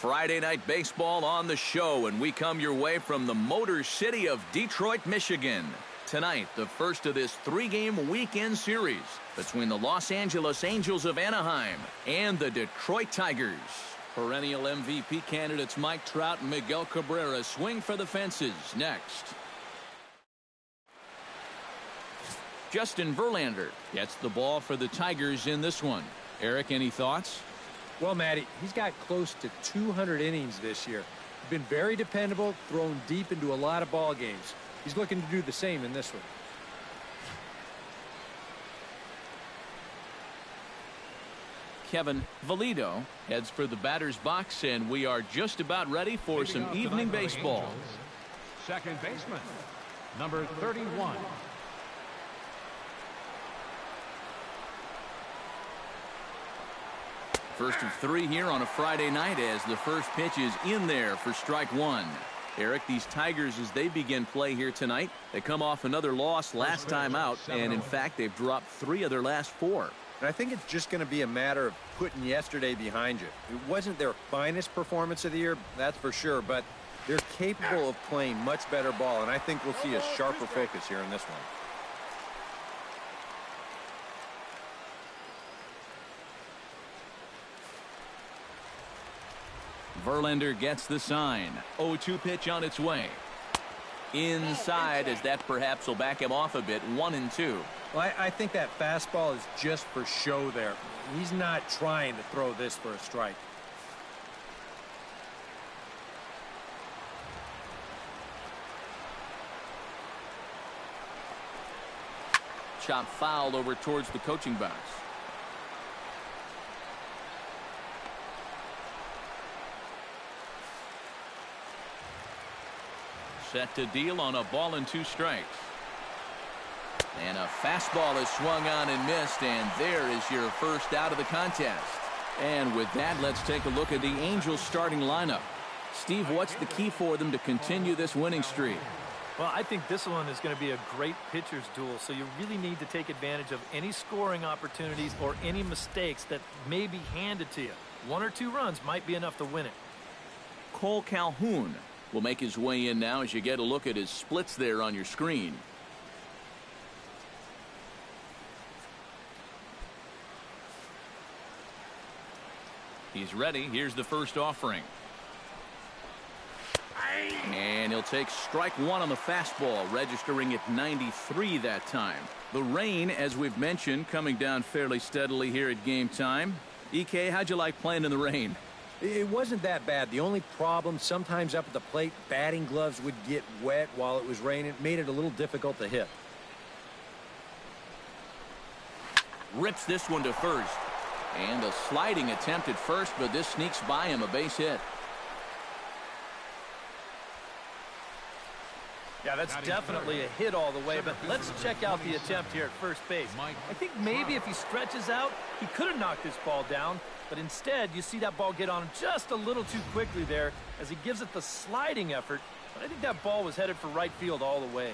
Friday Night Baseball on the show, and we come your way from the Motor City of Detroit, Michigan. Tonight, the first of this three-game weekend series between the Los Angeles Angels of Anaheim and the Detroit Tigers. Perennial MVP candidates Mike Trout and Miguel Cabrera swing for the fences next. Justin Verlander gets the ball for the Tigers in this one. Eric, any thoughts? Well, Matty, he's got close to 200 innings this year. He's been very dependable, thrown deep into a lot of ball games. He's looking to do the same in this one. Kevin Valido heads for the batter's box, and we are just about ready for some evening baseball. Second baseman, number 31. First of three here on a Friday night as the first pitch is in there for strike one. Eric, these Tigers, as they begin play here tonight, they come off another loss last time out, and in fact they've dropped 3 of their last 4. And I think it's just going to be a matter of putting yesterday behind you. It wasn't their finest performance of the year, that's for sure, but they're capable of playing much better ball, and I think we'll see a sharper focus here in this one. Verlander gets the sign. 0-2 pitch on its way. Inside, as that perhaps will back him off a bit. 1-2. Well, I think that fastball is just for show there. He's not trying to throw this for a strike. Chop fouled over towards the coaching box. Set to deal on a ball and 2 strikes. And a fastball is swung on and missed, and there is your first out of the contest. And with that, let's take a look at the Angels starting lineup. Steve, what's the key for them to continue this winning streak? Well, I think this one is going to be a great pitcher's duel, so you really need to take advantage of any scoring opportunities or any mistakes that may be handed to you. 1 or 2 runs might be enough to win it. Cole Calhoun will make his way in now as you get a look at his splits there on your screen. He's ready. Here's the first offering. And he'll take strike one on the fastball, registering at 93 that time. The rain, as we've mentioned, coming down fairly steadily here at game time. EK, how'd you like playing in the rain? It wasn't that bad. The only problem, sometimes up at the plate, batting gloves would get wet while it was raining. It made it a little difficult to hit. Rips this one to first. And a sliding attempt at first, but this sneaks by him, a base hit. Yeah, that's definitely a hit all the way, but let's check out the attempt here at first base. I think maybe if he stretches out, he could have knocked this ball down, but instead you see that ball get on him just a little too quickly there as he gives it the sliding effort, but I think that ball was headed for right field all the way.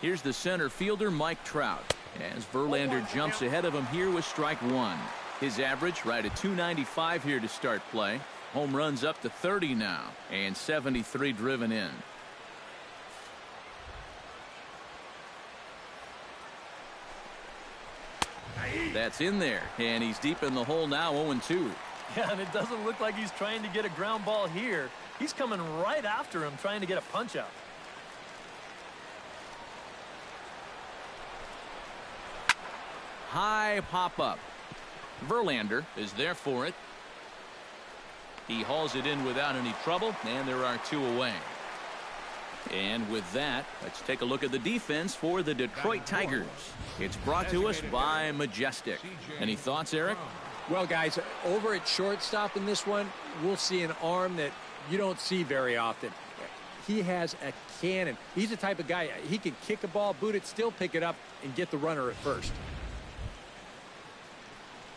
Here's the center fielder, Mike Trout, as Verlander jumps ahead of him here with strike one. His average right at 295 here to start play. Home runs up to 30 now, and 73 driven in. That's in there, and he's deep in the hole now, 0-2. Yeah, and it doesn't look like he's trying to get a ground ball here. He's coming right after him, trying to get a punch out. High pop-up. Verlander is there for it. He hauls it in without any trouble, and there are 2 away. And with that, let's take a look at the defense for the Detroit Tigers. It's brought to us by Majestic. Any thoughts, Eric? Well, guys, over at shortstop in this one, we'll see an arm that you don't see very often. He has a cannon. He's the type of guy, he can kick a ball, boot it, still pick it up, and get the runner at first.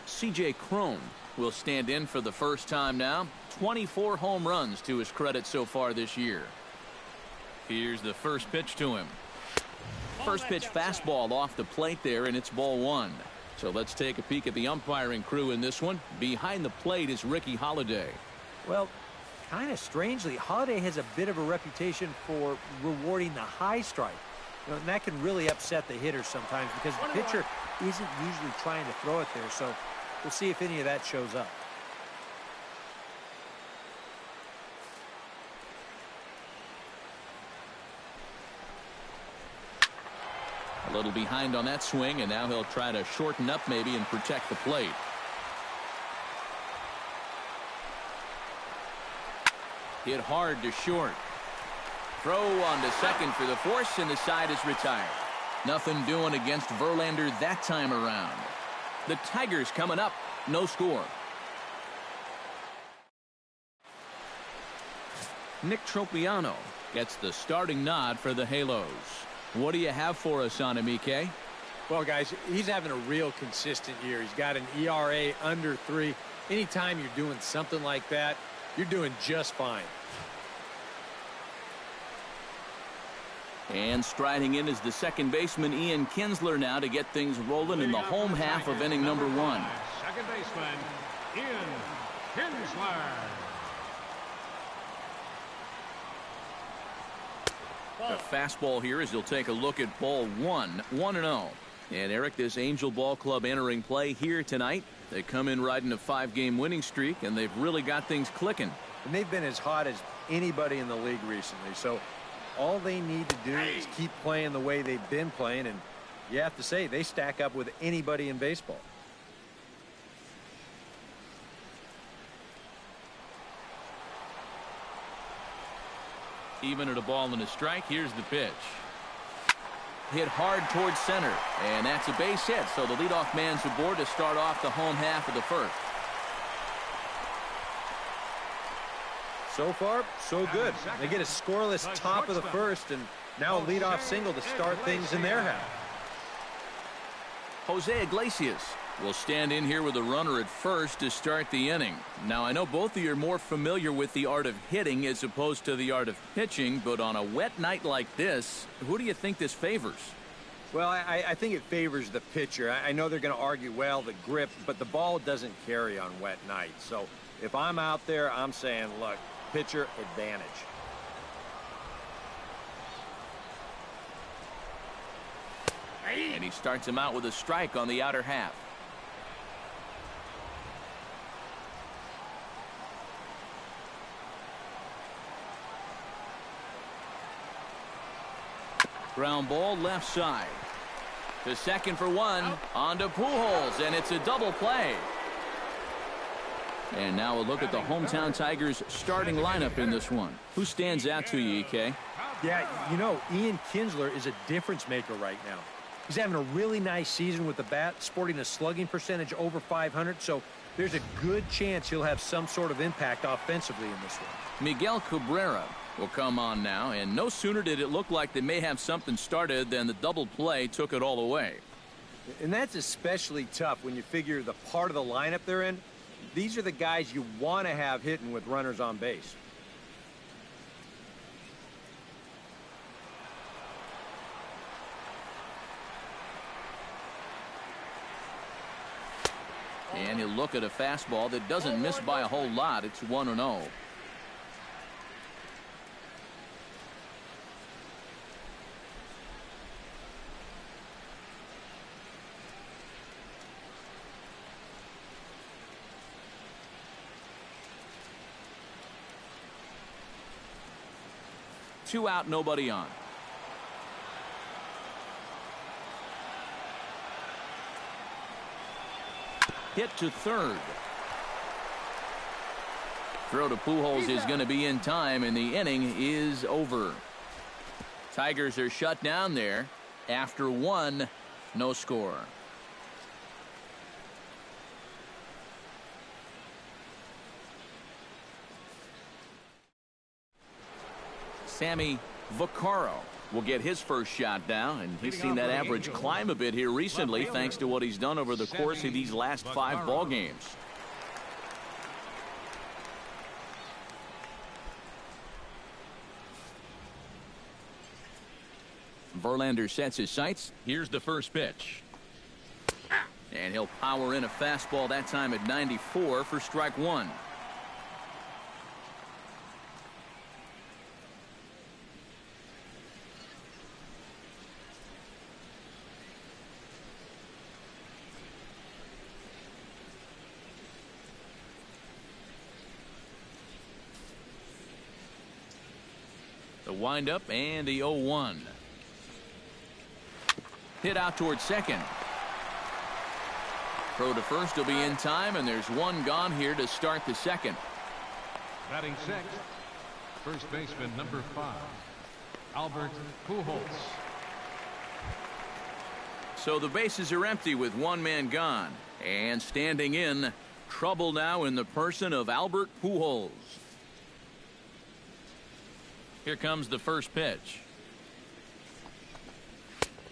C.J. Cron will stand in for the first time now. 24 home runs to his credit so far this year. Here's the first pitch to him. First pitch fastball off the plate there, and it's ball one. So let's take a peek at the umpiring crew in this one. Behind the plate is Ricky Holiday. Well, kind of strangely, Holiday has a bit of a reputation for rewarding the high strike. And that can really upset the hitter sometimes because the pitcher isn't usually trying to throw it there. So we'll see if any of that shows up. A little behind on that swing, and now he'll try to shorten up maybe and protect the plate. Hit hard to short. Throw on to second for the force, and the side is retired. Nothing doing against Verlander that time around. The Tigers coming up, no score. Nick Tropiano gets the starting nod for the Halos. What do you have for us on him, EK? Well, guys, he's having a real consistent year. He's got an ERA under 3. Anytime you're doing something like that, you're doing just fine. And striding in is the second baseman, Ian Kinsler, now to get things rolling in the home half of inning number 1. Second baseman, Ian Kinsler. A fastball here as he'll take a look at ball 1, 1-0. And Eric, this Angel Ball Club entering play here tonight. They come in riding a 5-game winning streak, and they've really got things clicking. And they've been as hot as anybody in the league recently. So all they need to do is keep playing the way they've been playing, and you have to say they stack up with anybody in baseball. Even at a ball and a strike, here's the pitch. Hit hard towards center, and that's a base hit, so the leadoff man's aboard to start off the home half of the first. So far, so good. They get a scoreless top of the first, and now a leadoff single to start things in their half. Jose Iglesias will stand in here with a runner at first to start the inning. Now, I know both of you are more familiar with the art of hitting as opposed to the art of pitching, but on a wet night like this, who do you think this favors? Well, I think it favors the pitcher. I know they're going to argue, well, the grip, but the ball doesn't carry on wet nights. So if I'm out there, I'm saying, look, pitcher advantage. And he starts him out with a strike on the outer half. Ground ball left side. To second for one. On to Pujols, and it's a double play. And now a look at the hometown Tigers starting lineup in this one. Who stands out to you, EK? Yeah, you know, Ian Kinsler is a difference maker right now. He's having a really nice season with the bat, sporting a slugging percentage over 500, so there's a good chance he'll have some sort of impact offensively in this one. Miguel Cabrera will come on now, and no sooner did it look like they may have something started than the double play took it all away. And that's especially tough when you figure the part of the lineup they're in. These are the guys you want to have hitting with runners on base. And he'll look at a fastball that doesn't miss by a whole lot. It's 1-0. Two out, nobody on. Hit to third. Throw to Pujols is going to be in time, and the inning is over. Tigers are shut down there after one, no score. Sammy Vaccaro will get his first shot now, and he's seen that average climb a bit here recently thanks to what he's done over the course of these last 5 ball games. Verlander sets his sights. Here's the first pitch. And he'll power in a fastball that time at 94 for strike one. The windup and the 0-1. Hit out towards second. Throw to first will be in time, and there's one gone here to start the second. Batting sixth, first baseman number 5, Albert Pujols. So the bases are empty with one man gone. And standing in, trouble now in the person of Albert Pujols. Here comes the first pitch.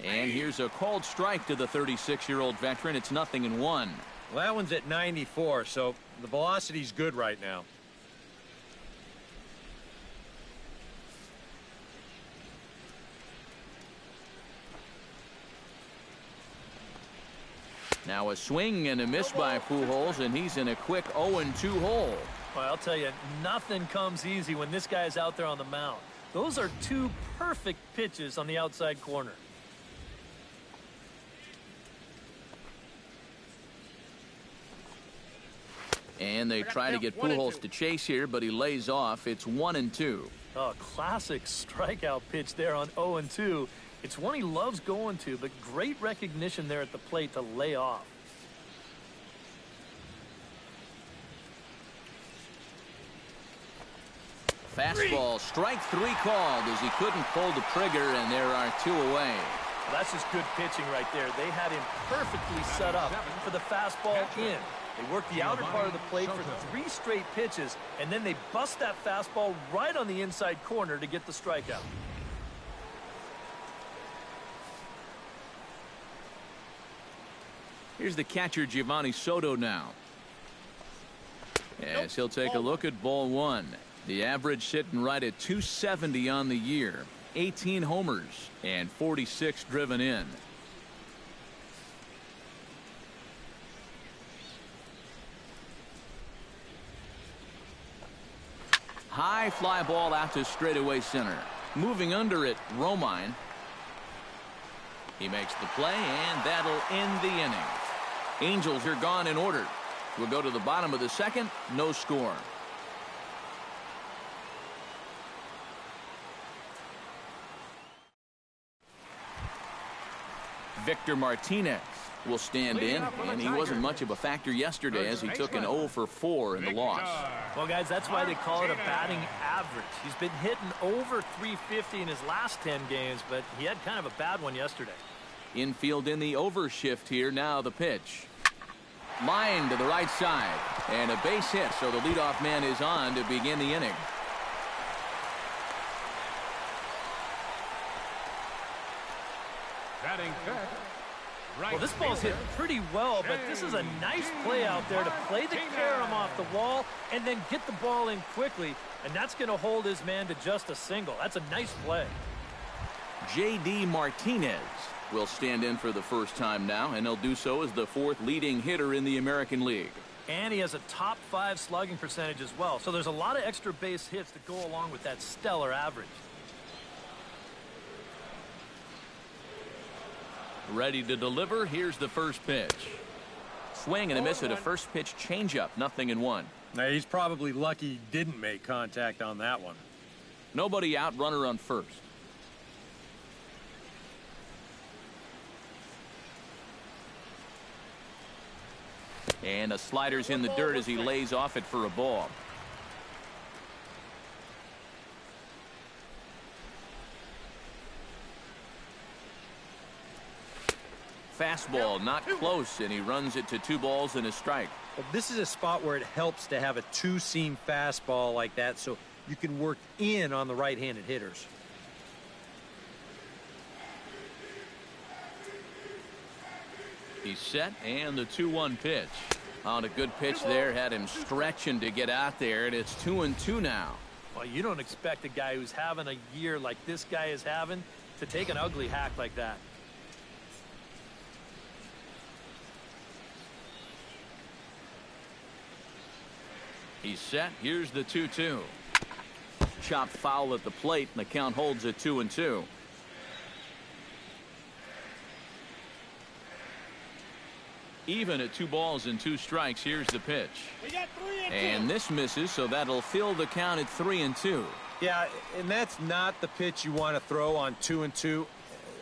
And here's a called strike to the 36-year-old veteran. It's 0-1. Well, that one's at 94, so the velocity's good right now. Now a swing and a miss by Pujols, and he's in a quick 0-2 hole. Well, I'll tell you, nothing comes easy when this guy's out there on the mound. Those are two perfect pitches on the outside corner. And they try to get Pujols to chase here, but he lays off. It's 1-2. Oh, classic strikeout pitch there on 0-2. It's one he loves going to, but great recognition there at the plate to lay off. Fastball, strike 3 called as he couldn't pull the trigger, and there are 2 away. Well, that's just good pitching right there. They had him perfectly set up for the fastball in. They worked the outer part of the plate for 3 straight pitches, and then they bust that fastball right on the inside corner to get the strikeout. Here's the catcher, Giovanni Soto, now. Yes, he'll take a look at ball 1. The average sitting right at 270 on the year. 18 homers and 46 driven in. High fly ball out to straightaway center. Moving under it, Romine. He makes the play, and that'll end the inning. Angels are gone in order. We'll go to the bottom of the second. No score. Victor Martinez will stand in, and he wasn't much of a factor yesterday as he took an 0 for 4 in the loss. Well, guys, that's why they call it a batting average. He's been hitting over 350 in his last 10 games, but he had kind of a bad one yesterday. Infield in the overshift here. Now the pitch. Line to the right side, and a base hit, so the leadoff man is on to begin the inning. Batting fifth, right well, this ball's hit pretty well, but this is a nice play out there to play the carom off the wall and then get the ball in quickly, and that's going to hold his man to just a single. That's a nice play. J.D. Martinez will stand in for the first time now, and he'll do so as the 4th leading hitter in the American League. And he has a top 5 slugging percentage as well, so there's a lot of extra base hits that go along with that stellar average. Ready to deliver. Here's the first pitch. Swing and a miss at a first pitch changeup. 0-1. Now, he's probably lucky he didn't make contact on that one. Nobody out, runner on first. And a slider's in the dirt as he lays off it for a ball. Fastball not close, and he runs it to 2 balls and a strike. Well, this is a spot where it helps to have a 2-seam fastball like that so you can work in on the right-handed hitters. He's set, and the 2-1 pitch. On a good pitch there, had him stretching to get out there, and it's 2-2 now. Well, you don't expect a guy who's having a year like this guy is having to take an ugly hack like that. He's set. Here's the 2-2. Chopped foul at the plate, and the count holds at 2-2. Even at 2 balls and 2 strikes. Here's the pitch. And this misses, so that'll fill the count at 3-2. Yeah, and that's not the pitch you want to throw on 2-2.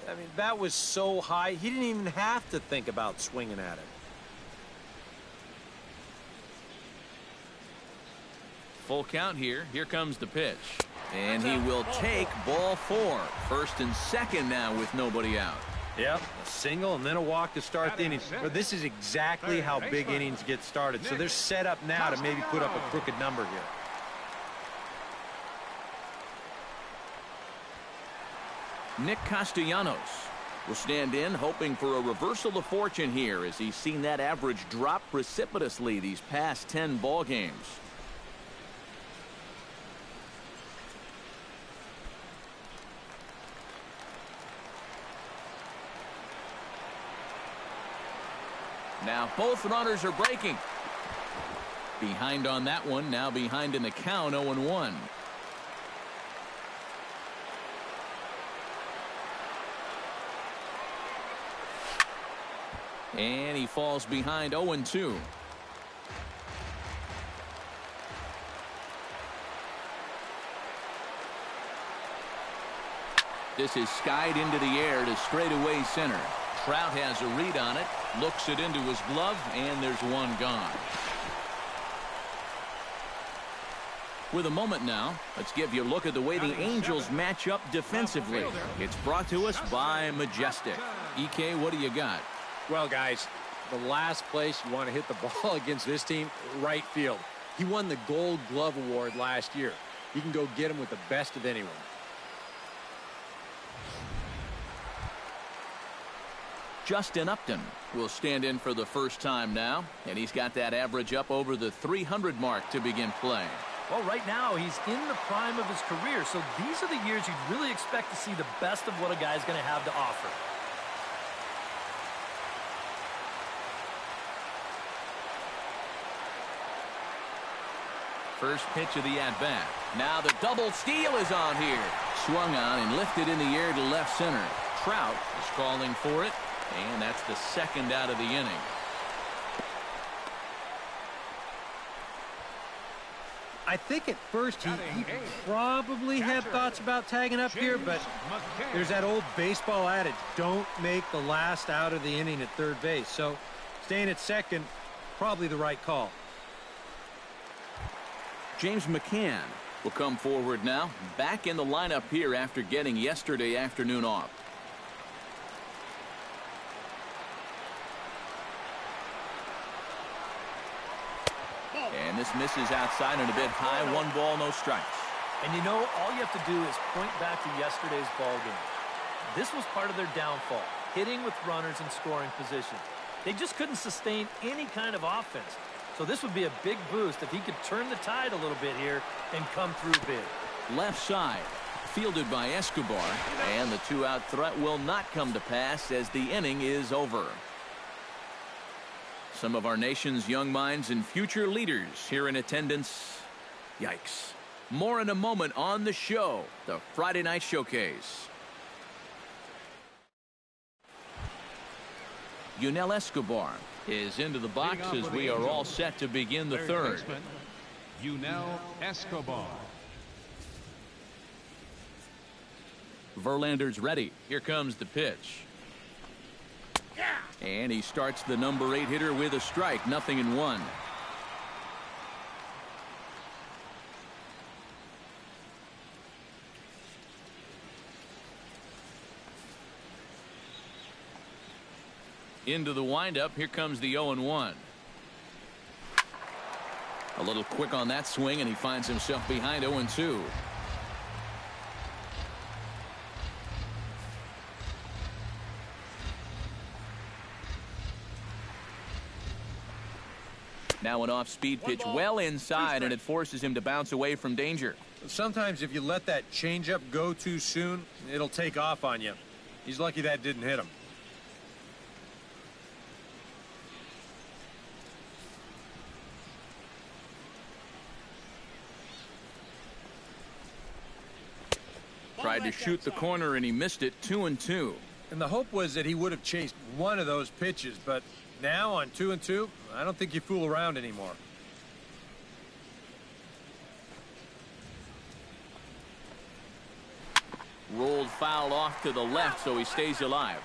I mean, that was so high, he didn't even have to think about swinging at it. Full count here. Here comes the pitch. And he will take ball 4. First and second now with nobody out. Yep, a single and then a walk to start the inning. But this is exactly how big innings get started. So they're set up now to maybe put up a crooked number here. Nick Castellanos will stand in, hoping for a reversal of fortune here as he's seen that average drop precipitously these past 10 ball games. Now both runners are breaking. Behind on that one, now behind in the count, 0-1. And he falls behind 0-2. This is skied into the air to straightaway center. Trout has a read on it, looks it into his glove, and there's one gone. With a moment now, let's give you a look at the way the Angels match up defensively. It's brought to us by Majestic. EK, what do you got? Well, guys, the last place you want to hit the ball against this team, right field. He won the Gold Glove Award last year. You can go get him with the best of anyone. Justin Upton will stand in for the first time now, and he's got that average up over the 300 mark to begin play. Well, right now he's in the prime of his career, so these are the years you'd really expect to see the best of what a guy's going to have to offer. First pitch of the at-bat. Now the double steal is on here. Swung on and lifted in the air to left center. Trout is calling for it, and that's the second out of the inning. I think at first he probably had thoughts about tagging up here, but there's that old baseball adage, don't make the last out of the inning at third base. So staying at second, probably the right call. James McCann will come forward now, back in the lineup here after getting yesterday afternoon off. And this misses outside and a bit high. 1 ball, no strikes. And you know, all you have to do is point back to yesterday's ball game. This was part of their downfall, hitting with runners in scoring position. They just couldn't sustain any kind of offense. So this would be a big boost if he could turn the tide a little bit here and come through big. Left side, fielded by Escobar, and the 2-out threat will not come to pass as the inning is over. Some of our nation's young minds and future leaders here in attendance. Yikes. More in a moment on the show, the Friday Night Showcase. Yunel Escobar is into the box as we are all set to begin the third. Yunel Escobar. Verlander's ready. Here comes the pitch. And he starts the number 8 hitter with a strike. 0-1. Into the windup. Here comes the 0-1. A little quick on that swing, and he finds himself behind 0-2. Now an off-speed pitch well inside, and it forces him to bounce away from danger. Sometimes if you let that changeup go too soon, it'll take off on you. He's lucky that didn't hit him. Tried to shoot the corner and he missed it. 2-2. And the hope was that he would have chased one of those pitches, but now on 2-2, I don't think you fool around anymore. Rolled foul off to the left, so he stays alive.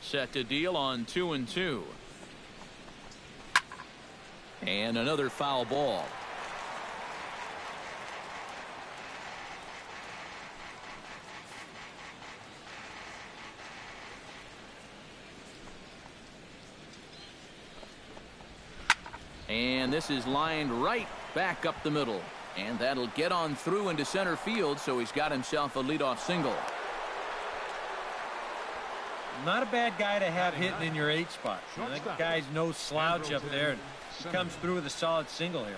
Set to deal on 2-2. And another foul ball. And this is lined right back up the middle. And that'll get on through into center field, so he's got himself a leadoff single. Not a bad guy to have hitting in your 8 spot. That guy's no slouch up there. And he comes through with a solid single here.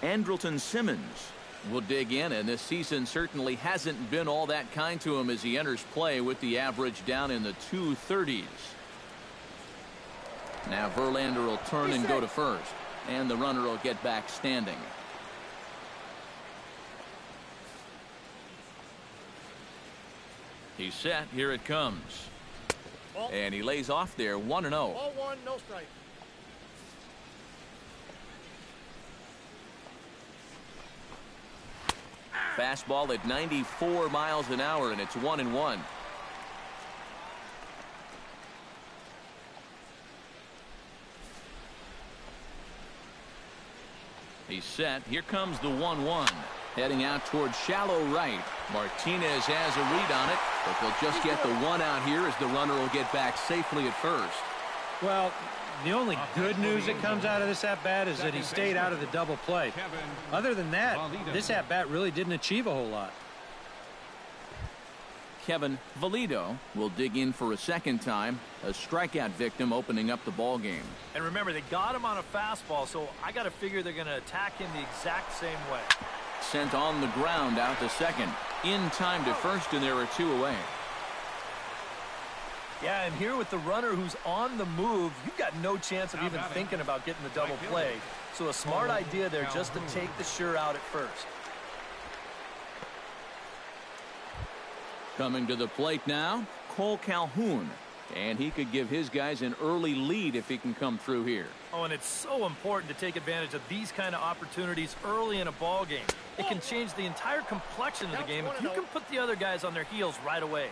Andrelton Simmons will dig in, and this season certainly hasn't been all that kind to him as he enters play with the average down in the 230s. Now Verlander will turn and go to first, and the runner will get back standing. He's set. Here it comes. And he lays off there. 1-0. Ball 1, no strike. Fastball at 94 miles an hour, and it's 1-1. He's set. Here comes the 1-1. Heading out towards shallow right. Martinez has a read on it, but they'll just get the one out here as the runner will get back safely at first. Well, the only good news that comes out of this at-bat is that he stayed out of the double play. Other than that, this at-bat really didn't achieve a whole lot. Kevin Valido will dig in for a second time. A strikeout victim opening up the ball game. And remember, they got him on a fastball, so I got to figure they're going to attack him the exact same way. Sent on the ground out to second. In time to first, and there are 2 away. Yeah, and here with the runner who's on the move, you've got no chance of even thinking about getting the double play. So a smart idea there just to take the sure out at first. Coming to the plate now, Cole Calhoun. And he could give his guys an early lead if he can come through here. Oh, and it's so important to take advantage of these kind of opportunities early in a ball game. It can change the entire complexion of the game if you can put the other guys on their heels right away.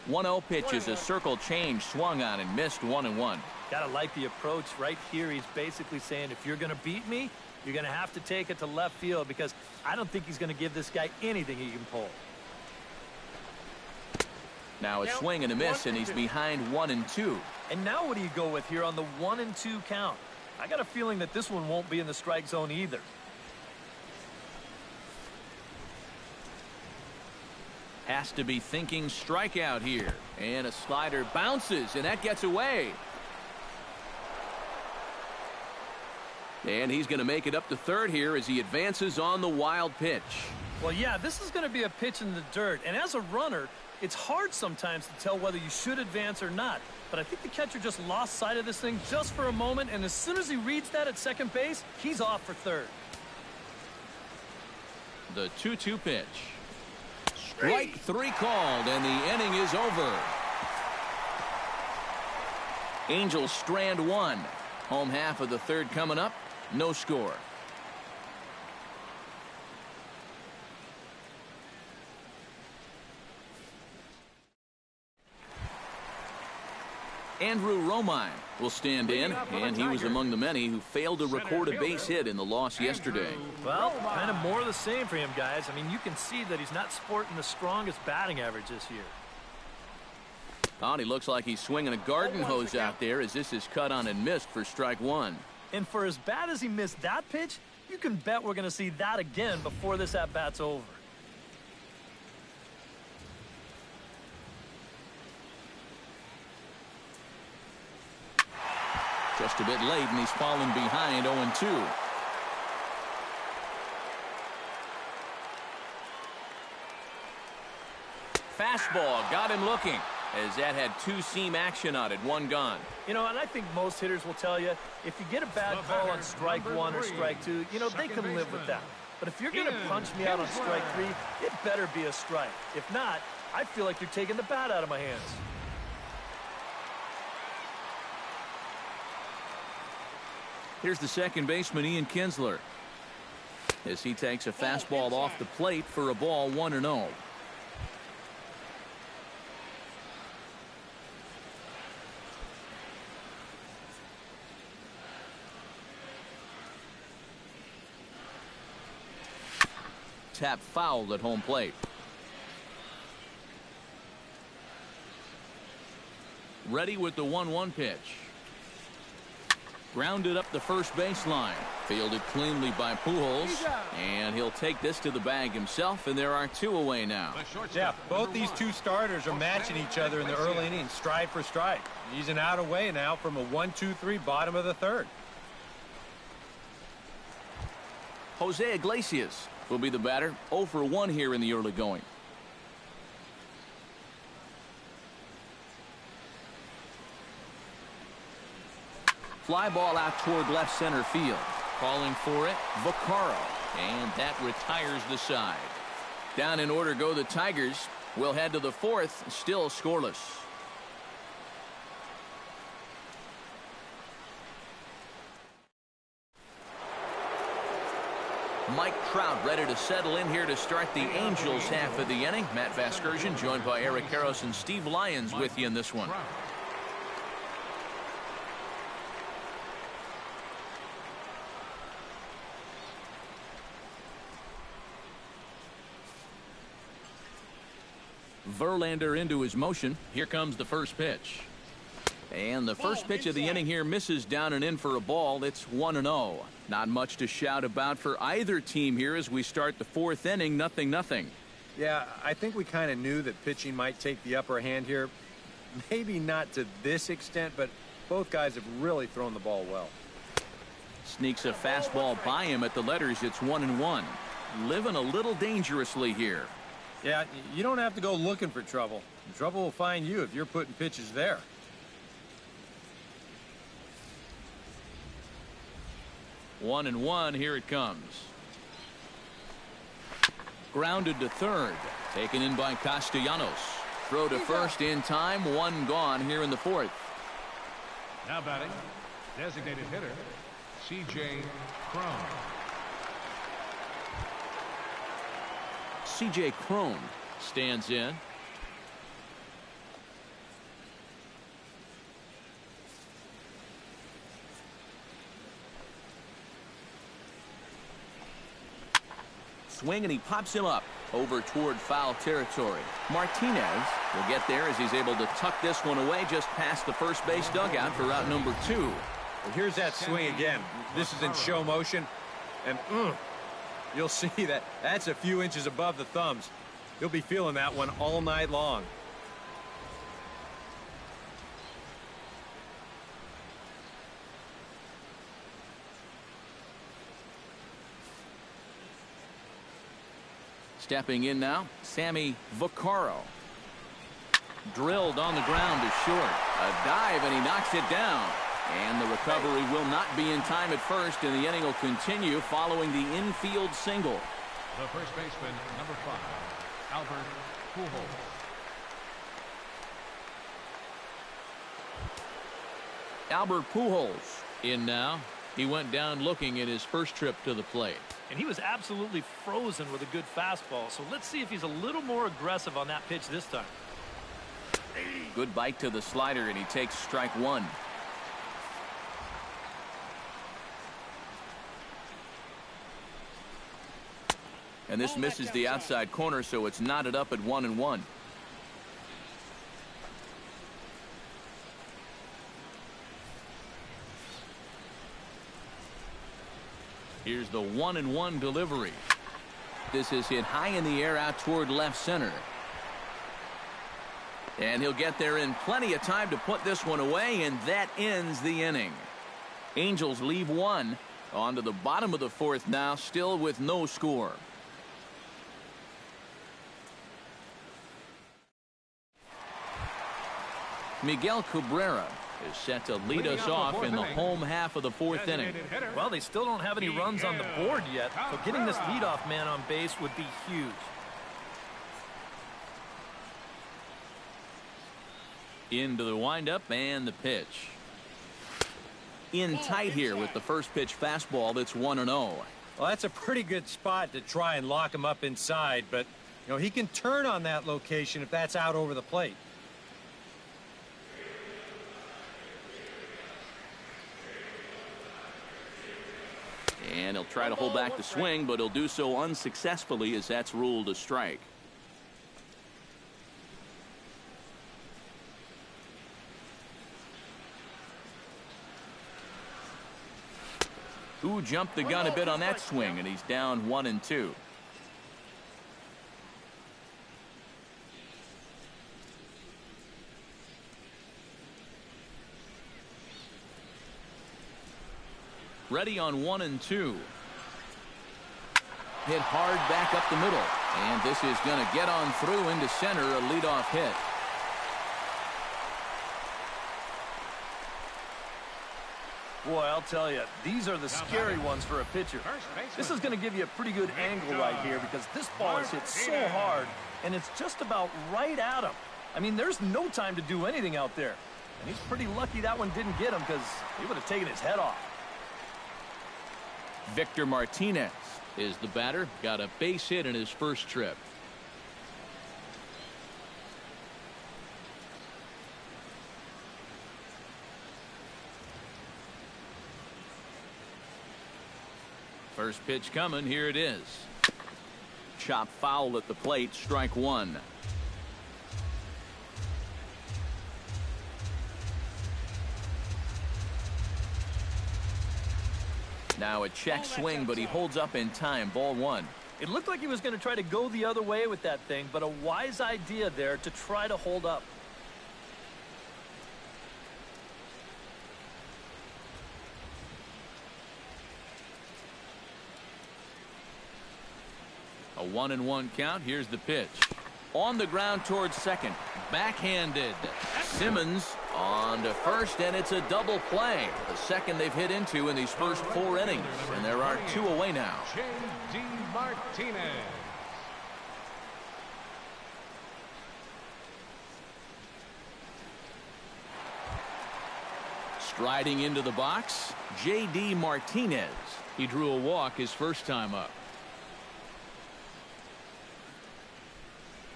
One-0 pitch is a circle change, swung on and missed. 1-1. Gotta like the approach right here. He's basically saying, if you're gonna beat me, you're gonna have to take it to left field, because I don't think he's gonna give this guy anything he can pull. Now a swing and a miss, and he's behind 1-2. And now what do you go with here on the 1-2 count? I got a feeling that this one won't be in the strike zone either. Has to be thinking strikeout here. And a slider bounces, and that gets away. And he's going to make it up to third here as he advances on the wild pitch. Well, yeah, this is going to be a pitch in the dirt. And as a runner, it's hard sometimes to tell whether you should advance or not. But I think the catcher just lost sight of this thing just for a moment. And as soon as he reads that at second base, he's off for third. The 2-2 pitch. Strike 3 called, and the inning is over. Angels strand 1. Home half of the third coming up. No score. Andrew Romine will stand in, and he was among the many who failed to record a base hit in the loss yesterday. Well, kind of more of the same for him, guys. I mean, you can see that he's not sporting the strongest batting average this year. Oh, he looks like he's swinging a garden hose out there as this is cut on and missed for strike 1. And for as bad as he missed that pitch, you can bet we're going to see that again before this at-bat's over. Just a bit late, and he's fallen behind 0-2. Fastball got him looking, as that had two-seam action on it, one gone. You know, and I think most hitters will tell you, if you get a bad call on strike one or strike two, you know, they can live with that. But if you're going to punch me out on strike three, it better be a strike. If not, I feel like you're taking the bat out of my hands. Here's the second baseman, Ian Kinsler, as he takes a fastball off the plate for a ball, 1-0. Tap fouled at home plate. Ready with the 1-1 pitch. Grounded up the first baseline. Fielded cleanly by Pujols. And he'll take this to the bag himself, and there are two away now. Yeah, both these two starters are matching each other in the early innings, stride for stride. He's an out away now from a 1-2-3 bottom of the third. Jose Iglesias will be the batter. 0 for 1 here in the early going. Fly ball out toward left center field. Calling for it, Vaccaro. And that retires the side. Down in order go the Tigers. We'll head to the fourth, still scoreless. Mike Trout ready to settle in here to start the Angels half of the inning. Matt Vasgersian joined by Eric Karros and Steve Lyons with you in this one. Verlander into his motion. Here comes the first pitch. And the first pitch of the inning here misses down and in for a ball. It's 1-0. Not much to shout about for either team here as we start the fourth inning. 0-0. Yeah, I think we kind of knew that pitching might take the upper hand here. Maybe not to this extent, but both guys have really thrown the ball well. Sneaks a fastball by him at the letters. It's 1-1. Living a little dangerously here. Yeah, you don't have to go looking for trouble. Trouble will find you if you're putting pitches there. 1-1. Here it comes. Grounded to third. Taken in by Castellanos. Throw to first in time. One gone here in the fourth. Now batting, designated hitter, C.J. Cron. C.J. Cron stands in. Swing, and he pops him up over toward foul territory. Martinez will get there as he's able to tuck this one away just past the first base dugout for out number 2. Well, here's that swing again. This is in show motion, and you'll see that that's a few inches above the thumbs. You'll be feeling that one all night long. Stepping in now, Sammy Vaccaro. Drilled on the ground to short. A dive, and he knocks it down. And the recovery will not be in time at first, and the inning will continue following the infield single. The first baseman, number 5, Albert Pujols. Albert Pujols in now. He went down looking at his first trip to the plate. And he was absolutely frozen with a good fastball. So let's see if he's a little more aggressive on that pitch this time. Good bite to the slider, and he takes strike one. And this misses the outside corner, so it's knotted up at 1-1. Here's the 1-1 delivery. This is hit high in the air out toward left center. And he'll get there in plenty of time to put this one away, and that ends the inning. Angels leave one. On to the bottom of the fourth now, still with no score. Miguel Cabrera is set to lead us off in the home half of the fourth inning. Well, they still don't have any runs on the board yet, so getting this leadoff man on base would be huge. Into the windup and the pitch. In tight here with the first pitch fastball that's 1-0. Well, that's a pretty good spot to try and lock him up inside, but you know he can turn on that location if that's out over the plate. And he'll try to hold back the swing, but he'll do so unsuccessfully as that's ruled a strike. Who jumped the gun a bit on that swing, and he's down 1-2. Ready on 1-2. Hit hard back up the middle. And this is going to get on through into center, a leadoff hit. Boy, I'll tell you, these are the scary ones for a pitcher. This is going to give you a pretty good angle right here because this ball is hit so hard, and it's just about right at him. I mean, there's no time to do anything out there. And he's pretty lucky that one didn't get him because he would have taken his head off. Victor Martinez is the batter. Got a base hit in his first trip. First pitch coming. Here it is. Chop foul at the plate. Strike one. Now a check swing, but he holds up in time. Ball one. It looked like he was going to try to go the other way with that thing, but a wise idea there to try to hold up. A 1-1 count. Here's the pitch. On the ground towards second. Backhanded. Simmons on to first, and it's a double play. The second they've hit into in these first 4 innings. And there are 2 away now. J.D. Martinez. Striding into the box, J.D. Martinez. He drew a walk his first time up.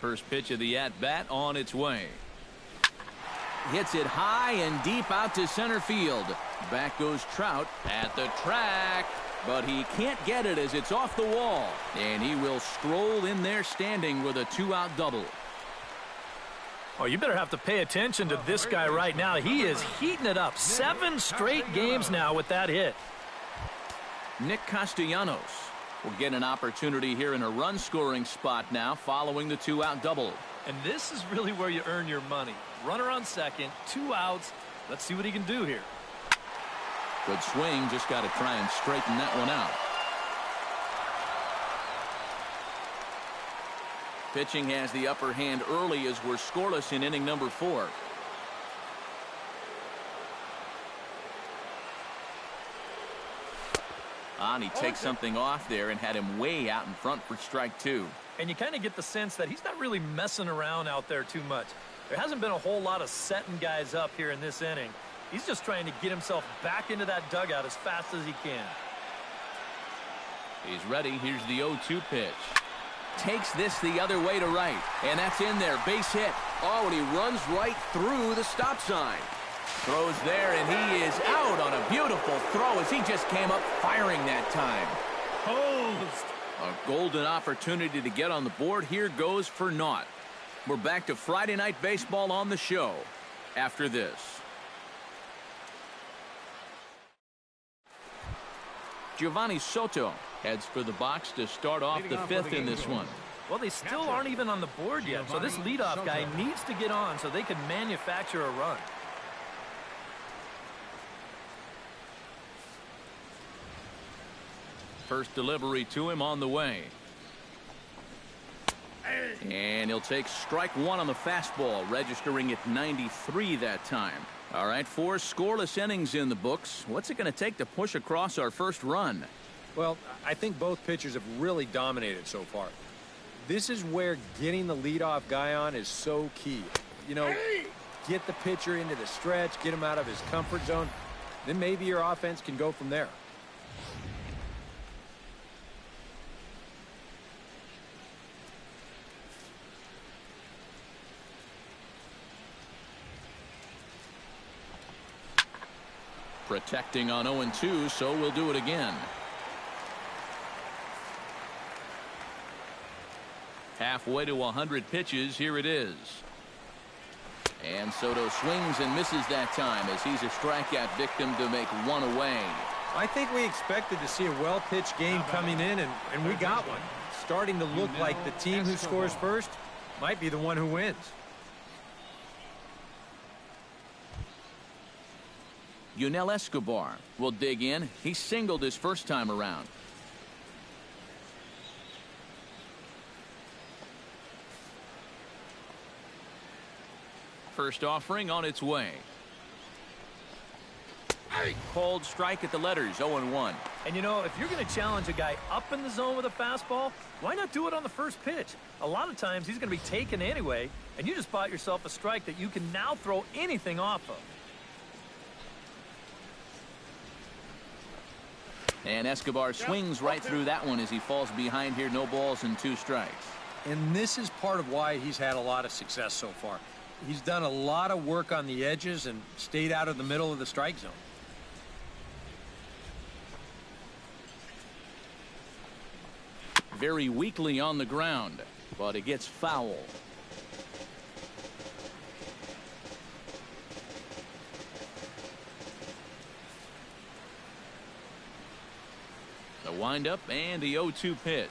First pitch of the at-bat on its way. Hits it high and deep out to center field. Back goes Trout at the track, but he can't get it as it's off the wall. And he will stroll in there standing with a 2-out double. Oh, you better have to pay attention to this guy right now. He is heating it up. 7 straight games now with that hit. Nick Castellanos will get an opportunity here in a run-scoring spot now following the 2-out double. And this is really where you earn your money. Runner on second, 2 outs. Let's see what he can do here. Good swing. Just got to try and straighten that one out. Pitching has the upper hand early as we're scoreless in inning number 4. He takes something off there and had him way out in front for strike 2. And you kind of get the sense that he's not really messing around out there too much. There hasn't been a whole lot of setting guys up here in this inning. He's just trying to get himself back into that dugout as fast as he can. He's ready. Here's the 0-2 pitch. Takes this the other way to right. And that's in there. Base hit. Oh, and he runs right through the stop sign. Throws there, and he is out on a beautiful throw as he just came up firing that time. Posed. A golden opportunity to get on the board. Here goes for naught. We're back to Friday Night Baseball on the show after this. Giovanni Soto heads for the box to start off the fifth in this one. Well, they still aren't even on the board yet, so this leadoff guy needs to get on so they can manufacture a run. First delivery to him on the way. And he'll take strike one on the fastball, registering at 93 that time. All right, 4 scoreless innings in the books. What's it going to take to push across our first run? Well, I think both pitchers have really dominated so far. This is where getting the leadoff guy on is so key. You know, get the pitcher into the stretch, get him out of his comfort zone. Then maybe your offense can go from there. Protecting on 0-2, so we'll do it again. Halfway to 100 pitches, here it is. And Soto swings and misses that time as he's a strikeout victim to make one away. I think we expected to see a well-pitched game coming in, and we got one. Starting to look like the team who scores first might be the one who wins. Yunel Escobar will dig in. He singled his first time around. First offering on its way. Cold strike at the letters, 0-1. And you know, if you're going to challenge a guy up in the zone with a fastball, why not do it on the first pitch? A lot of times he's going to be taken anyway, and you just bought yourself a strike that you can now throw anything off of. And Escobar swings right through that one as he falls behind here. No balls and 2 strikes. And this is part of why he's had a lot of success so far. He's done a lot of work on the edges and stayed out of the middle of the strike zone. Very weakly on the ground, but it gets foul. The windup and the 0-2 pitch.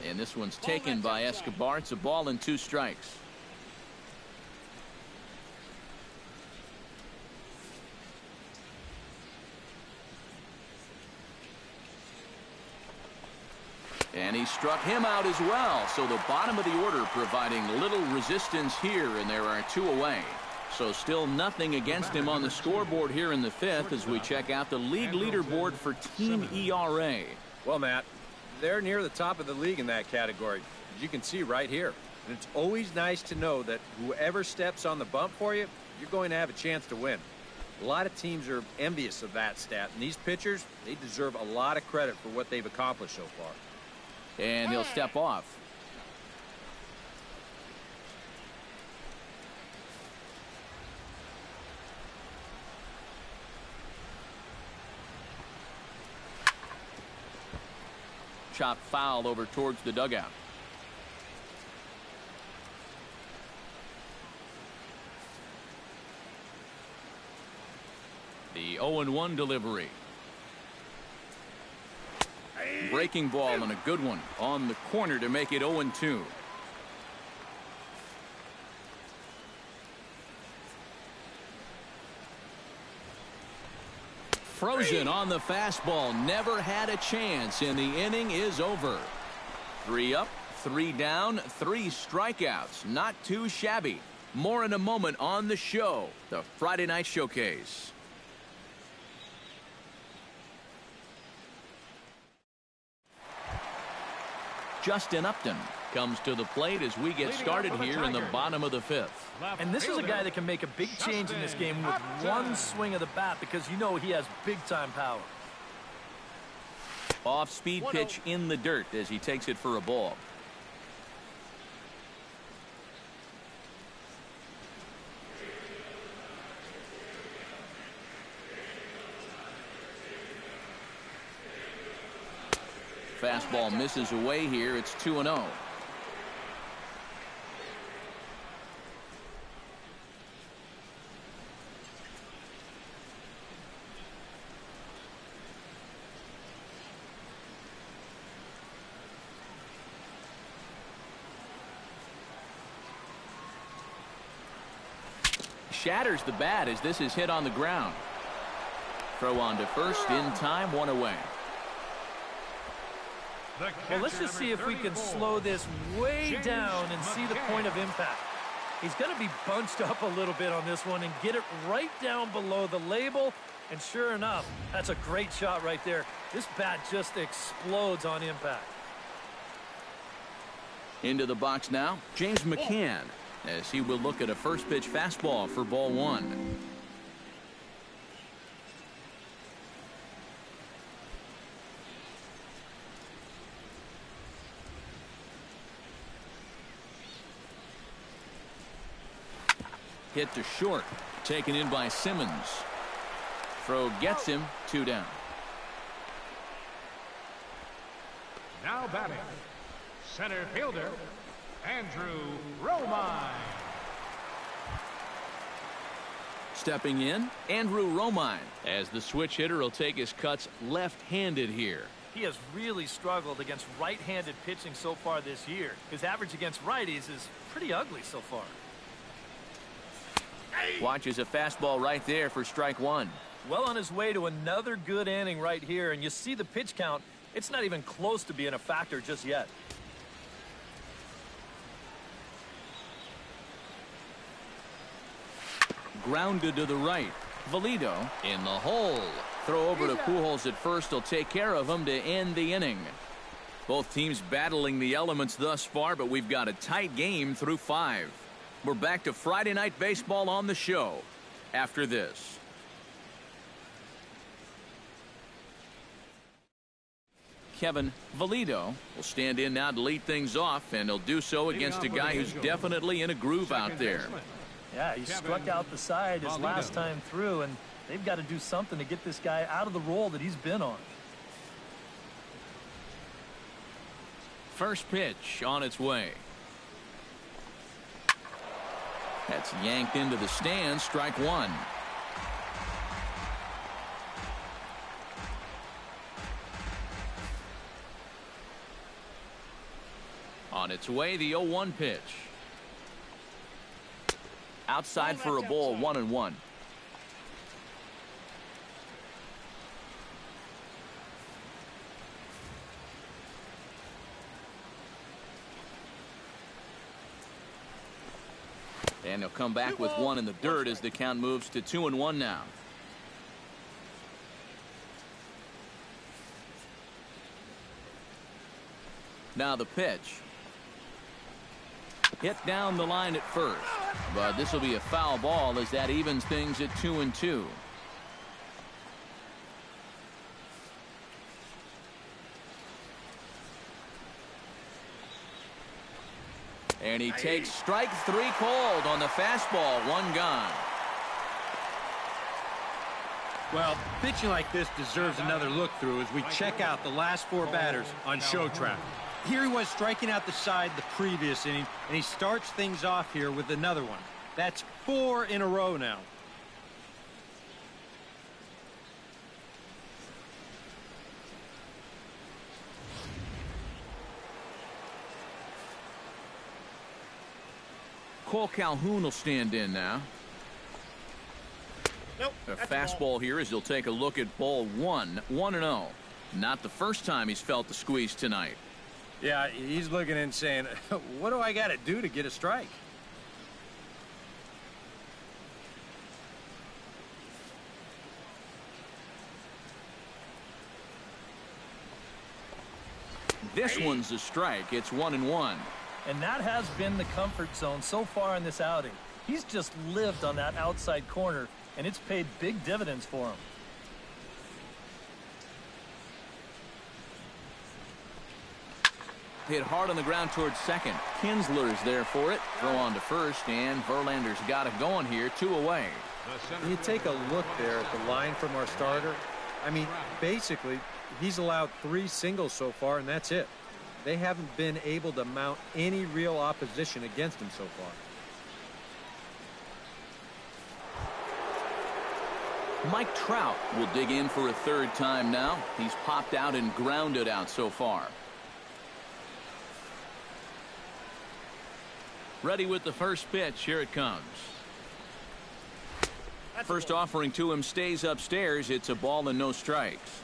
And this one's taken by Escobar. It's a ball and 2 strikes. And he struck him out as well. So the bottom of the order providing little resistance here, and there are 2 away. So still nothing against him on the scoreboard here in the 5th as we check out the league leaderboard for team ERA. Well, Matt, they're near the top of the league in that category, as you can see right here. And it's always nice to know that whoever steps on the bump for you, you're going to have a chance to win. A lot of teams are envious of that stat, and these pitchers, they deserve a lot of credit for what they've accomplished so far. And he'll step off. Chop foul over towards the dugout. The 0-1 delivery. Breaking ball and a good one on the corner to make it 0-2. Frozen on the fastball. Never had a chance, and the inning is over. 3 up, 3 down, 3 strikeouts. Not too shabby. More in a moment on the show, the Friday Night Showcase. Justin Upton comes to the plate as we get started here in the bottom of the 5th. And this is a guy that can make a big change in this game with one swing of the bat, because you know he has big-time power. Off-speed pitch in the dirt as he takes it for a ball. Fastball misses away here. It's 2-0. shatters the bat as this is hit on the ground. Throw on to first in time, one away. Well, let's just see if we can slow this way down and see the point of impact. He's going to be bunched up a little bit on this one and get it right down below the label. And sure enough, that's a great shot right there. This bat just explodes on impact. Into the box now, James McCann, as he will look at a first pitch fastball for ball one. Hit to short, taken in by Simmons. Throw gets him, 2 down. Now batting, center fielder, Andrew Romine. Stepping in, Andrew Romine, as the switch hitter will take his cuts left-handed here. He has really struggled against right-handed pitching so far this year. His average against righties is pretty ugly so far. Watches a fastball right there for strike one. Well on his way to another good inning right here, and you see the pitch count. It's not even close to being a factor just yet. Grounded to the right. Valito in the hole. Throw over to Pujols at first will take care of him to end the inning. Both teams battling the elements thus far, but we've got a tight game through 5. We're back to Friday Night Baseball on the show after this. Kevin Valito will stand in now to lead things off, and he'll do so against a guy who's definitely in a groove out there. Yeah, he struck out the side his last time through, and they've got to do something to get this guy out of the role that he's been on. First pitch on its way. That's yanked into the stands, strike one. On its way, the 0-1 pitch. Outside for a ball, 1-1. And he'll come back with one in the dirt as the count moves to 2-1 now. Now the pitch. Hit down the line at first, but this will be a foul ball as that evens things at 2-2. And he takes strike 3 called on the fastball, 1 gone. Well, pitching like this deserves another look through as we check out the last 4 batters on show track. Here he was striking out the side the previous inning, and he starts things off here with another one. That's 4 in a row now. Cole Calhoun will stand in now. Nope, a fastball here as he'll take a look at ball 1, 1-0. Not the first time he's felt the squeeze tonight. Yeah, he's looking and saying, what do I got to do to get a strike? This one's a strike. It's 1-1. And that has been the comfort zone so far in this outing. He's just lived on that outside corner, and it's paid big dividends for him. Hit hard on the ground towards second. Kinsler's there for it. Throw on to first, and Verlander's got it going here, 2 away. You take a look there at the line from our starter. I mean, basically, he's allowed 3 singles so far, and that's it. They haven't been able to mount any real opposition against him so far. Mike Trout will dig in for a 3rd time now. He's popped out and grounded out so far. Ready with the first pitch. Here it comes. First offering to him stays upstairs. It's a ball and no strikes.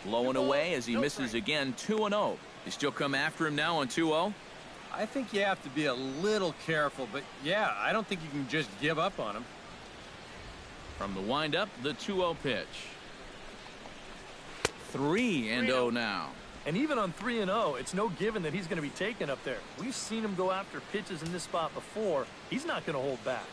Low and away as he misses again. 2-0. You still come after him now on 2-0? I think you have to be a little careful, but yeah, I don't think you can just give up on him. From the windup, the 2-0 pitch. 3-0 now. And even on 3-0, it's no given that he's going to be taken up there. We've seen him go after pitches in this spot before. He's not going to hold back.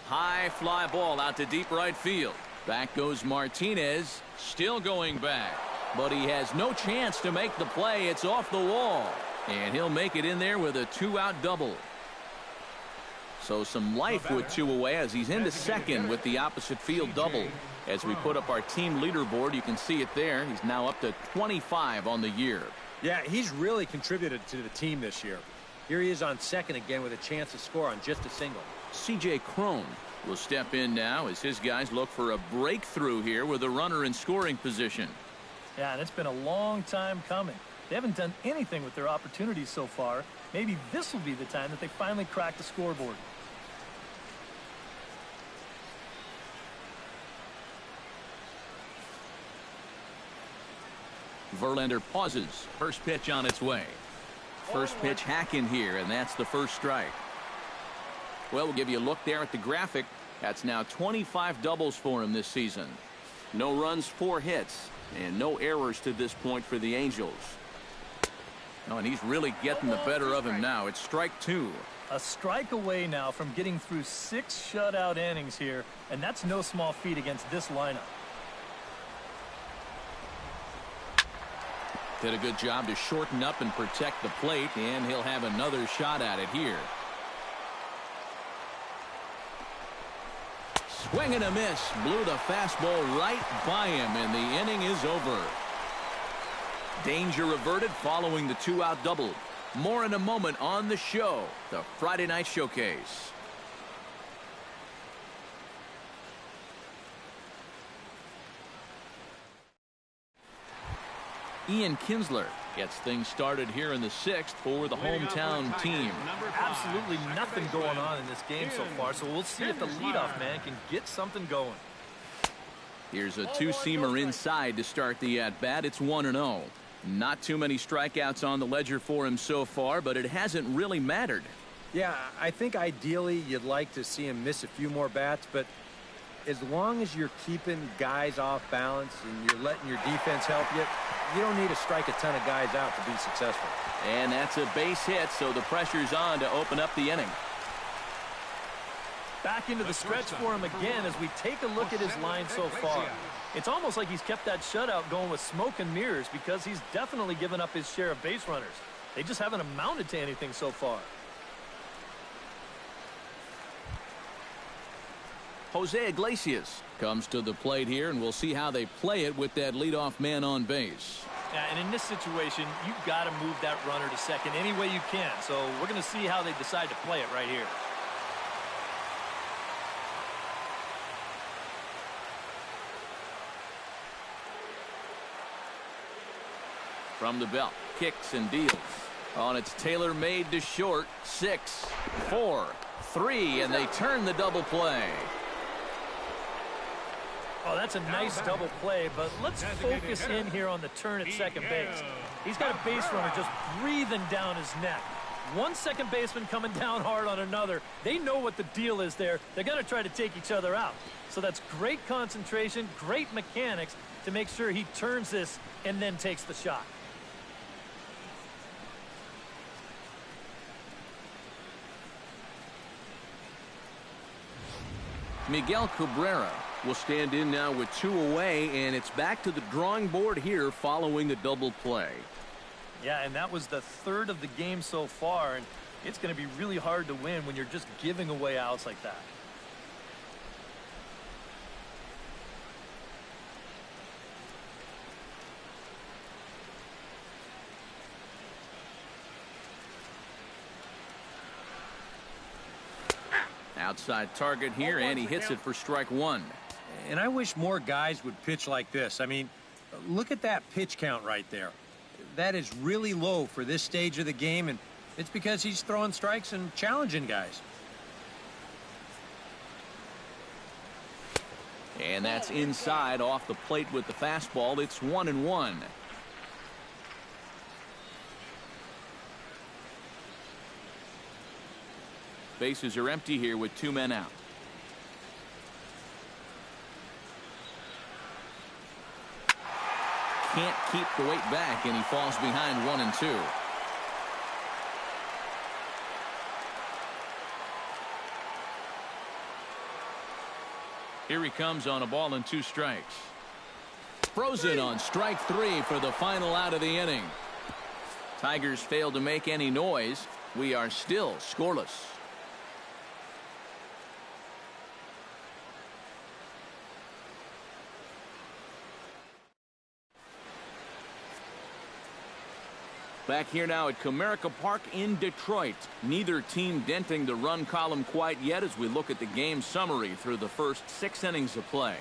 High fly ball out to deep right field. Back goes Martinez, still going back. But he has no chance to make the play. It's off the wall. And he'll make it in there with a 2-out double. So some life with 2 away as he's into second with the opposite field double. As we put up our team leaderboard, you can see it there. He's now up to 25 on the year. Yeah, he's really contributed to the team this year. Here he is on second again with a chance to score on just a single. C.J. Cron will step in now as his guys look for a breakthrough here with a runner in scoring position. Yeah, and it's been a long time coming. They haven't done anything with their opportunities so far. Maybe this will be the time that they finally crack the scoreboard. Verlander pauses. First pitch on its way. First pitch hack in here, and that's the first strike. Well, we'll give you a look there at the graphic. That's now 25 doubles for him this season. No runs, 4 hits, and no errors to this point for the Angels. Oh, and he's really getting the better of him now. It's strike 2. A strike away now from getting through 6 shutout innings here, and that's no small feat against this lineup. Did a good job to shorten up and protect the plate, and he'll have another shot at it here. Swing and a miss. Blew the fastball right by him, and the inning is over. Danger averted following the 2-out double. More in a moment on the show, the Friday Night Showcase. Ian Kinsler gets things started here in the 6th for the hometown team. Absolutely nothing going on in this game so far, so we'll see if the leadoff man can get something going. Here's a 2-seamer inside to start the at-bat. It's 1-0. Not too many strikeouts on the ledger for him so far, but it hasn't really mattered. Yeah, I think ideally you'd like to see him miss a few more bats, but as long as you're keeping guys off balance and you're letting your defense help you, you don't need to strike a ton of guys out to be successful. And that's a base hit, so the pressure's on to open up the inning. Back into the stretch for him again as we take a look at his line so far. It's almost like he's kept that shutout going with smoke and mirrors because he's definitely given up his share of base runners. They just haven't amounted to anything so far. Jose Iglesias comes to the plate here, and we'll see how they play it with that leadoff man on base. Yeah, and in this situation, you've got to move that runner to second any way you can. So we're going to see how they decide to play it right here. From the belt, kicks and deals. On it's Taylor made to short. 6, 4, 3, and they turn the double play. Oh, that's a nice double play, but let's focus in here on the turn at second base. He's got a base runner just breathing down his neck. One second baseman coming down hard on another. They know what the deal is there. They're going to try to take each other out. So that's great concentration, great mechanics to make sure he turns this and then takes the shot. Miguel Cabrera will stand in now with 2 away, and it's back to the drawing board here following the double play. Yeah, and that was the 3rd of the game so far, and it's going to be really hard to win when you're just giving away outs like that. Outside target here, and he hits it for strike one. And I wish more guys would pitch like this. I mean, look at that pitch count right there. That is really low for this stage of the game, and it's because he's throwing strikes and challenging guys. And that's inside off the plate with the fastball. It's 1-1. Bases are empty here with 2 men out. Can't keep the weight back, and he falls behind 1-2. Here he comes on a ball and 2 strikes. Frozen on strike 3 for the final out of the inning. Tigers failed to make any noise. We are still scoreless. Back here now at Comerica Park in Detroit. Neither team denting the run column quite yet as we look at the game summary through the first 6 innings of play.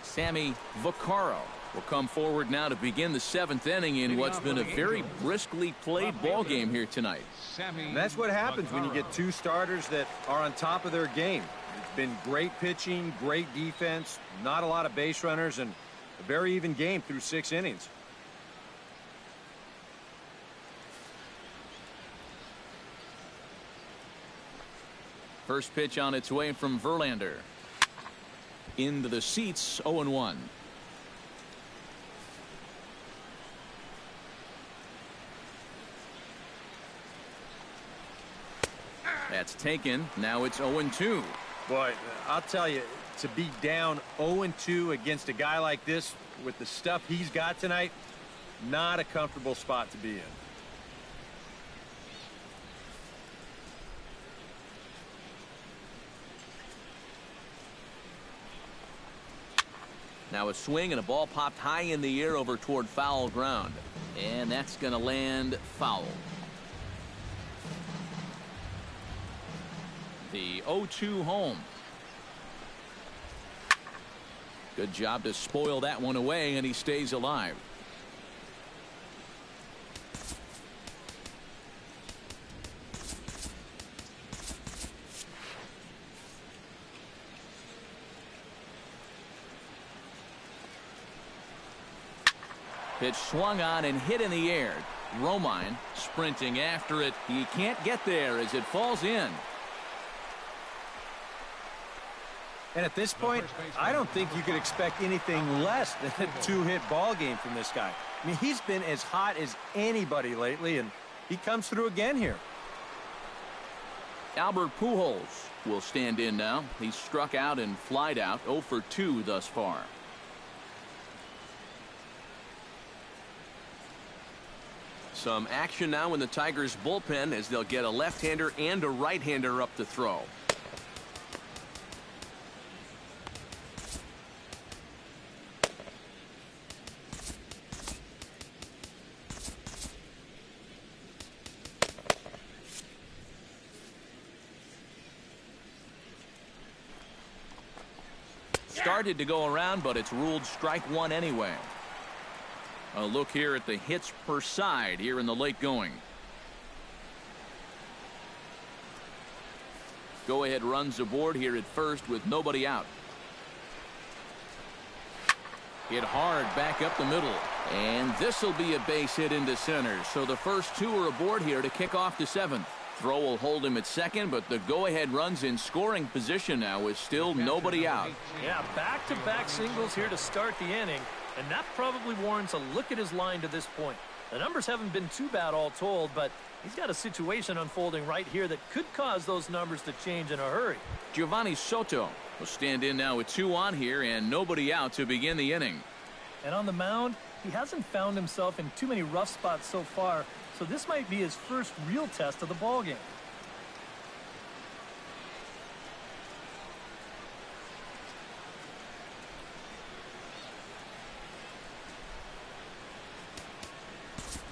Sammy Vaccaro will come forward now to begin the 7th inning in what's been a very briskly played ball game here tonight. And that's what happens when you get 2 starters that are on top of their game. It's been great pitching, great defense, not a lot of base runners, and a very even game through 6 innings. First pitch on its way from Verlander. Into the seats, 0-1. That's taken. Now it's 0-2. Boy, I'll tell you, to be down 0-2 against a guy like this with the stuff he's got tonight, not a comfortable spot to be in. Now a swing and a ball popped high in the air over toward foul ground. And that's going to land foul. The 0-2 home. Good job to spoil that one away, and he stays alive. Pitch swung on and hit in the air. Romine sprinting after it. He can't get there as it falls in. And at this point, I don't think you could expect anything less than a 2-hit ball game from this guy. I mean, he's been as hot as anybody lately, and he comes through again here. Albert Pujols will stand in now. He's struck out and flied out, 0 for 2 thus far. Some action now in the Tigers bullpen as they'll get a left-hander and a right-hander up to throw. Started to go around, but it's ruled strike 1 anyway. A look here at the hits per side here in the late going. Go-ahead runs aboard here at first with nobody out. Hit hard back up the middle. And this will be a base hit into center. So the first 2 are aboard here to kick off the 7th. Throw will hold him at second, but the go-ahead runs in scoring position now with still nobody out. Yeah, back-to-back singles here to start the inning, and that probably warrants a look at his line to this point. The numbers haven't been too bad all told, but he's got a situation unfolding right here that could cause those numbers to change in a hurry. Giovanni Soto will stand in now with 2 on here and nobody out to begin the inning. And on the mound, he hasn't found himself in too many rough spots so far, so this might be his first real test of the ballgame.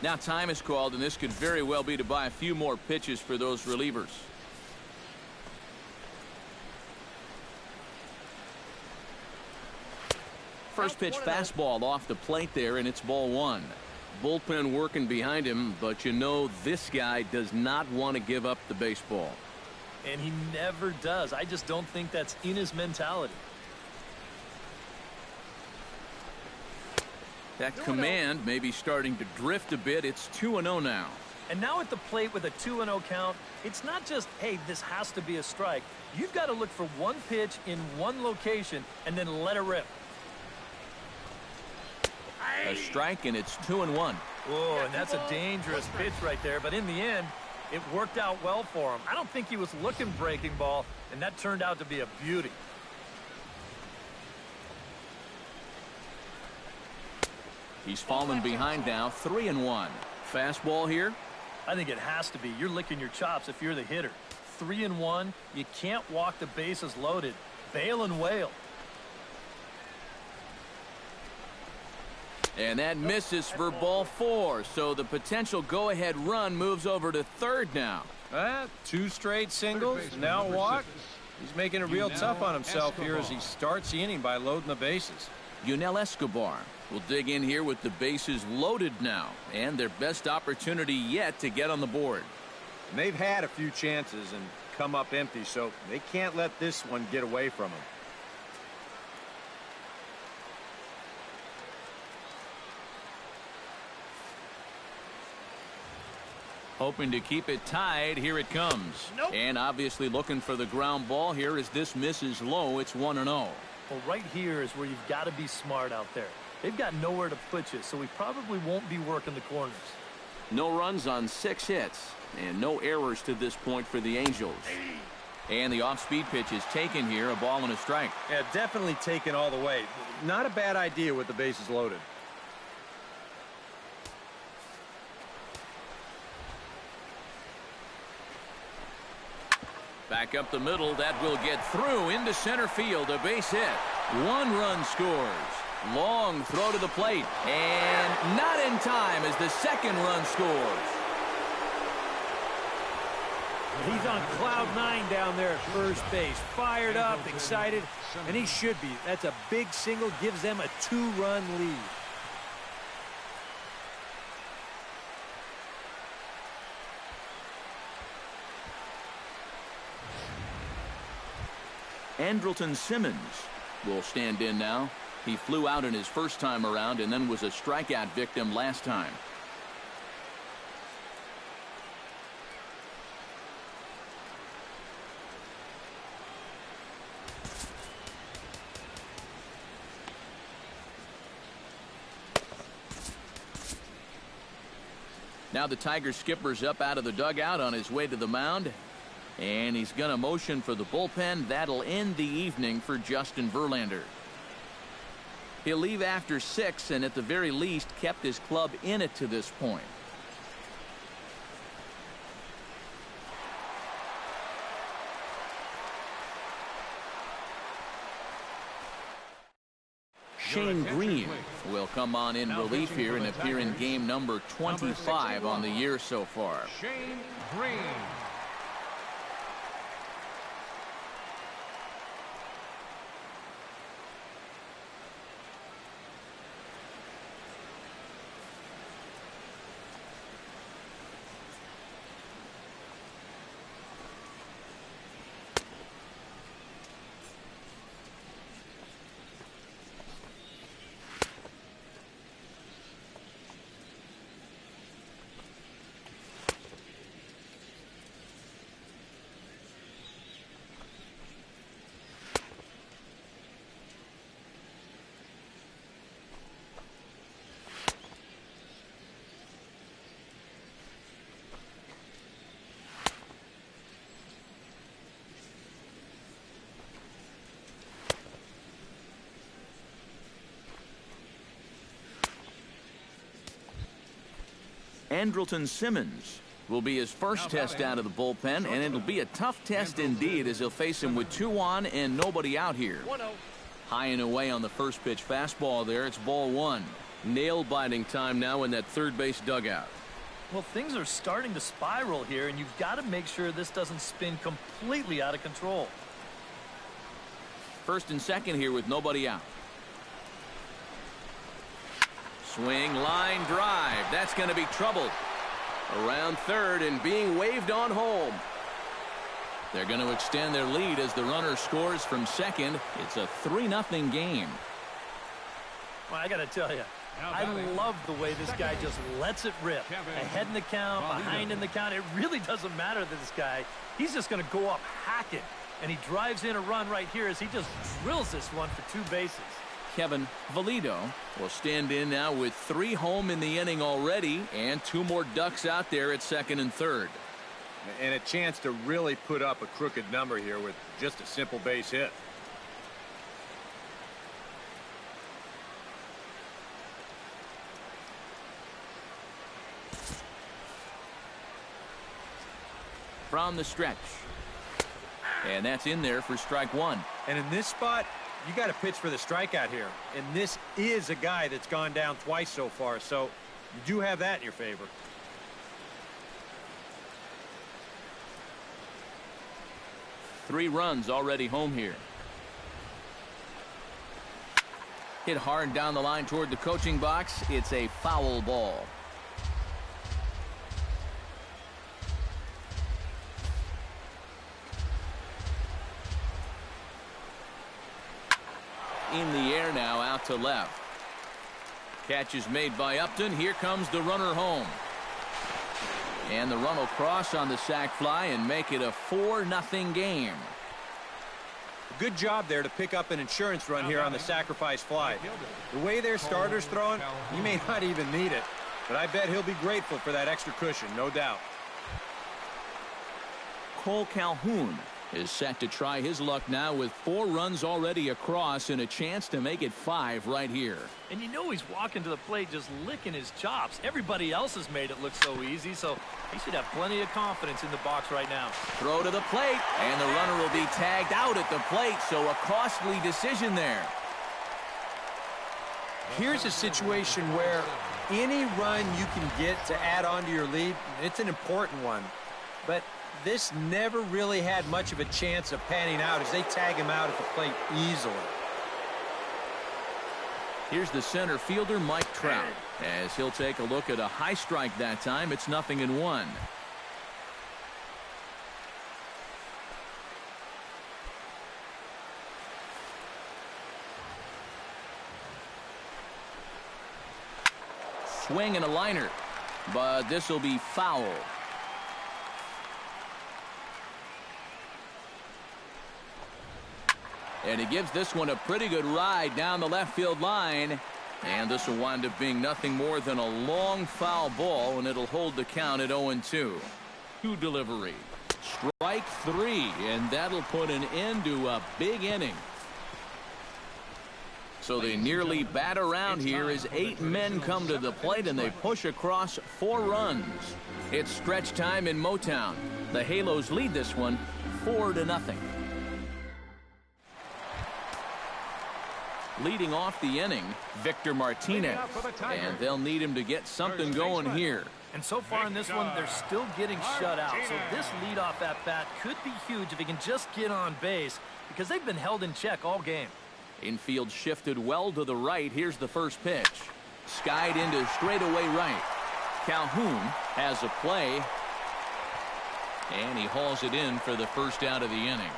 Now time is called, and this could very well be to buy a few more pitches for those relievers. First pitch fastball off the plate there, and it's ball one. Bullpen working behind him, but you know this guy does not want to give up the baseball. And he never does. I just don't think that's in his mentality. That command may be starting to drift a bit. It's 2-0 now. And now at the plate with a 2-0 count, it's not just, hey, this has to be a strike. You've got to look for one pitch in one location and then let it rip. A strike, and it's 2-1. Oh, and that's a dangerous pitch right there. But in the end, it worked out well for him. I don't think he was looking breaking ball, and that turned out to be a beauty. He's fallen behind now, 3-1. Fastball here. I think it has to be. You're licking your chops if you're the hitter. 3-1. You can't walk the bases loaded. Bail and wail. And that misses for ball four. So the potential go-ahead run moves over to third now. Two straight singles, now walk. He's making it real tough on himself here as he starts the inning by loading the bases. Yunel Escobar will dig in here with the bases loaded now, and their best opportunity yet to get on the board. And they've had a few chances and come up empty, so they can't let this one get away from them. Hoping to keep it tied. Here it comes. Nope. And obviously looking for the ground ball here as this misses low. It's 1-0. Well, right here is where you've got to be smart out there. They've got nowhere to put you, so we probably won't be working the corners. No runs on 6 hits and no errors to this point for the Angels. And the off-speed pitch is taken here, a ball and a strike. Yeah, definitely taken all the way. Not a bad idea with the bases loaded. Back up the middle, that will get through into center field, a base hit. 1 run scores. Long throw to the plate, and not in time as the second run scores. He's on cloud 9 down there at first base. Fired up, excited, and he should be. That's a big single, gives them a 2-run lead. Andrelton Simmons will stand in now. He flew out in his first time around and then was a strikeout victim last time. Now the Tiger skipper's up out of the dugout on his way to the mound. And he's going to motion for the bullpen. That'll end the evening for Justin Verlander. He'll leave after 6 and at the very least kept his club in it to this point. Shane Green will come on in relief here and appear in game number 25 on the year so far. Shane Green. Andrelton Simmons will be his first test out of the bullpen, and it'll be a tough test indeed as he'll face him with 2 on and nobody out here. High and away on the first pitch fastball there. It's ball 1. Nail-biting time now in that third base dugout. Well, things are starting to spiral here, and you've got to make sure this doesn't spin completely out of control. First and second here with nobody out. Swing, line drive. That's going to be trouble. Around third and being waved on home. They're going to extend their lead as the runner scores from second. It's a 3-0 game. Well, I got to tell you, I love the way this guy just lets it rip. Ahead in the count, behind in the count. It really doesn't matter to this guy. He's just going to go up hacking. And he drives in a run right here as he just drills this one for 2 bases. Kevin Valido will stand in now with 3 home in the inning already and 2 more ducks out there at second and third. And a chance to really put up a crooked number here with just a simple base hit. From the stretch. And that's in there for strike 1. And in this spot, you got to pitch for the strikeout here. And this is a guy that's gone down twice so far, so you do have that in your favor. Three runs already home here. Hit hard down the line toward the coaching box. It's a foul ball. In the air now, out to left. Catch is made by Upton. Here comes the runner home. And the run will cross on the sac fly and make it a 4-0 game. Good job there to pick up an insurance run here on the sacrifice fly. The way their starter's throwing, he may not even need it. But I bet he'll be grateful for that extra cushion, no doubt. Cole Calhoun is set to try his luck now with 4 runs already across and a chance to make it 5 right here. And you know he's walking to the plate just licking his chops. Everybody else has made it look so easy, so he should have plenty of confidence in the box right now. Throw to the plate, and the runner will be tagged out at the plate, so a costly decision there. Here's a situation where any run you can get to add on to your lead, it's an important one. But this never really had much of a chance of panning out as they tag him out at the plate easily. Here's the center fielder, Mike Trout, as he'll take a look at a high strike that time. It's 0-1. Swing and a liner, but this will be foul. And he gives this one a pretty good ride down the left field line. And this will wind up being nothing more than a long foul ball, and it'll hold the count at 0-2. 2 delivery. Strike 3, and that'll put an end to a big inning. So they nearly bat around here as 8 men come to the plate, and they push across 4 runs. It's stretch time in Motown. The Halos lead this one 4-0. Leading off the inning, Victor Martinez, and they'll need him to get something going here. And so far in this one, they're still getting shut out. So this leadoff at bat could be huge if he can just get on base, because they've been held in check all game. Infield shifted well to the right. Here's the first pitch. Skied into straightaway right. Calhoun has a play, and he hauls it in for the first out of the inning.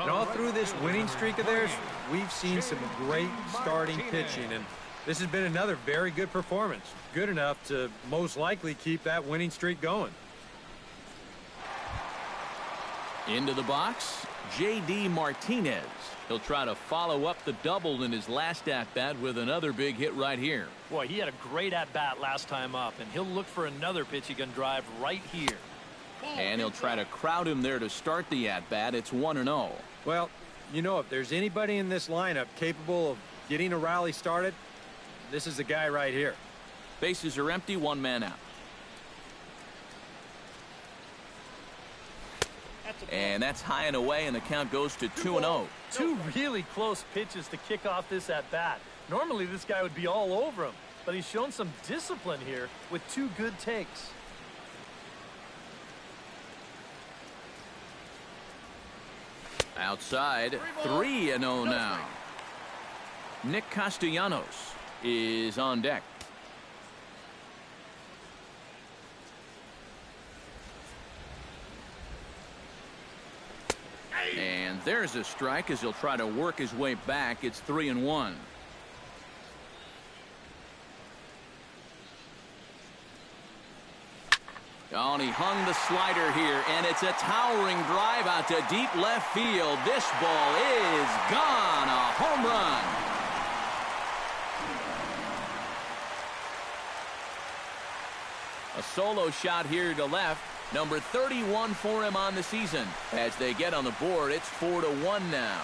And all through this winning streak of theirs, we've seen some great starting pitching, and this has been another very good performance. Good enough to most likely keep that winning streak going. Into the box, J.D. Martinez. He'll try to follow up the double in his last at-bat with another big hit right here. Boy, he had a great at-bat last time up, and he'll look for another pitch he can drive right here. And he'll try to crowd him there to start the at-bat. It's 1-0. Well, you know, if there's anybody in this lineup capable of getting a rally started, this is the guy right here. Bases are empty, 1 man out. And that's high and away, and the count goes to 2-0. 2 really close pitches to kick off this at-bat. Normally this guy would be all over him, but he's shown some discipline here with 2 good takes. Outside, 3-0 now. Nick Castellanos is on deck. And there's a strike as he'll try to work his way back. It's 3-1. Oh, and he hung the slider here, and it's a towering drive out to deep left field. This ball is gone. A home run. A solo shot here to left. Number 31 for him on the season. As they get on the board, it's 4-1 now.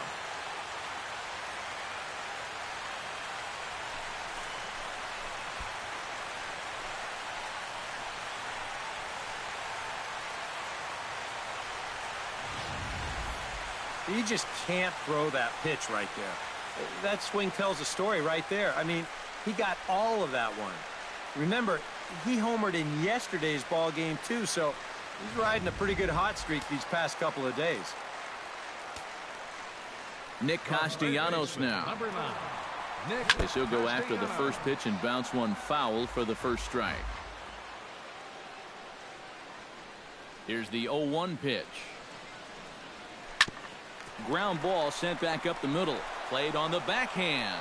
You just can't throw that pitch right there. That swing tells a story right there. I mean, he got all of that one. Remember, he homered in yesterday's ball game too, so he's riding a pretty good hot streak these past couple of days. Nick Castellanos now. As he'll go after the first pitch and bounce one foul for the first strike. Here's the 0-1 pitch. Ground ball sent back up the middle. Played on the backhand.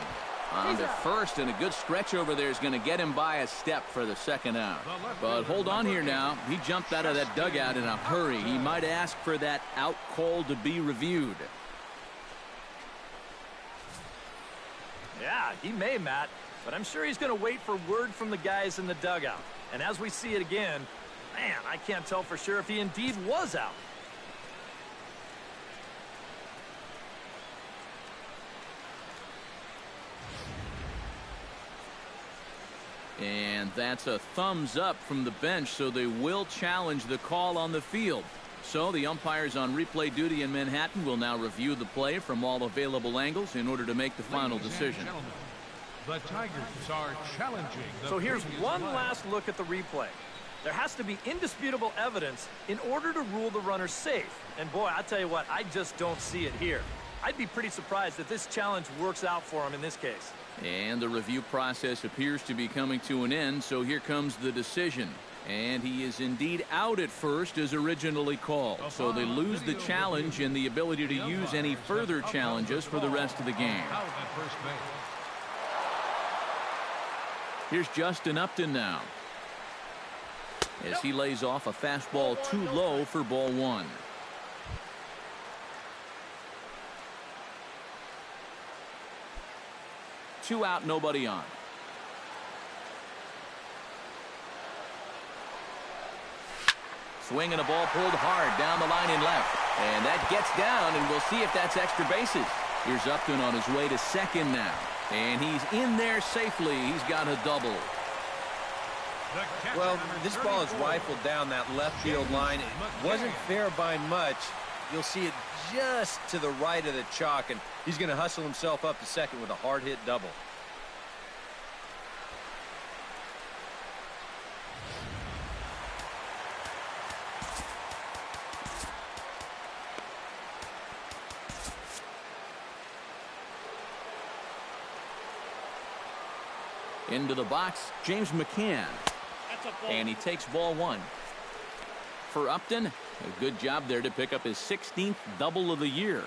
On to first, and a good stretch over there is going to get him by a step for the second out. But hold on here now. He jumped out of that dugout in a hurry. He might ask for that out call to be reviewed. Yeah, he may, Matt, but I'm sure he's going to wait for word from the guys in the dugout. And as we see it again, man, I can't tell for sure if he indeed was out. And that's a thumbs up from the bench, so they will challenge the call on the field. So the umpires on replay duty in Manhattan will now review the play from all available angles in order to make the final decision. The Tigers are challenging. So here's one last look at the replay. There has to be indisputable evidence in order to rule the runner safe. And boy, I tell you what, I just don't see it here. I'd be pretty surprised if this challenge works out for him in this case. And the review process appears to be coming to an end, so here comes the decision. And he is indeed out at first as originally called. So they lose the challenge and the ability to use any further challenges for the rest of the game. Here's Justin Upton now, as he lays off a fastball too low for ball 1. Two out, nobody on. Swinging a ball pulled hard down the line and left. And that gets down, and we'll see if that's extra bases. Here's Upton on his way to second now. And he's in there safely. He's got a double. Well, this ball is rifled down that left field line. It wasn't fair by much. You'll see it just to the right of the chalk, and he's going to hustle himself up to second with a hard-hit double. Into the box, James McCann. And he takes ball 1. For Upton, a good job there to pick up his 16th double of the year.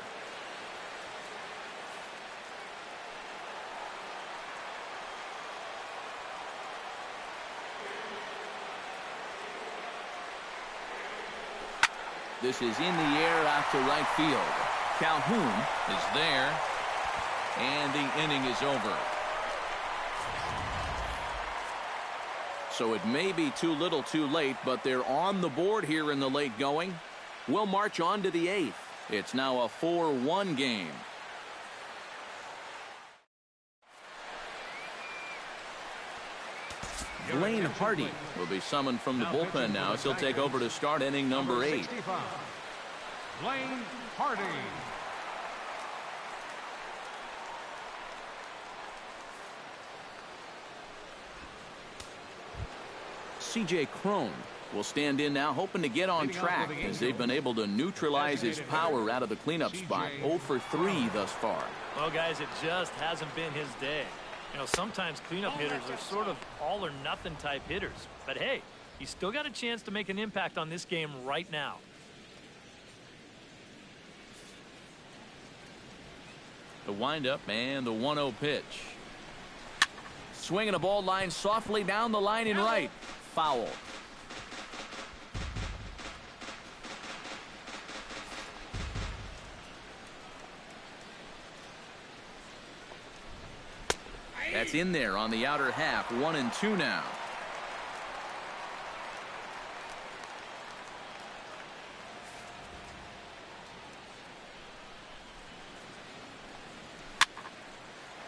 This is in the air out to right field. Calhoun is there, and the inning is over. So it may be too little too late, but they're on the board here in the late going. We'll march on to the 8th. It's now a 4-1 game. Blaine Hardy will be summoned from the bullpen now, as he'll take over to start inning number 8. Blaine Hardy. C.J. Crone will stand in now, hoping to get on track as they've been able to neutralize his power out of the cleanup spot. 0 for 3 thus far. Well, guys, it just hasn't been his day. You know, sometimes cleanup hitters are sort of all or nothing type hitters. But hey, he's still got a chance to make an impact on this game right now. The windup and the 1-0 pitch. Swinging a ball line softly down the line in right. Foul. That's in there on the outer half. 1-2 now.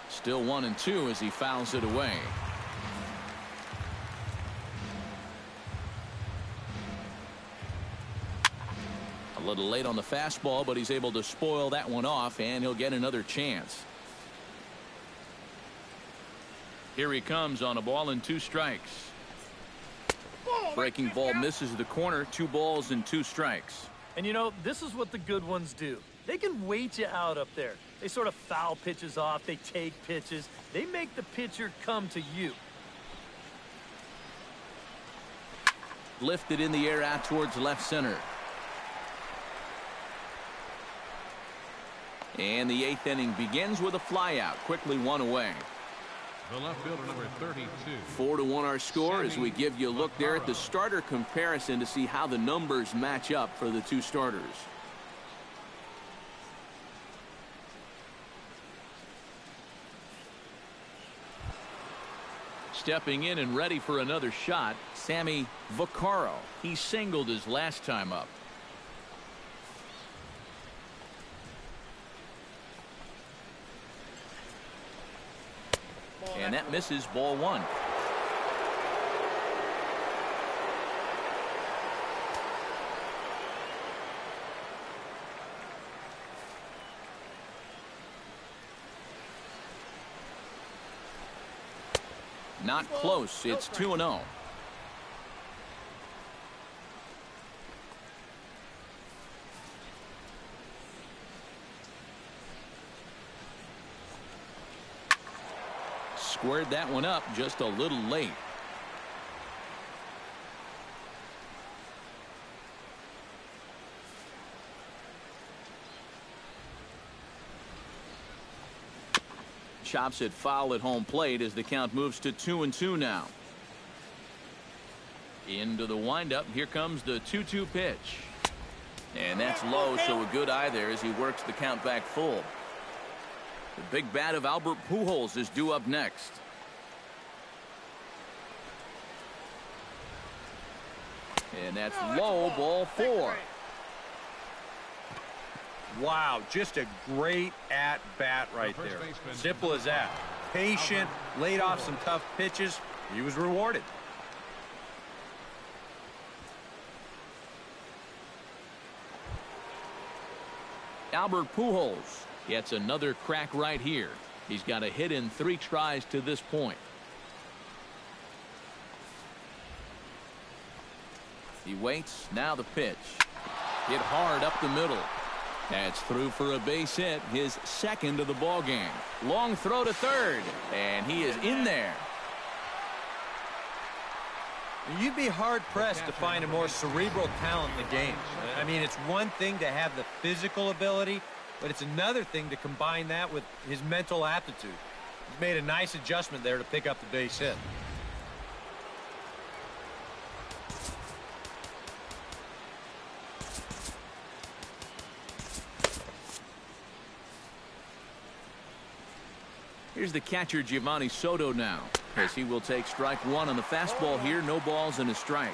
Still 1-2 as he fouls it away. A little late on the fastball, but he's able to spoil that one off, and he'll get another chance. Here he comes on a ball and 2 strikes. Breaking ball misses the corner. 2 balls and 2 strikes. And you know, this is what the good ones do. They can wait you out up there. They sort of foul pitches off. They take pitches. They make the pitcher come to you. Lifted in the air out towards left center. And the 8th inning begins with a flyout. Quickly 1 away. The left fielder, number 32. 4-1 our score as we give you a look there at the starter comparison to see how the numbers match up for the 2 starters. Stepping in and ready for another shot, Sammy Vaccaro. He singled his last time up. And that misses. Ball 1. Not close. It's 2-0. Squared that one up just a little late. Chops it foul at home plate as the count moves to 2-2 now. Into the windup. Here comes the 2-2 pitch. And that's low, so a good eye there as he works the count back full. The big bat of Albert Pujols is due up next. And that's low. Ball 4. Wow, just a great at-bat right there. Simple as that. Patient, laid off some tough pitches. He was rewarded. Albert Pujols gets another crack right here. He's got a hit in 3 tries to this point. He waits. Now the pitch. Hit hard up the middle. That's through for a base hit, his 2nd of the ball game. Long throw to third, and he is in there. You'd be hard-pressed to find a more cerebral talent in the game. I mean, it's one thing to have the physical ability, but it's another thing to combine that with his mental aptitude. He's made a nice adjustment there to pick up the base hit. Here's the catcher, Giovanni Soto, now, as he will take strike 1 on the fastball here. No balls and a strike.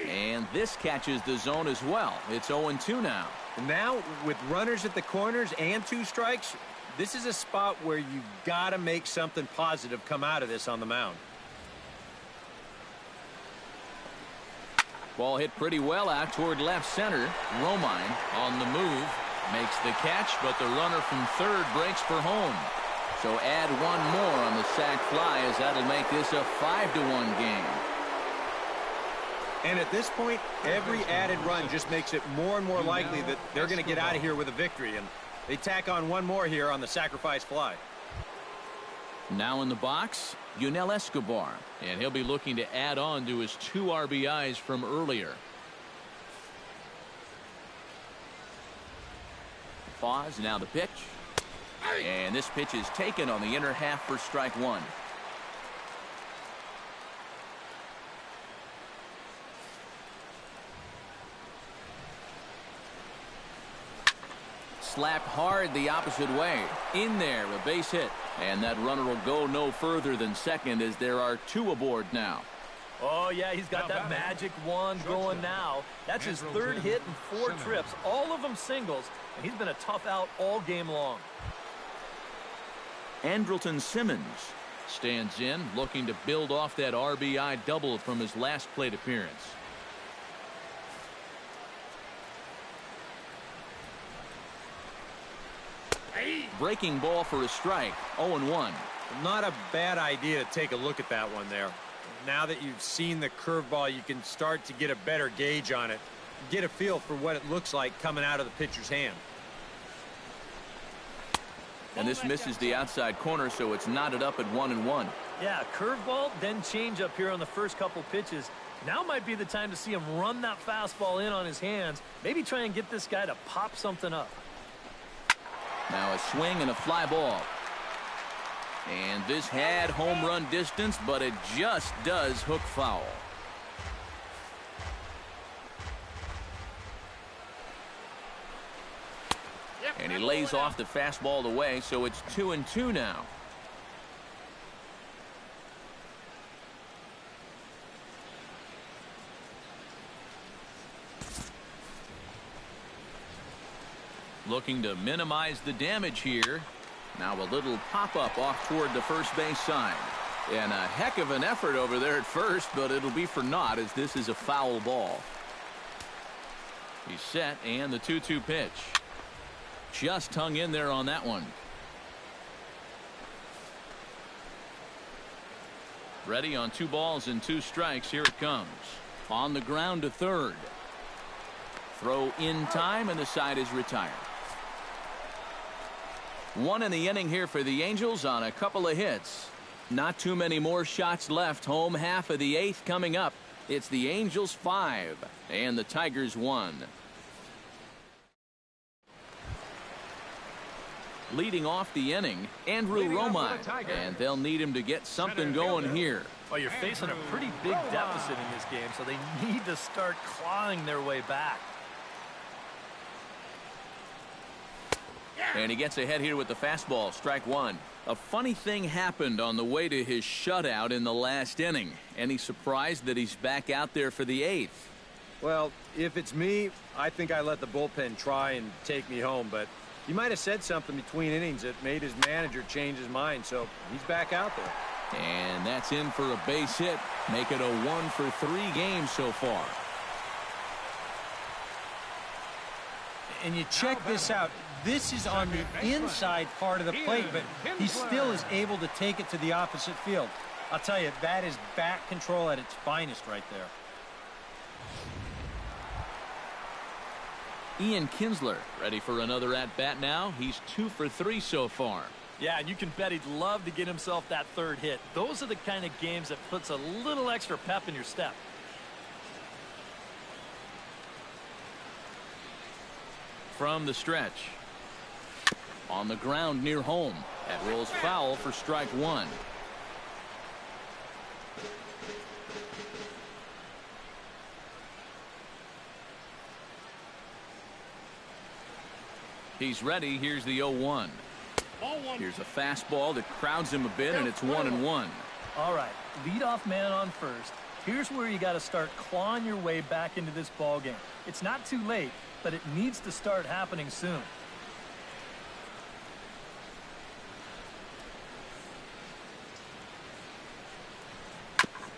And this catches the zone as well. It's 0-2 now. And now, with runners at the corners and 2 strikes, this is a spot where you've got to make something positive come out of this on the mound. Ball hit pretty well out toward left center. Romine on the move. Makes the catch, but the runner from third breaks for home. So add one more on the sac fly, as that'll make this a 5-1 game. And at this point, every added run just makes it more and more likely that they're going to get out of here with a victory. And they tack on one more here on the sacrifice fly. Now in the box, Yunel Escobar. And he'll be looking to add on to his 2 RBIs from earlier. Pause, now the pitch. And this pitch is taken on the inner half for strike 1. Slapped hard the opposite way. In there, a base hit. And that runner will go no further than second, as there are 2 aboard now. Oh, yeah, he's got that magic wand going now. That's his 3rd hit in 4 trips, all of them singles, and he's been a tough out all game long. Andrelton Simmons stands in, looking to build off that RBI double from his last plate appearance. Breaking ball for a strike. 0-1. Not a bad idea to take a look at that one there. Now that you've seen the curveball, you can start to get a better gauge on it. Get a feel for what it looks like coming out of the pitcher's hand. And this misses the outside corner, so it's knotted up at 1-1. Yeah, curveball, then change up here on the first couple pitches. Now might be the time to see him run that fastball in on his hands. Maybe try and get this guy to pop something up. Now a swing and a fly ball. And this had home run distance, but it just does hook foul. And he lays off the fastball away, so it's 2-2 now. Looking to minimize the damage here. Now a little pop-up off toward the first base side. And a heck of an effort over there at first, but it'll be for naught, as this is a foul ball. He's set, and the 2-2 pitch. Just hung in there on that one. Ready on 2 balls and 2 strikes. Here it comes. On the ground to third. Throw in time, and the side is retired. 1 in the inning here for the Angels on a couple of hits. Not too many more shots left. Home half of the 8th coming up. It's the Angels 5 and the Tigers 1. Leading off the inning, Andrew Romine, and they'll need him to get something going here. Well, you're facing a pretty big deficit in this game, so they need to start clawing their way back. And he gets ahead here with the fastball. Strike 1. A funny thing happened on the way to his shutout in the last inning. Any surprise that he's back out there for the 8th? Well, if it's me, I think I let the bullpen try and take me home, but he might have said something between innings that made his manager change his mind, so he's back out there. And that's in for a base hit. Make it a 1 for 3 games so far. And you check this out. This is on the inside part of the plate, but he still is able to take it to the opposite field. I'll tell you, that is bat control at its finest right there. Ian Kinsler ready for another at-bat now. He's 2 for 3 so far. Yeah, and you can bet he'd love to get himself that 3rd hit. Those are the kind of games that puts a little extra pep in your step. From the stretch. On the ground near home. That rolls foul for strike 1. He's ready. Here's the 0-1. Here's a fastball that crowds him a bit, and it's 1-1. All right, leadoff man on first. Here's where you got to start clawing your way back into this ball game. It's not too late, but it needs to start happening soon.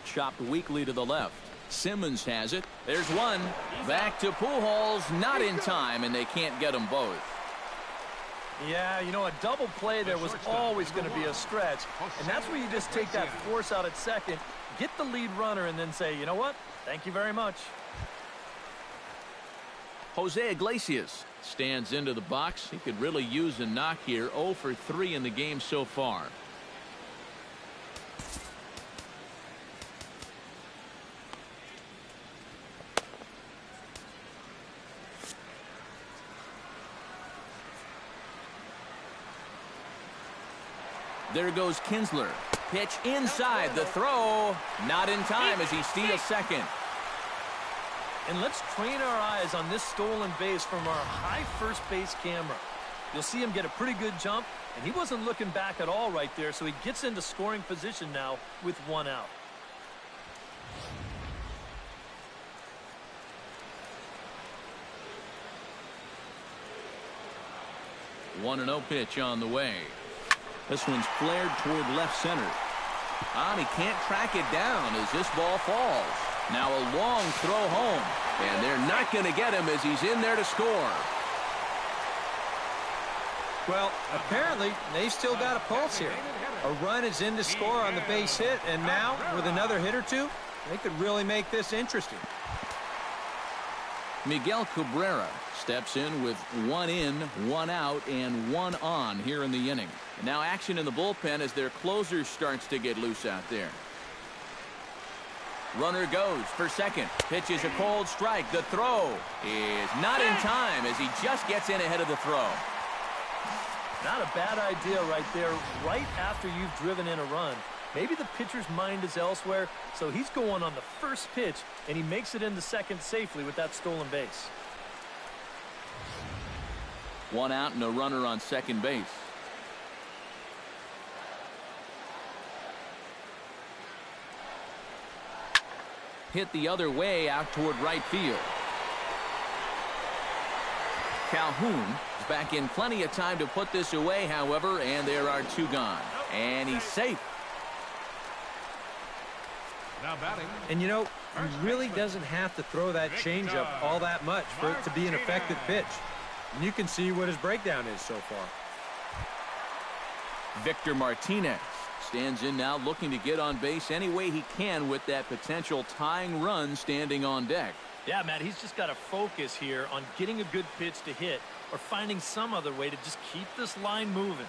Chopped weakly to the left. Simmons has it. There's one. Back to Pujols. Not in time, and they can't get them both. Yeah, you know, a double play there was always going to be a stretch. And that's where you just take that force out at second, get the lead runner, and then say, you know what? Thank you very much. Jose Iglesias stands into the box. He could really use a knock here. 0 for 3 in the game so far. There goes Kinsler. Pitch inside. The throw. Not in time as he steals second. And let's train our eyes on this stolen base from our high first base camera. You'll see him get a pretty good jump, and he wasn't looking back at all right there, so he gets into scoring position now with 1 out. One 1-0 pitch on the way. This one's flared toward left center. And he can't track it down as this ball falls. Now a long throw home. And they're not going to get him as he's in there to score. Well, apparently, they've still got a pulse here. A run is in to score on the base hit, and now, with another hit or two, they could really make this interesting. Miguel Cabrera steps in with 1 in, 1 out, and 1 on here in the inning. And now action in the bullpen as their closer starts to get loose out there. Runner goes for second. Pitches a cold strike. The throw is not in time as he just gets in ahead of the throw. Not a bad idea right there, right after you've driven in a run. Maybe the pitcher's mind is elsewhere, so he's going on the first pitch, and he makes it into second safely with that stolen base. 1 out and a runner on second base. Hit the other way out toward right field. Calhoun is back in plenty of time to put this away, however, and there are 2 gone. And he's safe. Now batting. And you know, he really doesn't have to throw that changeup all that much for it to be an effective pitch. And you can see what his breakdown is so far. Victor Martinez stands in now, looking to get on base any way he can with that potential tying run standing on deck. Yeah, Matt, he's just got to focus here on getting a good pitch to hit or finding some other way to just keep this line moving.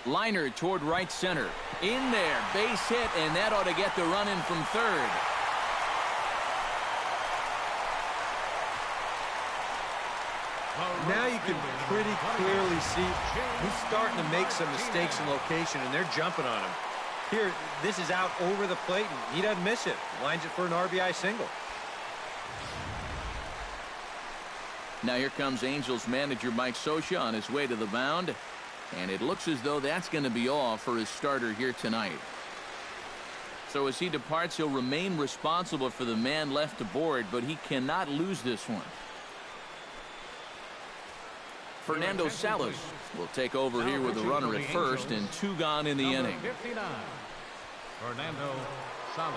Liner toward right center. In there, base hit, and that ought to get the run in from third. Now you can pretty clearly see he's starting to make some mistakes in location, and they're jumping on him. Here, this is out over the plate, and he doesn't miss it. Lines it for an RBI single. Now here comes Angels manager Mike Scioscia on his way to the mound. And it looks as though that's going to be all for his starter here tonight. So as he departs, he'll remain responsible for the man left aboard, but he cannot lose this one. Fernando Salas will take over here with a runner at first and 2 gone in the inning. 59, Fernando Salas.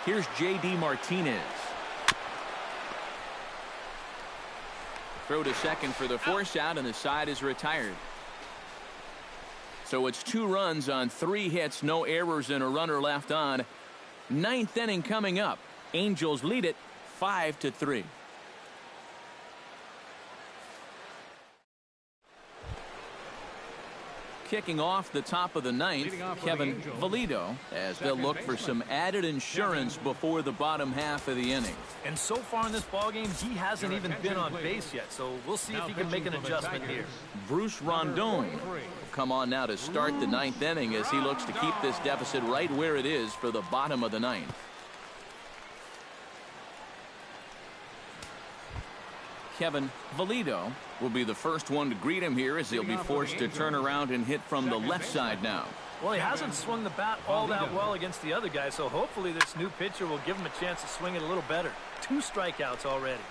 Here's J.D. Martinez. Throw to second for the force out, and the side is retired. So it's 2 runs on 3 hits, no errors, and a runner left on. 9th inning coming up. Angels lead it 5-3. Kicking off the top of the 9th, Kevin Valido, as they'll look for some added insurance before the bottom half of the inning. And so far in this ballgame, he hasn't even been on base yet, so we'll see if he can make an adjustment here. Bruce Rondon will come on now to start the 9th inning as he looks to keep this deficit right where it is for the bottom of the 9th. Kevin Valido will be the first one to greet him here as he'll be forced to turn around and hit from the left side now. Well, he hasn't swung the bat all that well against the other guy, so hopefully this new pitcher will give him a chance to swing it a little better. 2 strikeouts already.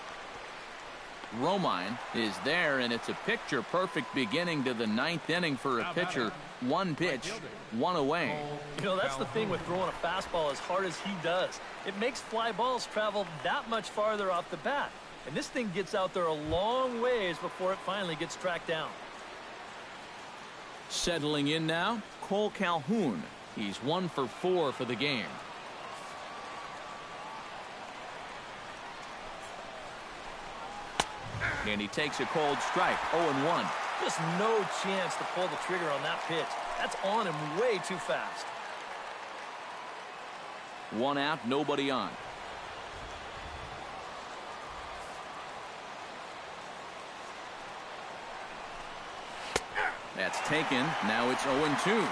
Romine is there, and it's a picture-perfect beginning to the 9th inning for a pitcher. 1 pitch, 1 away. You know, that's the thing with throwing a fastball as hard as he does. It makes fly balls travel that much farther off the bat. And this thing gets out there a long ways before it finally gets tracked down. Settling in now, Cole Calhoun. He's 1 for 4 for the game. And he takes a cold strike, 0-1. Just no chance to pull the trigger on that pitch. That's on him way too fast. 1 out, nobody on. That's taken. Now it's 0-2.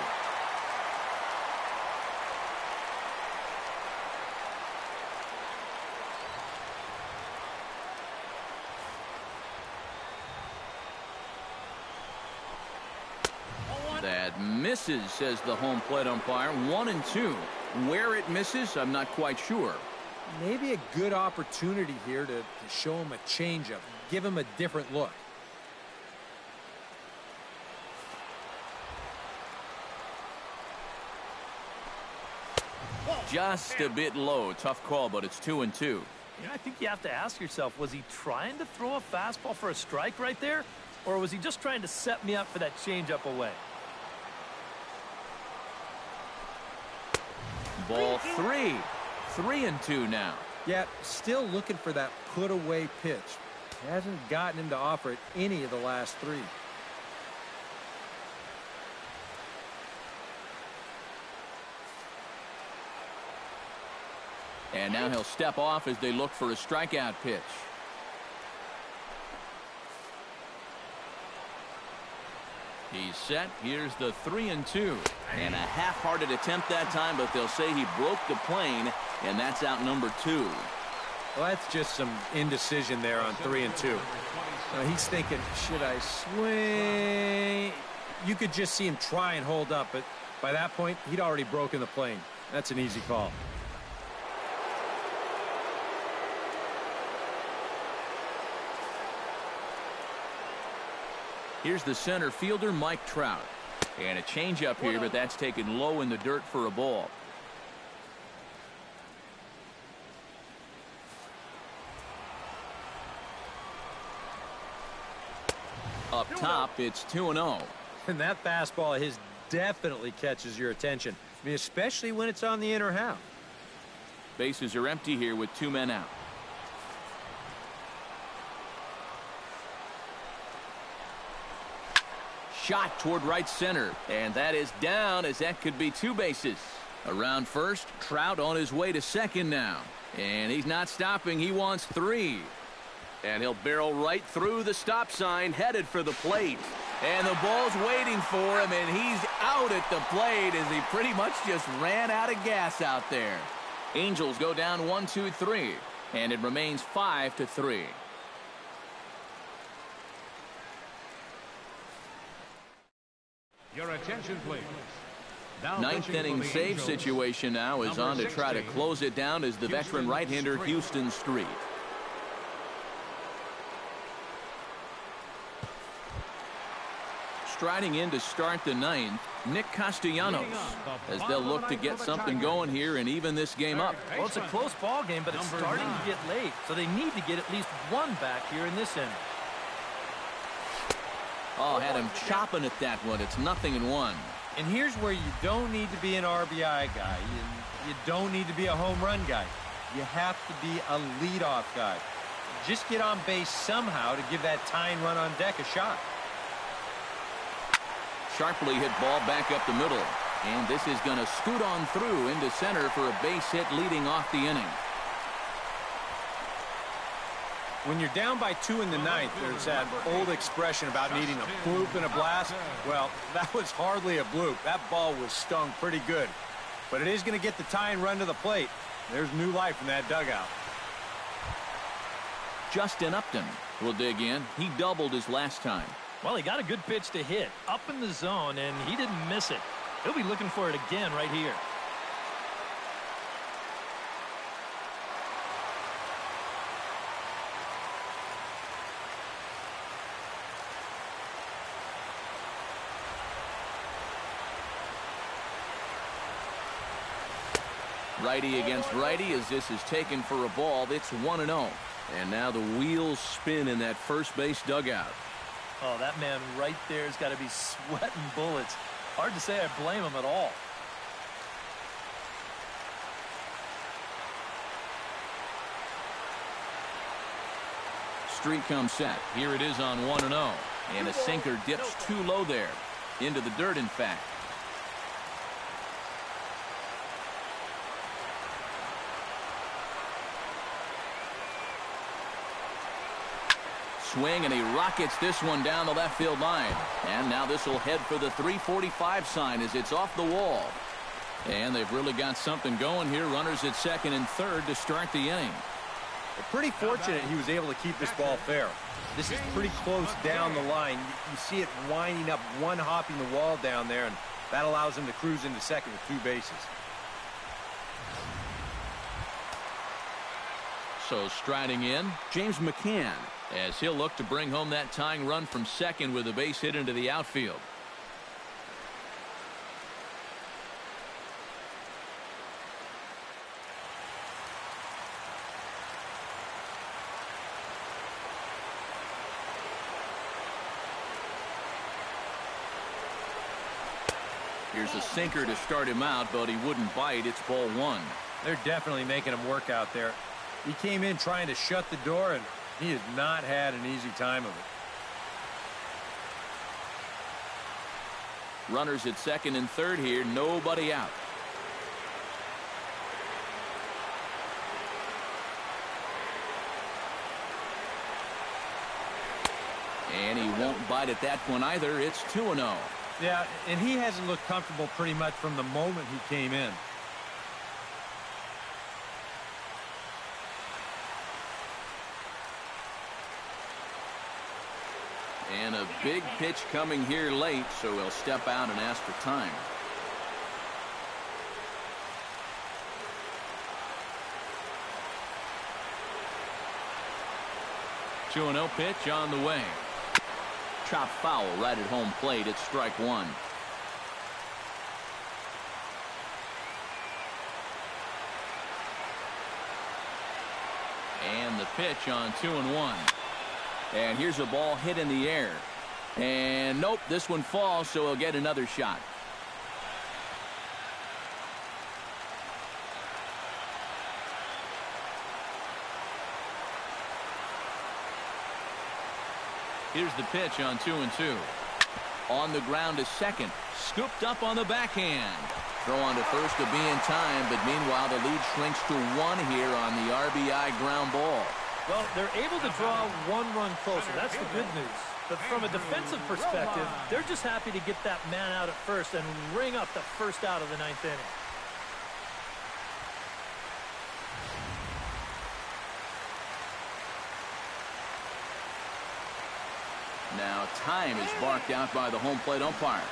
That misses, says the home plate umpire. 1-2. Where it misses, I'm not quite sure. Maybe a good opportunity here to show him a changeup, give him a different look. Just a bit low. Tough call, but it's 2-2. You know, I think you have to ask yourself, was he trying to throw a fastball for a strike right there? Or was he just trying to set me up for that changeup away? Ball 3. 3-2 now. Yeah, still looking for that put-away pitch. Hasn't gotten him to offer it any of the last 3. And now he'll step off as they look for a strikeout pitch. He's set. Here's the 3-2. And a half-hearted attempt that time, but they'll say he broke the plane, and that's out number 2. Well, that's just some indecision there on 3-2. He's thinking, should I swing? You could just see him try and hold up, but by that point, he'd already broken the plane. That's an easy call. Here's the center fielder, Mike Trout. And a changeup here, but that's taken low in the dirt for a ball. Up top, it's 2-0. And that fastball of his definitely catches your attention. I mean, especially when it's on the inner half. Bases are empty here with 2 men out. Shot toward right center, and that is down, as that could be 2 bases. Around first, Trout on his way to second now, and he's not stopping. He wants 3, and he'll barrel right through the stop sign, headed for the plate, and the ball's waiting for him, and he's out at the plate as he pretty much just ran out of gas out there. Angels go down 1-2-3, and it remains 5-3. Your attention, please. 9th inning save situation now is on to try to close it down as the veteran right-hander Houston Street. Striding in to start the 9th, Nick Castellanos, as they'll look to get something going here and even this game up. Well, it's a close ball game, but it's starting to get late, so they need to get at least 1 back here in this inning. Oh, had him chopping at that one. It's 0-1. And here's where you don't need to be an RBI guy. You don't need to be a home run guy. You have to be a leadoff guy. Just get on base somehow to give that tying run on deck a shot. Sharply hit ball back up the middle. And this is going to scoot on through into center for a base hit leading off the inning. When you're down by 2 in the 9th, there's that old expression about needing a bloop and a blast. Well, that was hardly a bloop. That ball was stung pretty good. But it is going to get the tying run to the plate. There's new life in that dugout. Justin Upton will dig in. He doubled his last time. Well, he got a good pitch to hit up in the zone, and he didn't miss it. He'll be looking for it again right here. Righty against righty as this is taken for a ball. It's 1-0. And now the wheels spin in that first base dugout. Oh, that man right there has got to be sweating bullets. Hard to say I blame him at all. Streak comes set. Here it is on 1-0. And a sinker dips too low there. Into the dirt, in fact. Swing, and he rockets this one down the left field line. And now this will head for the 345 sign as it's off the wall. And they've really got something going here. Runners at second and third to start the inning. Well, pretty fortunate he was able to keep this ball fair. This is pretty close down the line. You see it winding up, one hopping the wall down there, and that allows him to cruise into second with 2 bases. So striding in, James McCann, as he'll look to bring home that tying run from second with a base hit into the outfield. Here's a sinker to start him out, but he wouldn't bite. It's ball 1. They're definitely making him work out there. He came in trying to shut the door, and he has not had an easy time of it. Runners at second and third here, nobody out. And he won't bite at that one either. It's 2-0. Yeah, and he hasn't looked comfortable pretty much from the moment he came in. And a big pitch coming here late, so he'll step out and ask for time. The 2-0 pitch on the way. Chopped foul right at home plate. It's strike 1. And the pitch on 2-1. And here's a ball hit in the air. And nope, this one falls, so he'll get another shot. Here's the pitch on 2-2. On the ground to second. Scooped up on the backhand. Throw on to first to be in time, but meanwhile the lead shrinks to 1 here on the RBI ground ball. Well, they're able to draw 1 run closer. That's the good news. But from a defensive perspective, they're just happy to get that man out at first and ring up the first out of the 9th inning. Now time is barked out by the home plate umpire.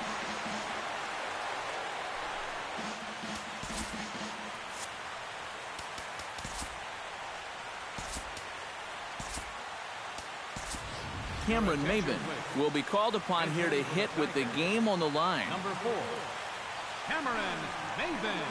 Cameron Maben will be called upon here to hit with the game on the line. Number 4, Cameron Maben.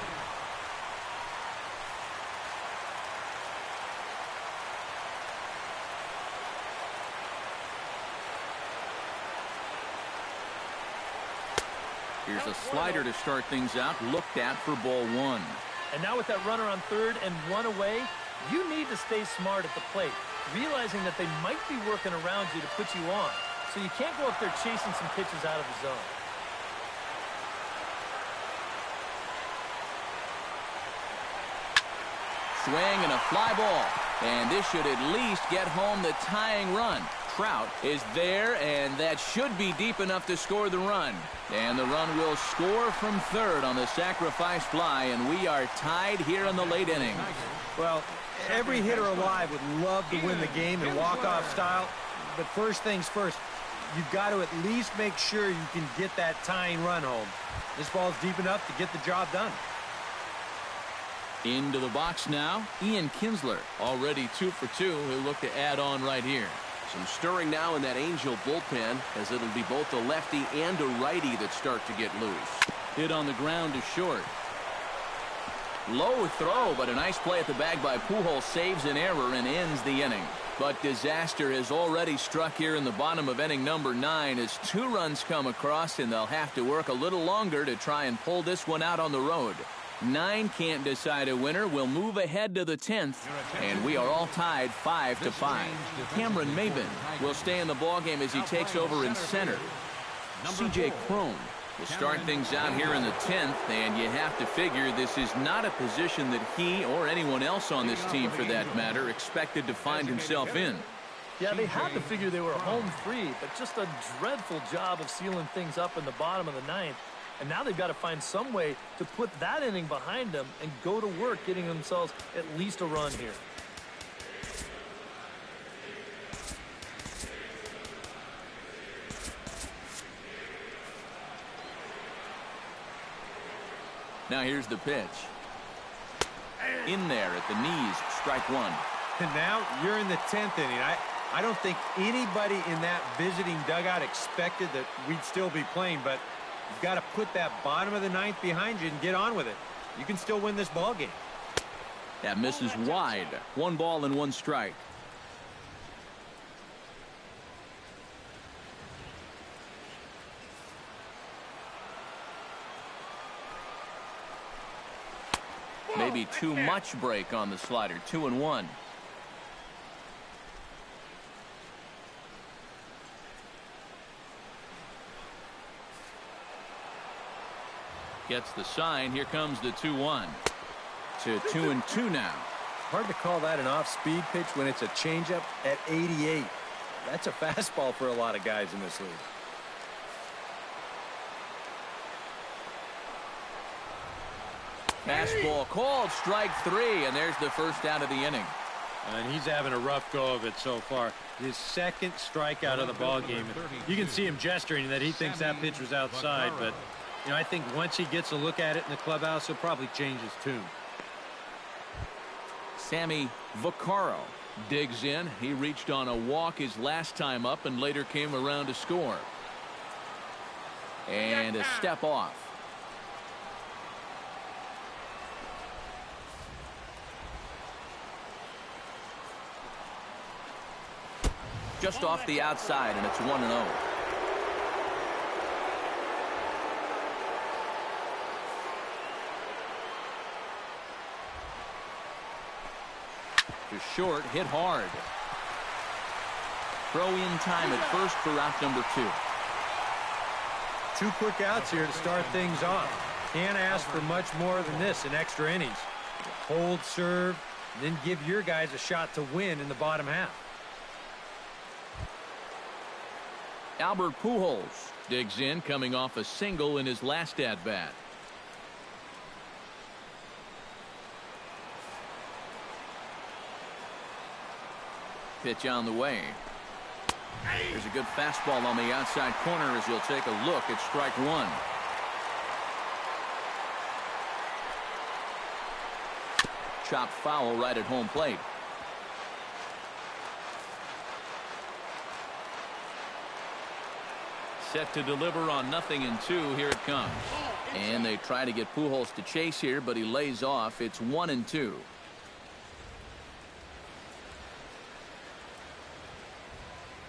Here's a slider to start things out, looked at for ball 1. And now with that runner on third and 1 away, you need to stay smart at the plate, realizing that they might be working around you to put you on. So you can't go up there chasing some pitches out of the zone. Swing and a fly ball. And this should at least get home the tying run. Trout is there, and that should be deep enough to score the run. And the run will score from third on the sacrifice fly, and we are tied here in the late innings. Well, every hitter alive would love to win the game in walk-off style, but first things first, you've got to at least make sure you can get that tying run home. This ball's deep enough to get the job done. Into the box now, Ian Kinsler, already 2 for 2. He'll look to add on right here. Some stirring now in that Angel bullpen, as it'll be both a lefty and a righty that start to get loose. Hit on the ground to short. Low throw, but a nice play at the bag by Pujols saves an error and ends the inning. But disaster has already struck here in the bottom of inning number 9 as 2 runs come across, and they'll have to work a little longer to try and pull this one out on the road. 9 can't decide a winner. We'll move ahead to the 10th, and we are all tied 5-5. Cameron Maben will stay in the ballgame as he takes over in center. C.J. Cron will start things out here in the 10th, and you have to figure this is not a position that he or anyone else on this team, for that matter, expected to find himself in. Yeah, they had to figure they were home free, but just a dreadful job of sealing things up in the bottom of the 9th. And now they've got to find some way to put that inning behind them and go to work getting themselves at least a run here. Now here's the pitch. In there at the knees, strike 1. And now you're in the 10th inning. I don't think anybody in that visiting dugout expected that we'd still be playing, but you've got to put that bottom of the 9th behind you and get on with it. You can still win this ball game. That misses wide. 1 ball and 1 strike. Maybe too much break on the slider. 2-1. Gets the sign. Here comes the 2-1. To 2-2 now. Hard to call that an off-speed pitch when it's a changeup at 88. That's a fastball for a lot of guys in this league. Fastball called, strike 3, and there's the first out of the inning. And he's having a rough go of it so far. His second strikeout of the ball game. You can see him gesturing that he thinks that pitch was outside, but you know, I think once he gets a look at it in the clubhouse, he'll probably change his tune. Sammy Vaccaro digs in. He reached on a walk his last time up and later came around to score. And a step off. Just off the outside, and it's 1-0. To short, hit hard. Throw in time at first for out number 2. 2 quick outs here to start things off. Can't ask for much more than this in extra innings. Hold, serve, then give your guys a shot to win in the bottom half. Albert Pujols digs in, coming off a single in his last at-bat. Pitch on the way. There's a good fastball on the outside corner as he'll take a look at strike 1. Chopped foul right at home plate. Set to deliver on 0-2. Here it comes. And they try to get Pujols to chase here, but he lays off. It's 1-2.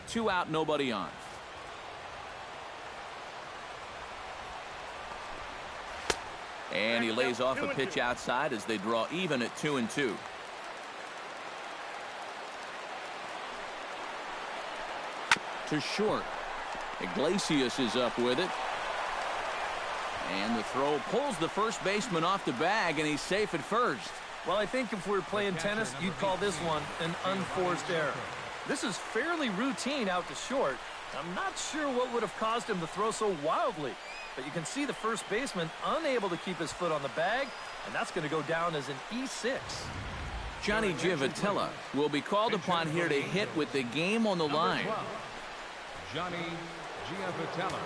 Two out, nobody on. And he lays off a pitch outside as they draw even at 2-2. To short. Iglesias is up with it. And the throw pulls the first baseman off the bag, and he's safe at first. Well, I think if we were playing tennis, you'd call this one an unforced error. This is fairly routine out to short. I'm not sure what would have caused him to throw so wildly, but you can see the first baseman unable to keep his foot on the bag, and that's going to go down as an E6. Johnny Giavotella will be called upon here to hit with the game on the line. 12, Johnny Giavotella.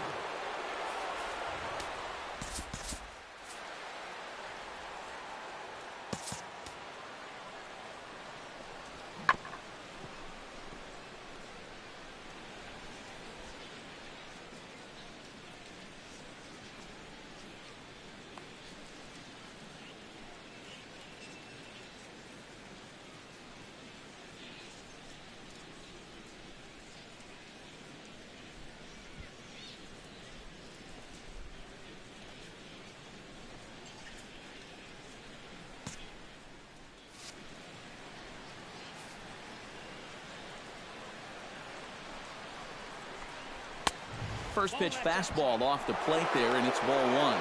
First pitch fastball off the plate there, and it's ball one.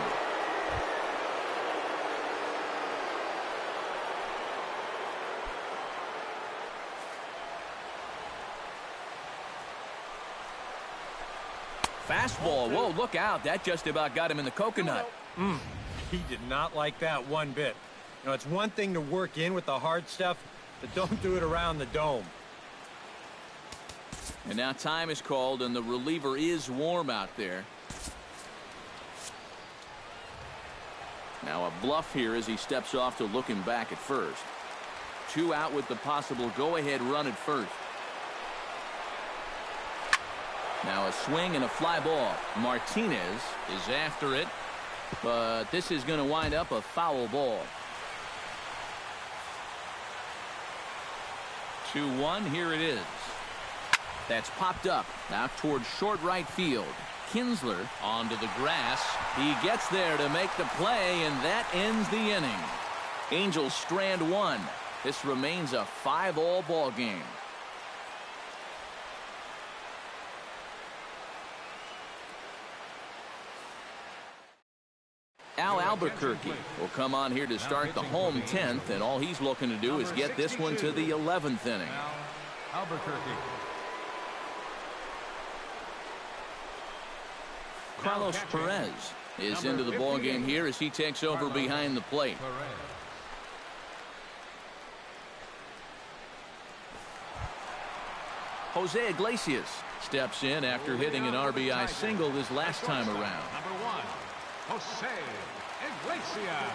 Fastball. Whoa, look out. That just about got him in the coconut. He did not like that one bit. You know, it's one thing to work in with the hard stuff, but don't do it around the dome. And now time is called, and the reliever is warm out there. Now a bluff here as he steps off to look him back at first. 2 out with the possible go-ahead run at first. Now a swing and a fly ball. Martinez is after it, but this is going to wind up a foul ball. 2-1, here it is. That's popped up out towards short right field. Kinsler onto the grass. He gets there to make the play, and that ends the inning. Angels strand 1. This remains a 5-all ball game. Al Albuquerque will come on here to start the home 10th, and all he's looking to do is get this one to the 11th inning. Al Albuquerque. Carlos Perez is into the ball game here as he takes over behind the plate. Jose Iglesias steps in after hitting an RBI single this last time around. Number 1, Jose Iglesias.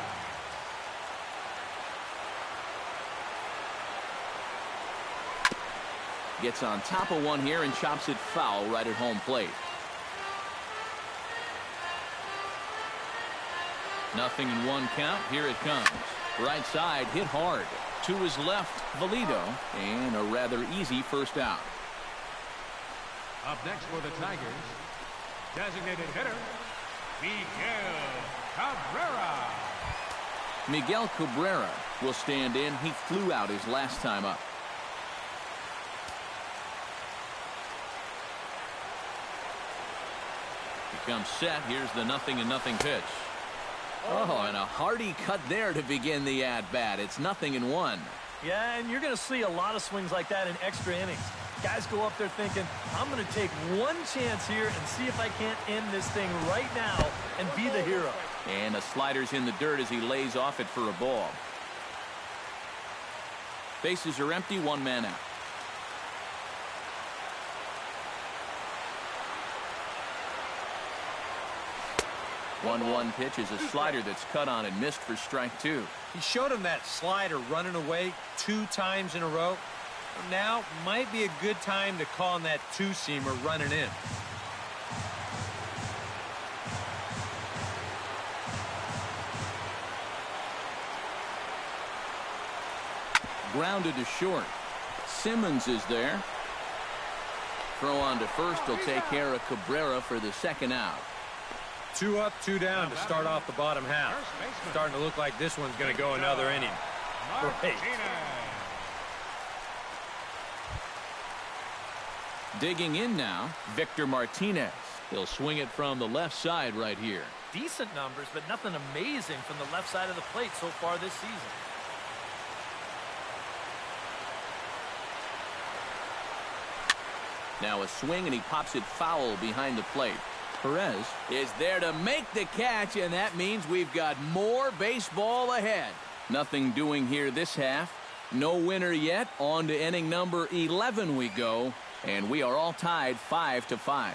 Gets on top of one here and chops it foul right at home plate. 0-1 count. Here it comes. Right side hit hard. To his left, Valido, and a rather easy first out. Up next for the Tigers, designated hitter, Miguel Cabrera. Miguel Cabrera will stand in. He flew out his last time up. He comes set. Here's the 0-0 pitch. Oh, and a hearty cut there to begin the at-bat. It's 0-1. Yeah, and you're going to see a lot of swings like that in extra innings. Guys go up there thinking, I'm going to take one chance here and see if I can't end this thing right now and be the hero. And a slider's in the dirt as he lays off it for a ball. Bases are empty, 1 man out. 1-1 pitch is a slider that's cut on and missed for strike 2. He showed him that slider running away 2 times in a row. Now might be a good time to call on that 2-seamer running in. Grounded to short. Simmons is there. Throw on to first will take care of Cabrera for the 2nd out. 2 up, 2 down to start off the bottom half. Starting to look like this one's going to go another inning. Great. Digging in now, Victor Martinez. He'll swing it from the left side right here. Decent numbers, but nothing amazing from the left side of the plate so far this season. Now a swing, and he pops it foul behind the plate. Perez is there to make the catch, and that means we've got more baseball ahead. Nothing doing here this half. No winner yet. On to inning number 11 we go. And we are all tied 5-5.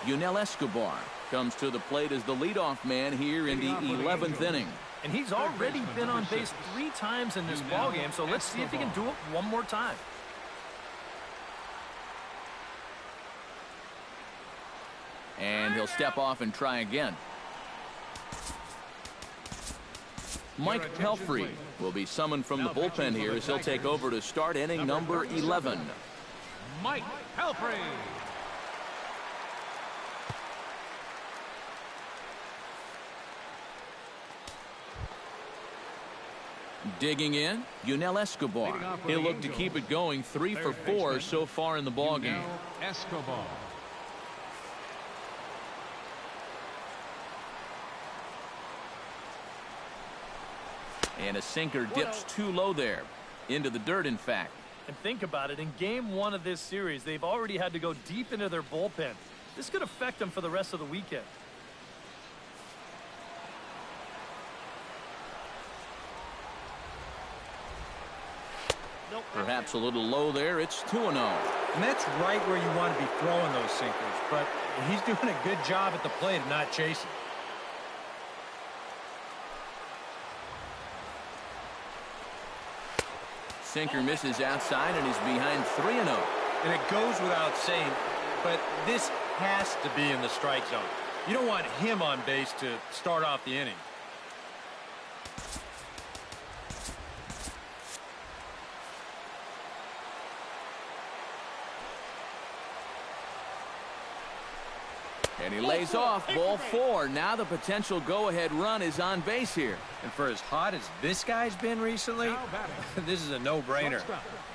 Yunel Escobar comes to the plate as the leadoff man here in the 11th inning. And he's already been on base 3 times in this ballgame, so let's see if he can do it one more time. And he'll step off and try again. Mike Pelfrey will be summoned from the bullpen here as he'll take over to start inning number 11. Mike Pelfrey. Digging in, Yunel Escobar. He'll look to keep it going 3 for 4 so far in the ballgame. Escobar. And a sinker dips too low there. Into the dirt, in fact. And think about it. In game 1 of this series, they've already had to go deep into their bullpen. This could affect them for the rest of the weekend. Perhaps a little low there. It's 2-0. And that's right where you want to be throwing those sinkers. But he's doing a good job at the plate of not chasing. Sinker misses outside and is behind 3-0. And it goes without saying, but this has to be in the strike zone. You don't want him on base to start off the inning. And he lays off, ball 4. Now the potential go-ahead run is on base here. And for as hot as this guy's been recently, this is a no-brainer.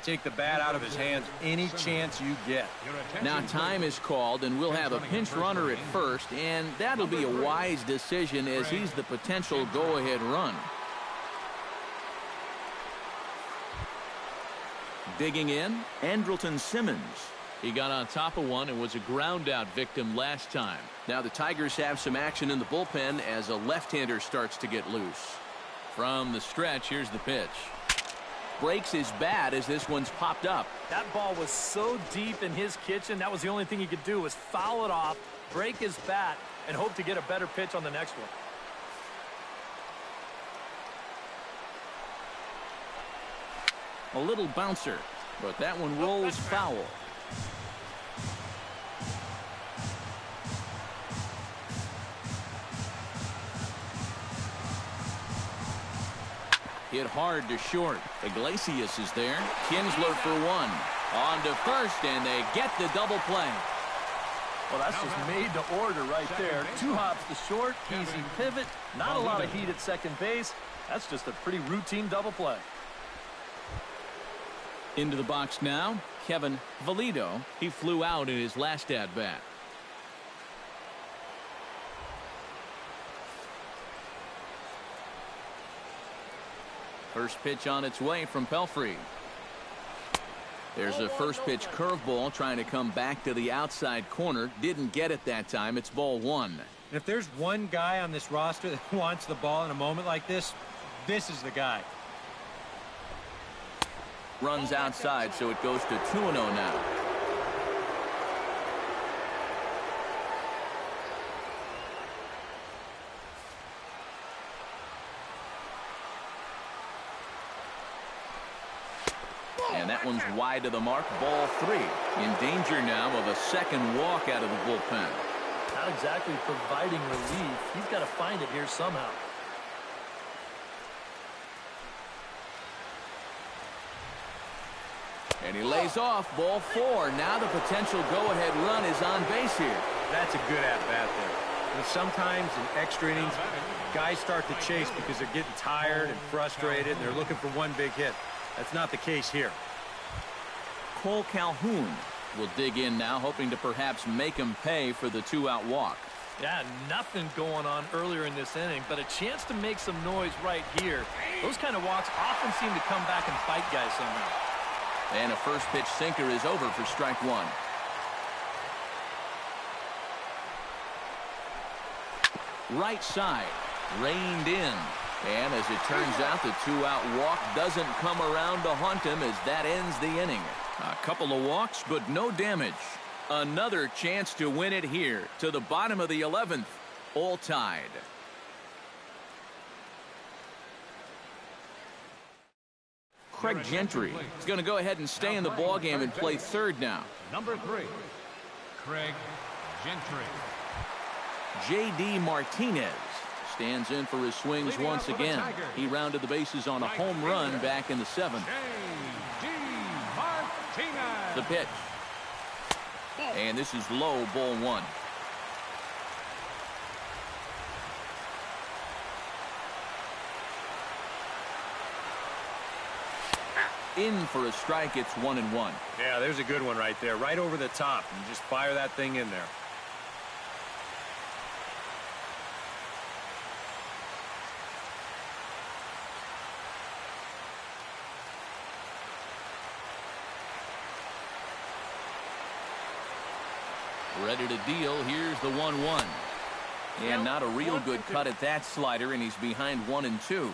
Take the bat out of his hands any chance you get. Now time is called, and we'll have a pinch runner at first, and that'll be a wise decision as he's the potential go-ahead run. Digging in, Andrelton Simmons. He got on top of one and was a ground-out victim last time. Now the Tigers have some action in the bullpen as a left-hander starts to get loose. From the stretch, here's the pitch. Breaks his bat as this one's popped up. That ball was so deep in his kitchen, that was the only thing he could do was foul it off, break his bat, and hope to get a better pitch on the next one. A little bouncer, but that one rolls foul. Hit hard to short. Iglesias is there. Kinsler for 1. On to first, and they get the double play. Well, that's just made to order right there. 2 hops to short, easy pivot, not a lot of heat at second base. That's just a pretty routine double play. Into the box now, Kevin Valido. He flew out in his last at-bat. First pitch on its way from Pelfrey. There's a first pitch curveball trying to come back to the outside corner. Didn't get it that time. It's ball 1. And if there's one guy on this roster that wants the ball in a moment like this, this is the guy. Runs outside, so it goes to 2-0 now. And that one's wide to the mark, ball 3. In danger now of a second walk out of the bullpen. Not exactly providing relief. He's got to find it here somehow. And he lays off, ball 4. Now the potential go-ahead run is on base here. That's a good at-bat there. And sometimes in extra innings, guys start to chase because they're getting tired and frustrated, and they're looking for one big hit. That's not the case here. Cole Calhoun will dig in now, hoping to perhaps make him pay for the 2-out walk. Yeah, nothing going on earlier in this inning, but a chance to make some noise right here. Those kind of walks often seem to come back and bite guys somehow. And a first pitch sinker is over for strike 1. Right side, reined in. And as it turns out, the two-out walk doesn't come around to haunt him as that ends the inning. A couple of walks, but no damage. Another chance to win it here to the bottom of the 11th. All tied. Craig Gentry is going to go ahead and stay in the ballgame and play third now. Number 3, Craig Gentry. J.D. Martinez stands in for his swings once again. He rounded the bases on a home run back in the 7th. J.D. Martinez. The pitch. And this is low, ball 1. In for a strike. It's 1-1. Yeah, there's a good one right there, right over the top, and just fire that thing in there. Ready to deal. Here's the 1-1. And not a real good cut at that slider, and he's behind 1-2.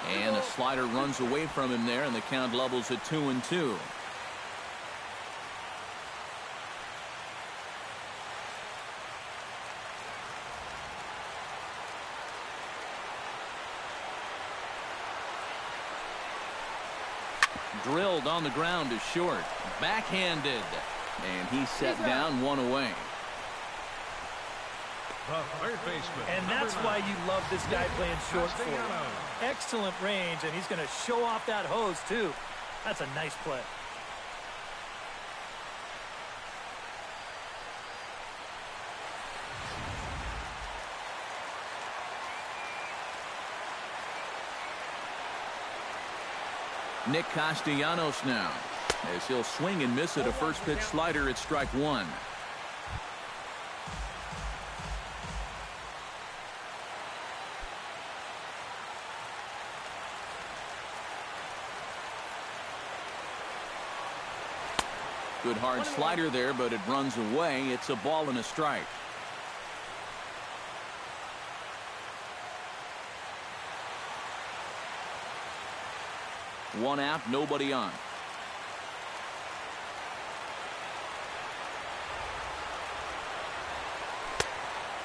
And a slider runs away from him there, and the count levels at 2-2. Drilled on the ground to short. Backhanded. And he's set down, 1 away. The third baseman. And that's why you love this guy playing short for you. Excellent range, and he's going to show off that hose, too. That's a nice play. Nick Castellanos now, as he'll swing and miss at a first pitch slider at strike 1. Good hard slider there, but it runs away. It's a ball and a strike. One out, nobody on.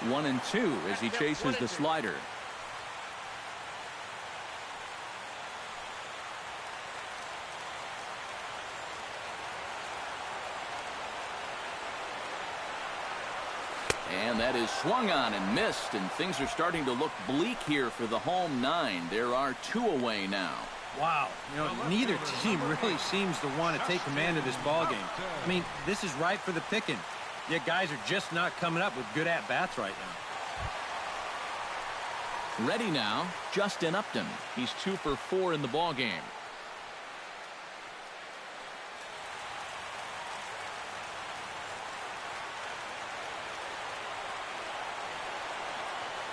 One and two as he chases the slider. And that is swung on and missed, and things are starting to look bleak here for the home 9. There are 2 away now. Wow, you know, neither team really seems to want to take command of this ball game. I mean, this is ripe for the picking. Yet guys are just not coming up with good at-bats right now. Ready now, Justin Upton. He's 2 for 4 in the ball game.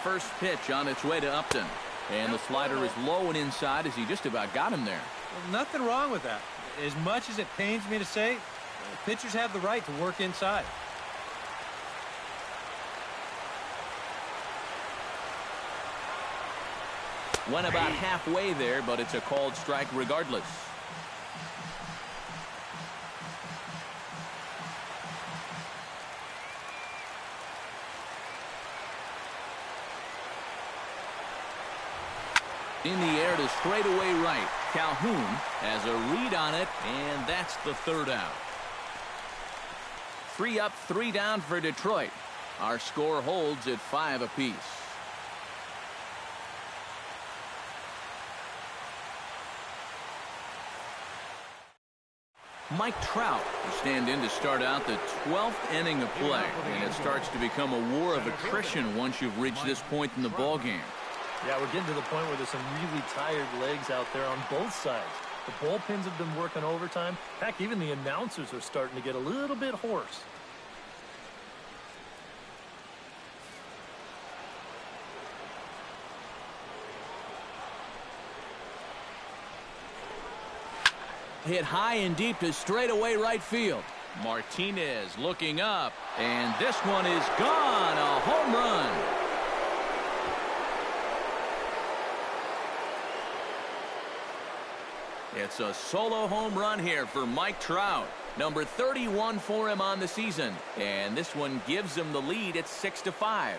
First pitch on its way to Upton. And the slider is low and inside as he just about got him there. Well, nothing wrong with that. As much as it pains me to say, pitchers have the right to work inside. Went about halfway there, but it's a called strike regardless. In the air to straightaway right. Calhoun has a read on it, and that's the 3rd out. 3 up, 3 down for Detroit. Our score holds at 5 apiece. Mike Trout will stand in to start out the 12th inning of play, and it starts to become a war of attrition once you've reached this point in the ballgame. Yeah, we're getting to the point where there's some really tired legs out there on both sides. The bullpens have been working overtime. Heck, even the announcers are starting to get a little bit hoarse. hit high and deep to straightaway right field. Martinez looking up, and this one is gone. A home run. It's a solo home run here for Mike Trout. Number 31 for him on the season. And this one gives him the lead at 6-5.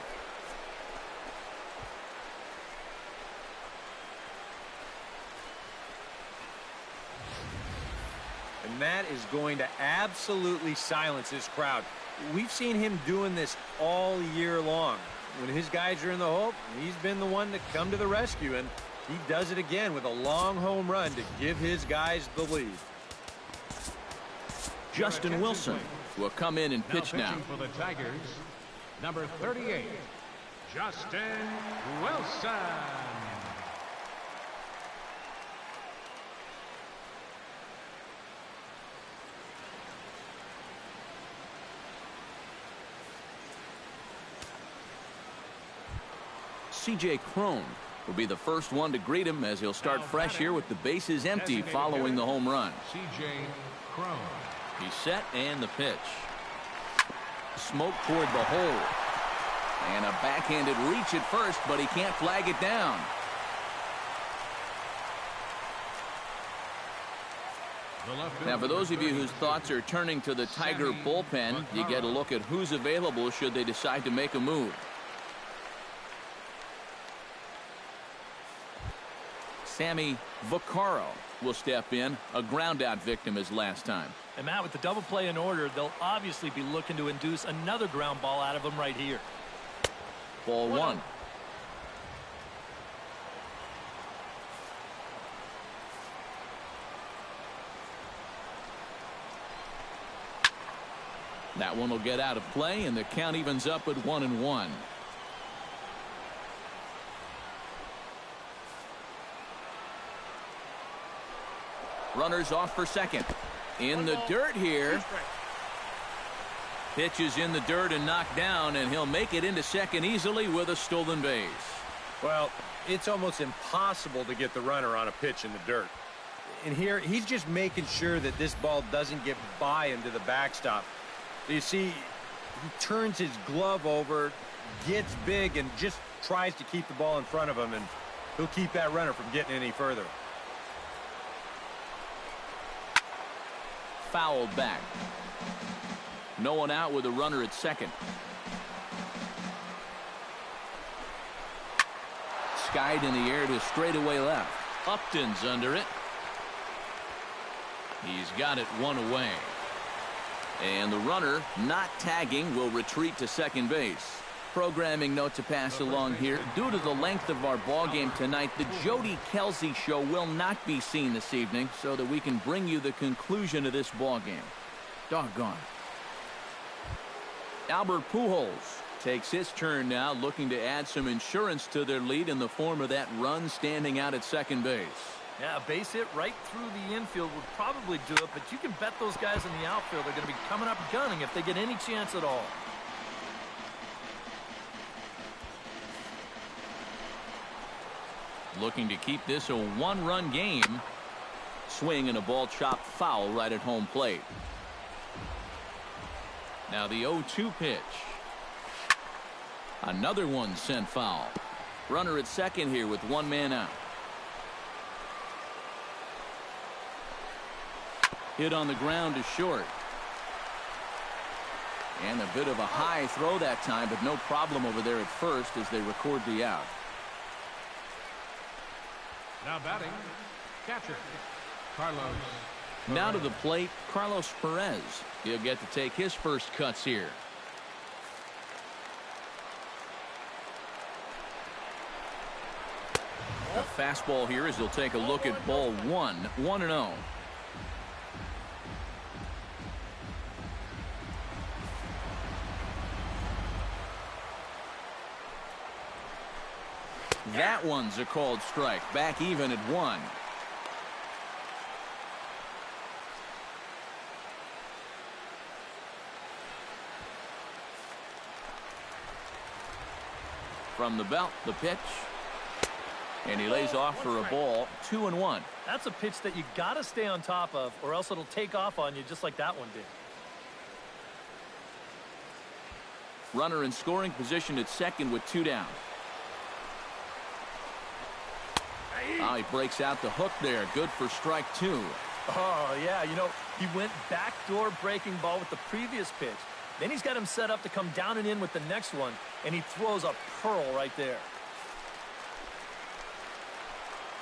And that is going to absolutely silence this crowd. We've seen him doing this all year long. When his guys are in the hole, he's been the one to come to the rescue, and he does it again with a long home run to give his guys the lead. Justin Wilson will come in and pitch now. For the Tigers, number 38, Justin Wilson. C.J. Cron will be the first one to greet him as he'll start fresh here with the bases empty following the home run. C.J. Cron. He's set and the pitch. Smoke toward the hole. And a backhanded reach at first, but he can't flag it down. Now, for those of you whose thoughts are turning to the Tiger bullpen, you get a look at who's available should they decide to make a move. Sammy Vaccaro will step in, a ground-out victim his last time. And Matt, with the double play in order, they'll obviously be looking to induce another ground ball out of him right here. Ball one. That one will get out of play, and the count evens up at 1-1. Runners off for second. In the dirt here. Pitch is in the dirt and knocked down, and he'll make it into second easily with a stolen base. Well, it's almost impossible to get the runner on a pitch in the dirt. And here, he's just making sure that this ball doesn't get by into the backstop. You see, he turns his glove over, gets big, and just tries to keep the ball in front of him, and he'll keep that runner from getting any further. Fouled back. No one out with a runner at second. Skied in the air to straightaway left. Upton's under it. He's got it one away. And the runner, not tagging, will retreat to second base. Programming note to pass along here. Due to the length of our ball game tonight, the Jody Kelsey show will not be seen this evening so that we can bring you the conclusion of this ball game. Doggone. Albert Pujols takes his turn now, looking to add some insurance to their lead in the form of that run standing out at second base. Yeah, a base hit right through the infield would probably do it, but you can bet those guys in the outfield are going to be coming up gunning if they get any chance at all. Looking to keep this a one-run game. Swing and a ball chopped foul right at home plate. Now the 0-2 pitch. Another one sent foul. Runner at second here with one man out. Hit on the ground to short. And a bit of a high throw that time, but no problem over there at first as they record the out. Now batting, catcher, Carlos. Now to the plate, Carlos Perez. He'll get to take his first cuts here. A fastball here as he'll take a look at ball one. 1-0. That one's a called strike. Back even at 1. From the belt, the pitch. And he lays off for a ball. 2-1. That's a pitch that you got to stay on top of, or else it'll take off on you just like that one did. Runner in scoring position at second with 2 down. Oh, he breaks out the hook there. Good for strike 2. Oh, yeah, you know, he went backdoor breaking ball with the previous pitch. Then he's got him set up to come down and in with the next one, and he throws a pearl right there.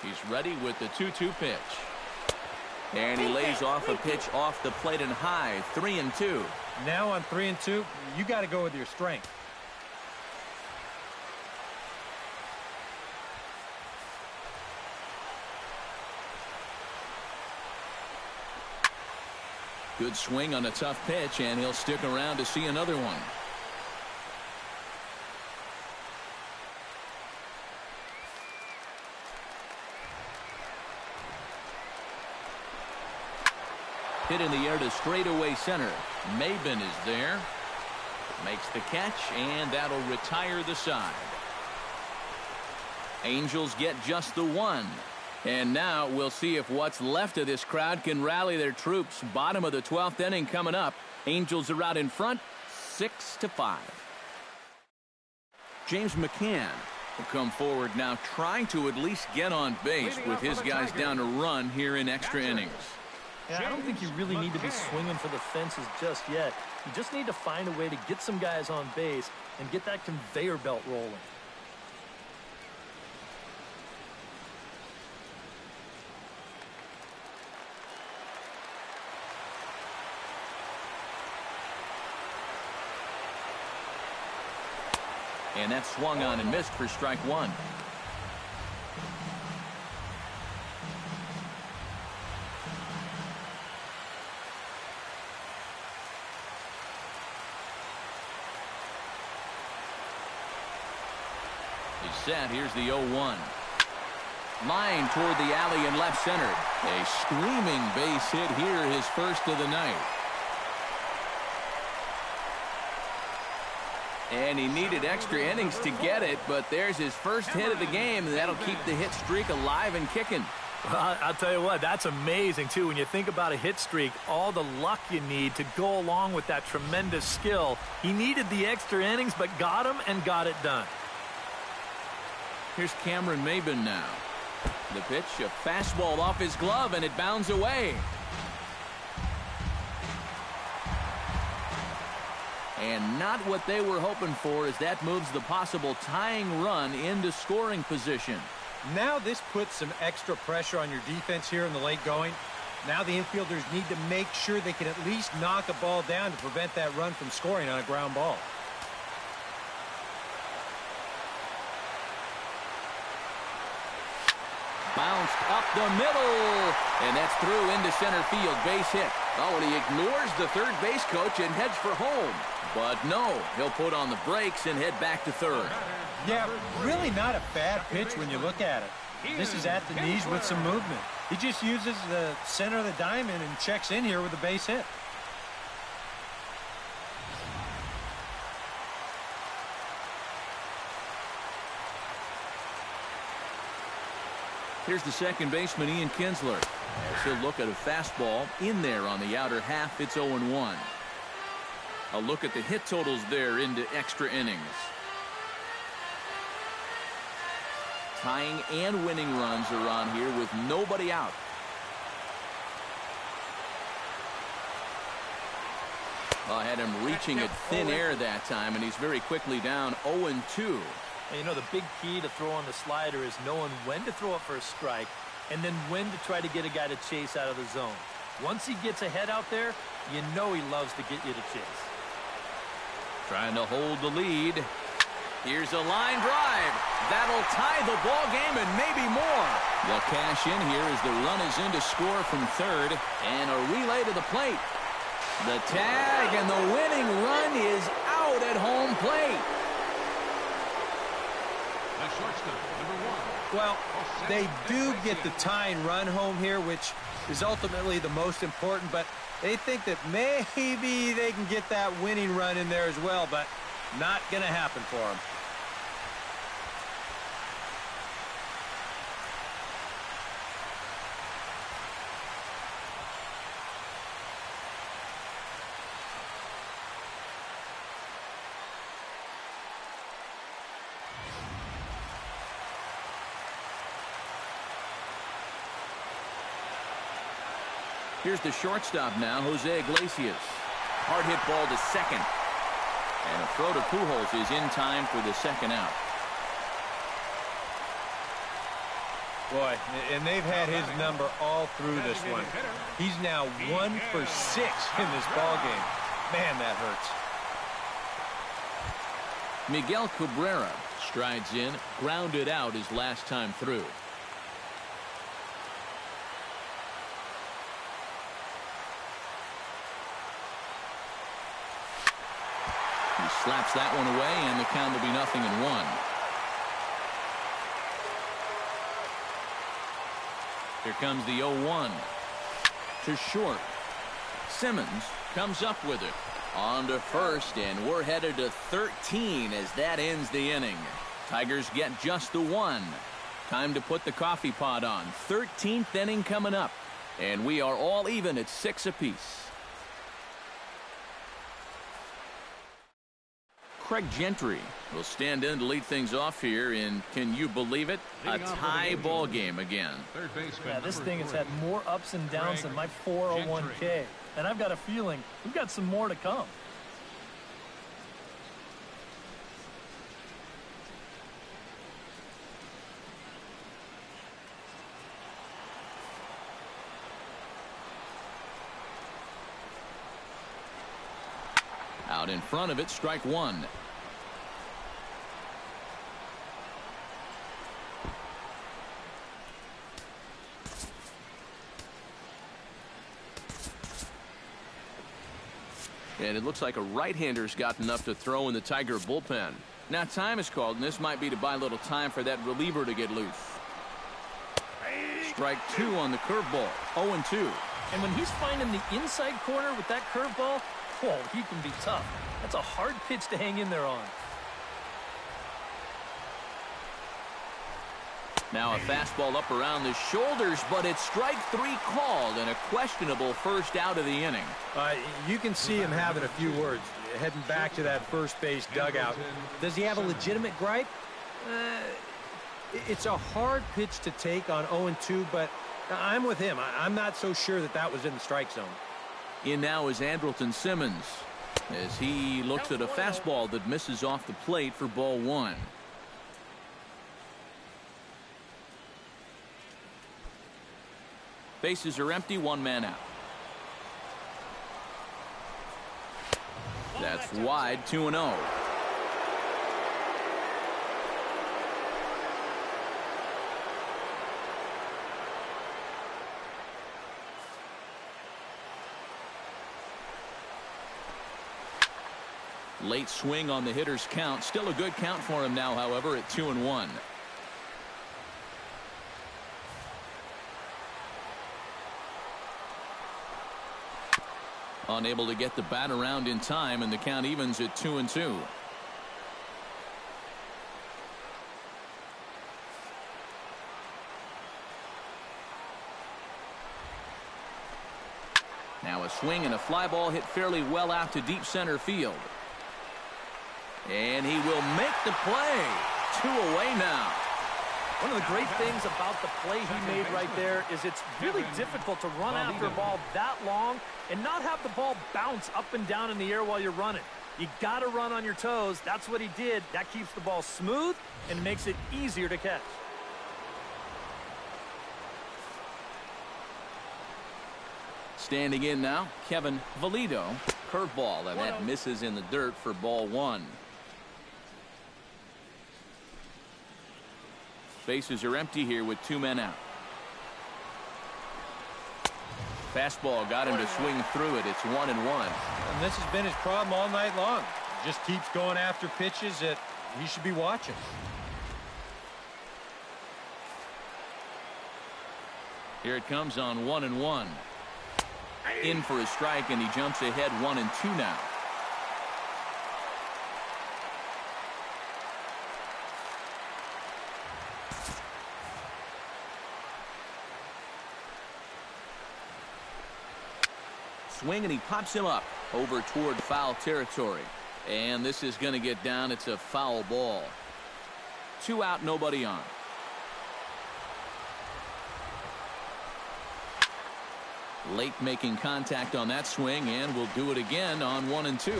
He's ready with the 2-2 pitch. And he lays off a pitch off the plate and high. 3-2. Now on 3-2, you got to go with your strength. Good swing on a tough pitch, and he'll stick around to see another one. Hit in the air to straightaway center. Maben is there. Makes the catch, and that'll retire the side. Angels get just the 1. And now we'll see if what's left of this crowd can rally their troops. Bottom of the 12th inning coming up. Angels are out in front, 6-5. James McCann will come forward now, trying to at least get on base with his guys down a run here in extra innings. Yeah, I don't think you really need to be swinging for the fences just yet. You just need to find a way to get some guys on base and get that conveyor belt rolling. And that swung on and missed for strike 1. He's set. Here's the 0-1. Line toward the alley in left center. A screaming base hit here, his first of the night. And he needed extra innings to get it, but there's his first hit of the game, and that'll keep the hit streak alive and kicking. Well, I'll tell you what, that's amazing, too. When you think about a hit streak, all the luck you need to go along with that tremendous skill. He needed the extra innings, but got them and got it done. Here's Cameron Maben now. The pitch, a fastball off his glove, and it bounds away. And not what they were hoping for, as that moves the possible tying run into scoring position. Now this puts some extra pressure on your defense here in the late going. Now the infielders need to make sure they can at least knock a ball down to prevent that run from scoring on a ground ball. Bounced up the middle, and that's through into center field. Base hit. Oh, and he ignores the third base coach and heads for home. But no, he'll put on the brakes and head back to third. Yeah, really not a bad pitch when you look at it. This is at the knees with some movement. He just uses the center of the diamond and checks in here with a base hit. Here's the second baseman, Ian Kinsler. He'll look at a fastball in there on the outer half. It's 0-1. A look at the hit totals there into extra innings. Tying and winning runs are on here with nobody out. I had him reaching at thin air that time, and he's very quickly down 0-2. And you know, the big key to throwing the slider is knowing when to throw it for a strike and then when to try to get a guy to chase out of the zone. Once he gets ahead out there, you know he loves to get you to chase. Trying to hold the lead. Here's a line drive. That'll tie the ball game and maybe more. They'll cash in here as the run is in to score from third. And a relay to the plate. The tag and the winning run is out at home plate. Well, they do get the tying run home here, which is ultimately the most important, but they think that maybe they can get that winning run in there as well, but not going to happen for them. Here's the shortstop now, Jose Iglesias. Hard hit ball to second. And a throw to Pujols is in time for the second out. Boy, and they've had his number all through this one. He's now 1 for 6 in this ball game. Man, that hurts. Miguel Cabrera strides in, grounded out his last time through. He slaps that one away, and the count will be 0-1. Here comes the 0-1 to short. Simmons comes up with it on to first, and we're headed to 13 as that ends the inning. Tigers get just the one. Time to put the coffee pot on. 13th inning coming up, and we are all even at 6 apiece. Craig Gentry will stand in to lead things off here in, can you believe it, a tie ball game again. Yeah, this thing has had more ups and downs than my 401k, and I've got a feeling we've got some more to come. Out in front of it, strike one. And it looks like a right-hander's got enough to throw in the Tiger bullpen. Now time is called, and this might be to buy a little time for that reliever to get loose. Strike two on the curveball. 0-2. And when he's finding the inside corner with that curveball, whoa, he can be tough. That's a hard pitch to hang in there on. Now a fastball up around the shoulders, but it's strike three called, and a questionable first out of the inning. You can see him having a few words, heading back to that first base dugout. Does he have a legitimate gripe? It's a hard pitch to take on 0-2, but I'm with him. I'm not so sure that that was in the strike zone. In now is Andrelton Simmons as he looks at a fastball that misses off the plate for ball one. Bases are empty, one man out. That's wide, 2-0. Late swing on the hitter's count. Still a good count for him now, however, at 2-1. Unable to get the bat around in time, and the count evens at 2-2. Now a swing and a fly ball hit fairly well out to deep center field. And he will make the play. 2 away now. One of the great things about the play he made right there is it's really difficult to run after a ball that long and not have the ball bounce up and down in the air while you're running. You got to run on your toes. That's what he did. That keeps the ball smooth and makes it easier to catch. Standing in now, Kevin Valido. Curveball, and that misses in the dirt for ball one. Bases are empty here with 2 men out. Fastball got him to swing through it. It's 1-1. And this has been his problem all night long. Just keeps going after pitches that he should be watching. Here it comes on 1-1. In for a strike, and he jumps ahead 1-2 now. Swing, and he pops him up over toward foul territory. And this is going to get down. It's a foul ball. 2 out, nobody on. Late making contact on that swing, and will do it again on 1-2.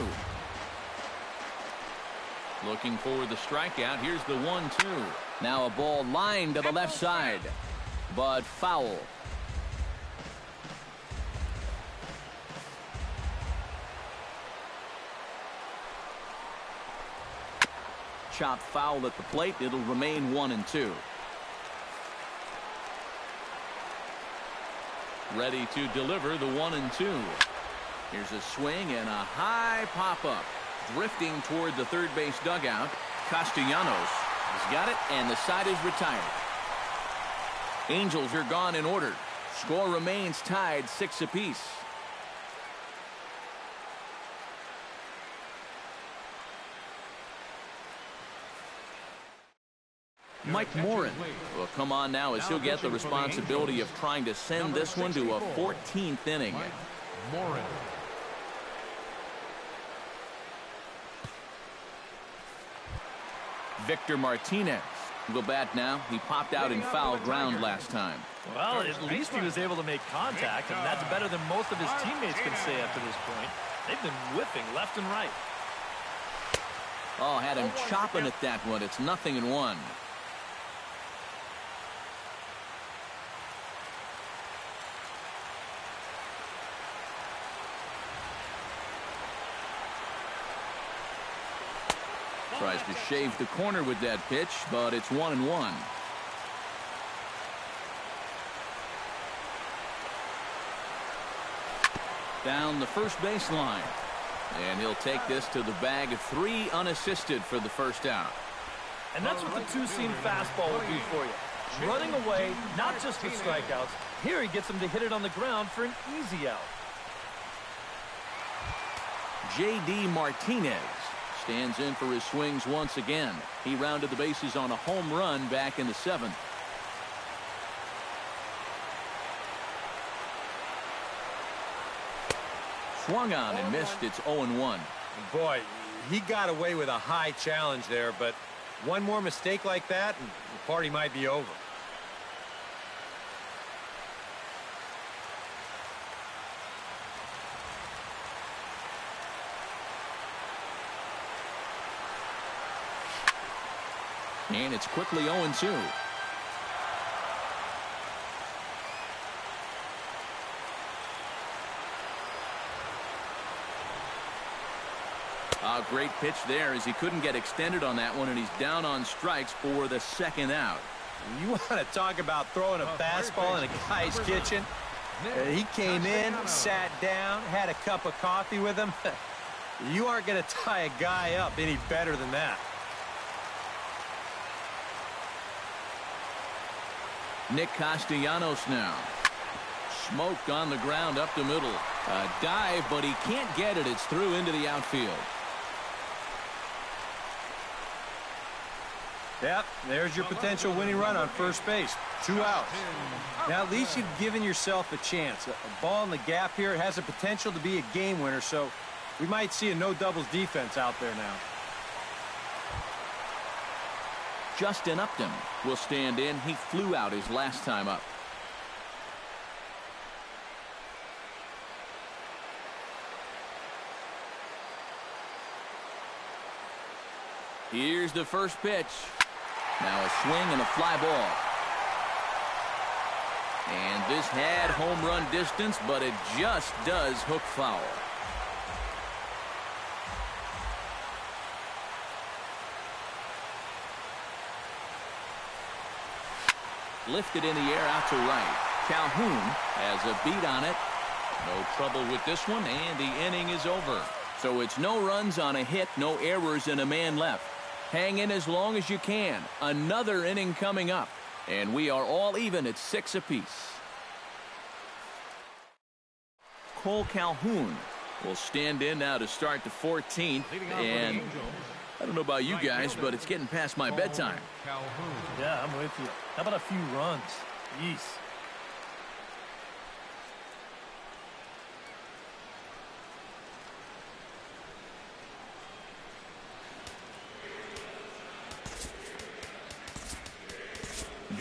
Looking for the strikeout. Here's the 1-2. Now a ball lined to the left side, but foul. Chopped foul at the plate. It'll remain 1-2. Ready to deliver the 1-2. Here's a swing and a high pop-up. Drifting toward the third base dugout. Castellanos has got it, and the side is retired. Angels are gone in order. Score remains tied 6 apiece. Mike Morin will come on now as he'll get the responsibility of trying to send this one to a 14th inning. Morin. Victor Martinez will bat now. He popped out in foul ground last time. Well, at least he was able to make contact, and that's better than most of his teammates can say after this point. They've been whipping left and right. Oh, had him chopping at that one. It's 0-1. Tries to shave the corner with that pitch, but it's 1-1. Down the first baseline. And he'll take this to the bag of 3 unassisted for the first out. And that's what the two-seam fastball will do for you. Running away, not just with strikeouts. Here he gets him to hit it on the ground for an easy out. J.D. Martinez stands in for his swings once again. He rounded the bases on a home run back in the 7th. Swung on and missed. It's 0-1. Boy, he got away with a high challenge there, but one more mistake like that and the party might be over. And it's quickly 0-2. A great pitch there as he couldn't get extended on that one, and he's down on strikes for the 2nd out. You want to talk about throwing a fastball in a guy's kitchen? He came in, sat down, had a cup of coffee with him. You aren't going to tie a guy up any better than that. Nick Castellanos now. Smoked on the ground up the middle. A dive, but he can't get it. It's through into the outfield. Yep, there's your potential winning run on first base. 2 outs. Now, at least you've given yourself a chance. A ball in the gap here has the potential to be a game winner, so we might see a no-doubles defense out there now. Justin Upton will stand in. He flew out his last time up. Here's the first pitch. Now a swing and a fly ball. And this had home run distance, but it just does hook foul. Lifted in the air out to right. Calhoun has a beat on it. No trouble with this one, and the inning is over. So it's no runs on a hit, no errors, and a man left. Hang in as long as you can. Another inning coming up, and we are all even at 6 apiece. Cole Calhoun will stand in now to start the 14th, and I don't know about you guys, but it's getting past my bedtime. Yeah, I'm with you. How about a few runs? Jeez.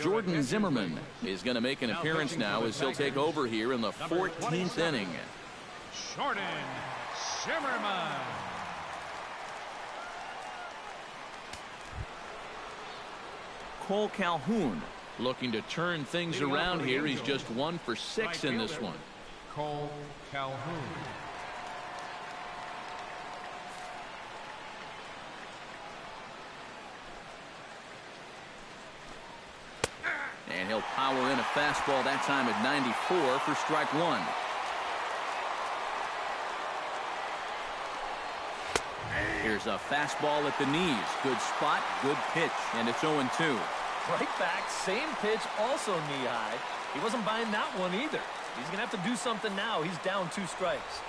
Jordan Zimmerman is going to make an appearance now as he'll take over here in the 14th inning. Jordan Zimmerman. Cole Calhoun looking to turn things around here. He's just 1 for 6 in this one. Cole Calhoun. And he'll power in a fastball that time at 94 for strike 1. Here's a fastball at the knees. Good spot, good pitch, and it's 0-2. Right back, same pitch, also knee high. He wasn't buying that one either. He's going to have to do something now. He's down 2 strikes.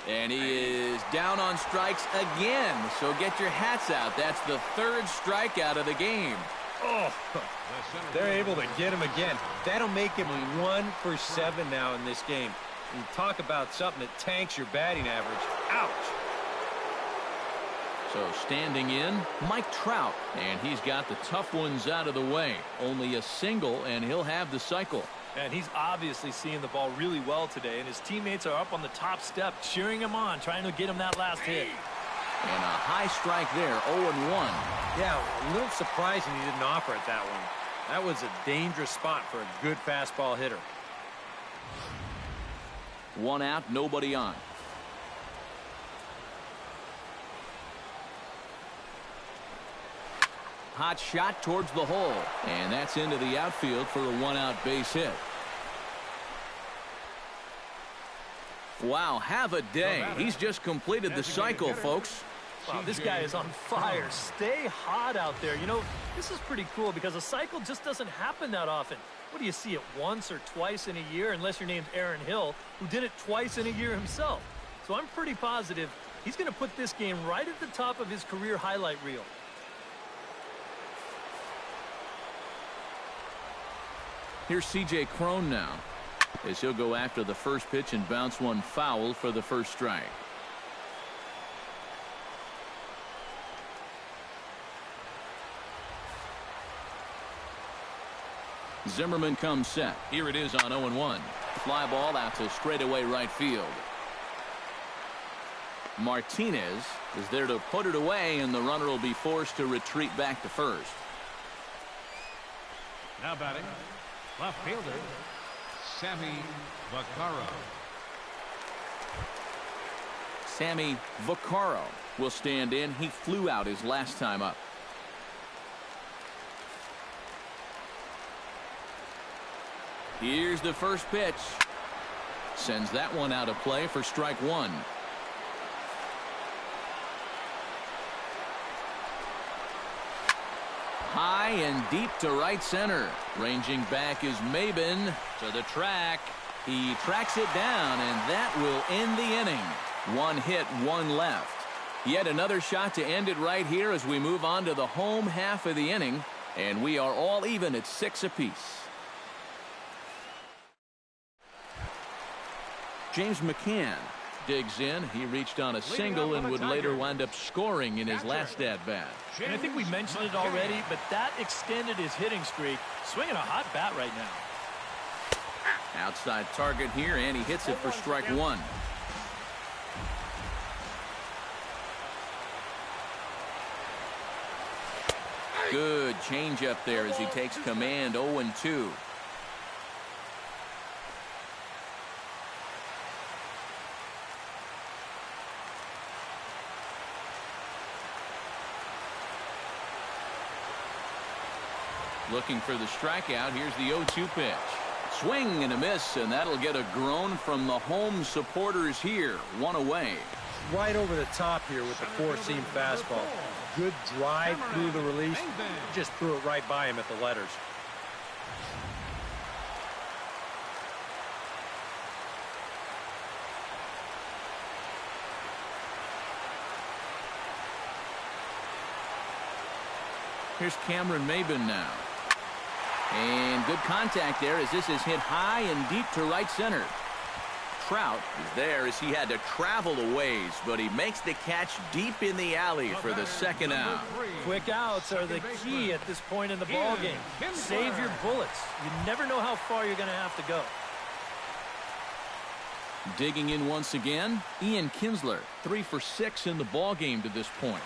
And he is down on strikes again. So get your hats out. That's the 3rd strikeout of the game. Oh, they're able to get him again. That'll make him 1 for 7 now in this game. And talk about something that tanks your batting average. Ouch. So standing in, Mike Trout. And he's got the tough ones out of the way. Only a single, and he'll have the cycle. And he's obviously seeing the ball really well today, and his teammates are up on the top step cheering him on, trying to get him that last hit. And a high strike there, 0-1. Yeah, a little surprising he didn't offer it that one. That was a dangerous spot for a good fastball hitter. 1 out, nobody on. Hot shot towards the hole, and that's into the outfield for a 1-out base hit. Wow, have a day. He's just completed the cycle, folks. Wow, this guy is on fire. Stay hot out there. You know, this is pretty cool because a cycle just doesn't happen that often. What do you see it once or twice in a year, unless your name's Aaron Hill, who did it twice in a year himself. So I'm pretty positive he's going to put this game right at the top of his career highlight reel. Here's C.J. Cron now, as he'll go after the first pitch and bounce one foul for the first strike. Zimmerman comes set. Here it is on 0-1. Fly ball out to straightaway right field. Martinez is there to put it away, and the runner will be forced to retreat back to first. Now batting, left fielder, Sammy Vaccaro. Sammy Vaccaro will stand in. He flew out his last time up. Here's the first pitch. Sends that one out of play for strike 1. High and deep to right center. Ranging back is Maben to the track. He tracks it down, and that will end the inning. 1 hit, 1 left. Yet another shot to end it right here as we move on to the home half of the inning, and we are all even at 6 apiece. James McCann digs in. He reached on a single and would later wind up scoring in his last at-bat. And I think we mentioned it already, but that extended his hitting streak. Swinging a hot bat right now. Outside target here, and he hits it for strike 1. Good changeup there as he takes command. 0-2. Looking for the strikeout. Here's the 0-2 pitch. Swing and a miss, and that'll get a groan from the home supporters here. 1 away. Right over the top here with the 4-seam fastball. Good drive through the release. Just threw it right by him at the letters. Here's Cameron Maben now. And good contact there as this is hit high and deep to right center. Trout is there as he had to travel a ways, but he makes the catch deep in the alley for the second out. Quick outs are the key at this point in the ball game. Save your bullets. You never know how far you're going to have to go. Digging in once again, Ian Kinsler, 3 for 6 in the ball game to this point.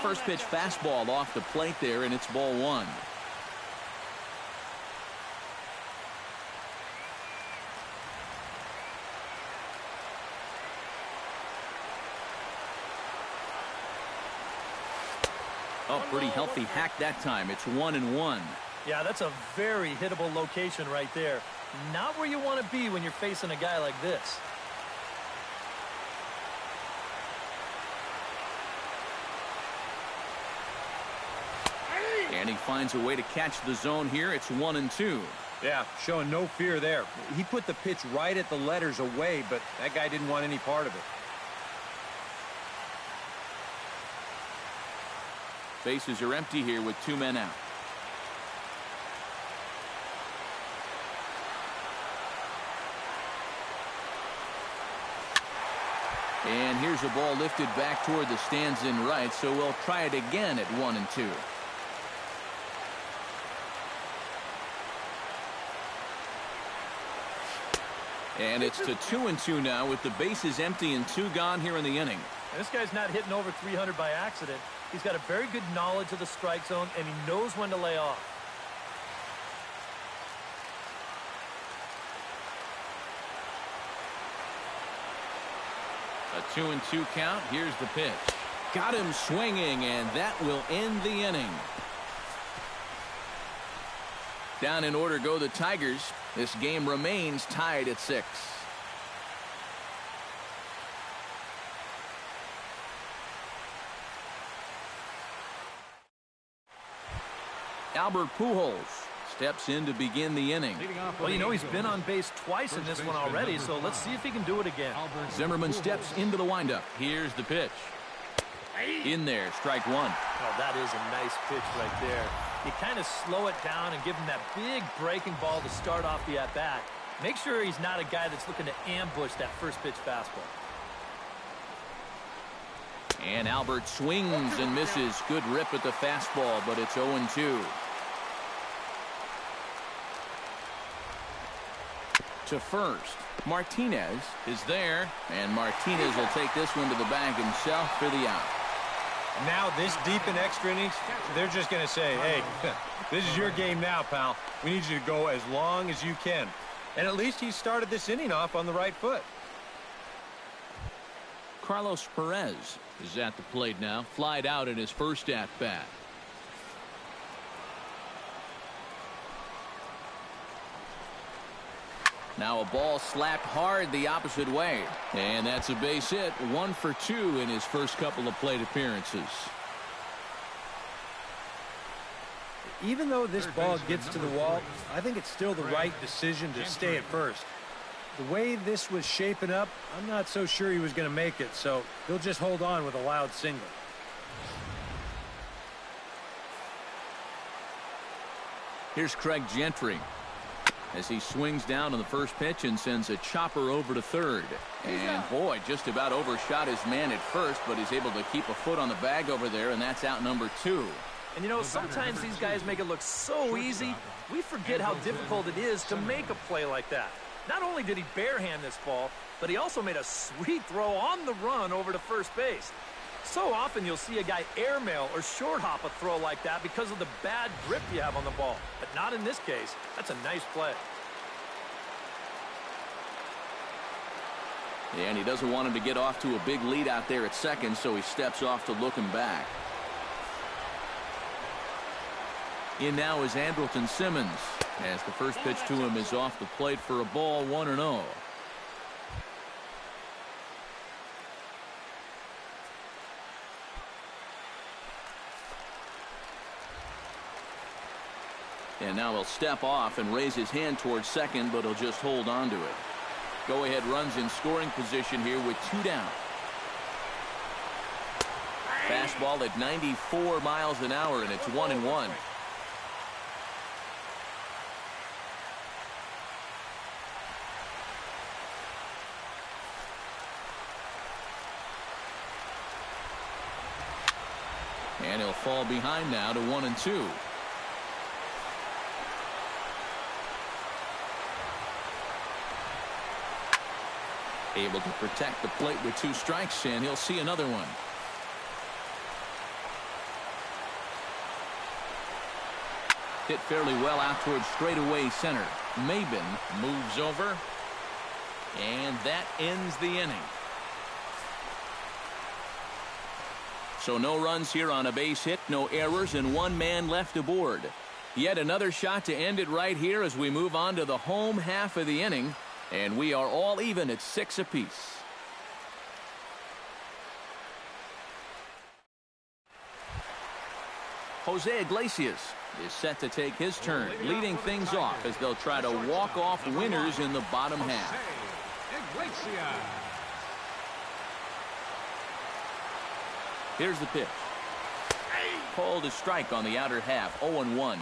First pitch fastball off the plate there, and it's ball 1. Oh, pretty healthy hack that time. It's 1-1. Yeah, that's a very hittable location right there. Not where you want to be when you're facing a guy like this. And he finds a way to catch the zone here. It's 1-2. Yeah, showing no fear there. He put the pitch right at the letters away, but that guy didn't want any part of it. Bases are empty here with 2 men out. And here's a ball lifted back toward the stands in right, so we'll try it again at 1-2. And it's to 2-2 now with the bases empty and 2 gone here in the inning. And this guy's not hitting over 300 by accident. He's got a very good knowledge of the strike zone, and he knows when to lay off. A 2-2 count. Here's the pitch. Got him swinging, and that will end the inning. Down in order go the Tigers. This game remains tied at 6. Albert Pujols steps in to begin the inning. Well, you know, he's been on base twice in this one already, so let's see if he can do it again. Zimmerman steps into the windup. Here's the pitch. In there, strike 1. Oh, that is a nice pitch right there. You kind of slow it down and give him that big breaking ball to start off the at-bat. Make sure he's not a guy that's looking to ambush that first pitch fastball. And Albert swings and misses. Good rip at the fastball, but it's 0-2. To first, Martinez is there, and Martinez will take this one to the bag himself for the out. Now this deep in extra innings, they're just going to say, hey, this is your game now, pal. We need you to go as long as you can. And at least he started this inning off on the right foot. Carlos Perez is at the plate now, flied out in his first at-bat. Now a ball slapped hard the opposite way. And that's a base hit. 1 for 2 in his first couple of plate appearances. Even though this ball gets to the wall, I think it's still the right decision to stay at first. The way this was shaping up, I'm not so sure he was going to make it, so he'll just hold on with a loud single. Here's Craig Gentry as he swings down on the first pitch and sends a chopper over to third. And boy, just about overshot his man at first, but he's able to keep a foot on the bag over there, and that's out number 2. And you know, sometimes these guys make it look so easy, we forget how difficult it is to make a play like that. Not only did he barehand this ball, but he also made a sweet throw on the run over to first base. So often you'll see a guy airmail or short hop a throw like that because of the bad grip you have on the ball. But not in this case. That's a nice play. And he doesn't want him to get off to a big lead out there at second, so he steps off to look him back. In now is Andrelton Simmons as the first pitch to him is off the plate for a ball, 1-0. And now he'll step off and raise his hand towards second, but he'll just hold on to it. Go-ahead runs in scoring position here with 2 down. Fastball at 94 miles an hour, and it's 1-1. And he'll fall behind now to 1-2. Able to protect the plate with 2 strikes, and he'll see another one. Hit fairly well out towards straightaway center. Maben moves over, and that ends the inning. So no runs here on a base hit, no errors, and 1 man left aboard. Yet another shot to end it right here as we move on to the home half of the inning, and we are all even at 6 apiece. Jose Iglesias is set to take his turn, leading things off as they'll try to walk off winners in the bottom half. Here's the pitch. Called a strike on the outer half, 0-1.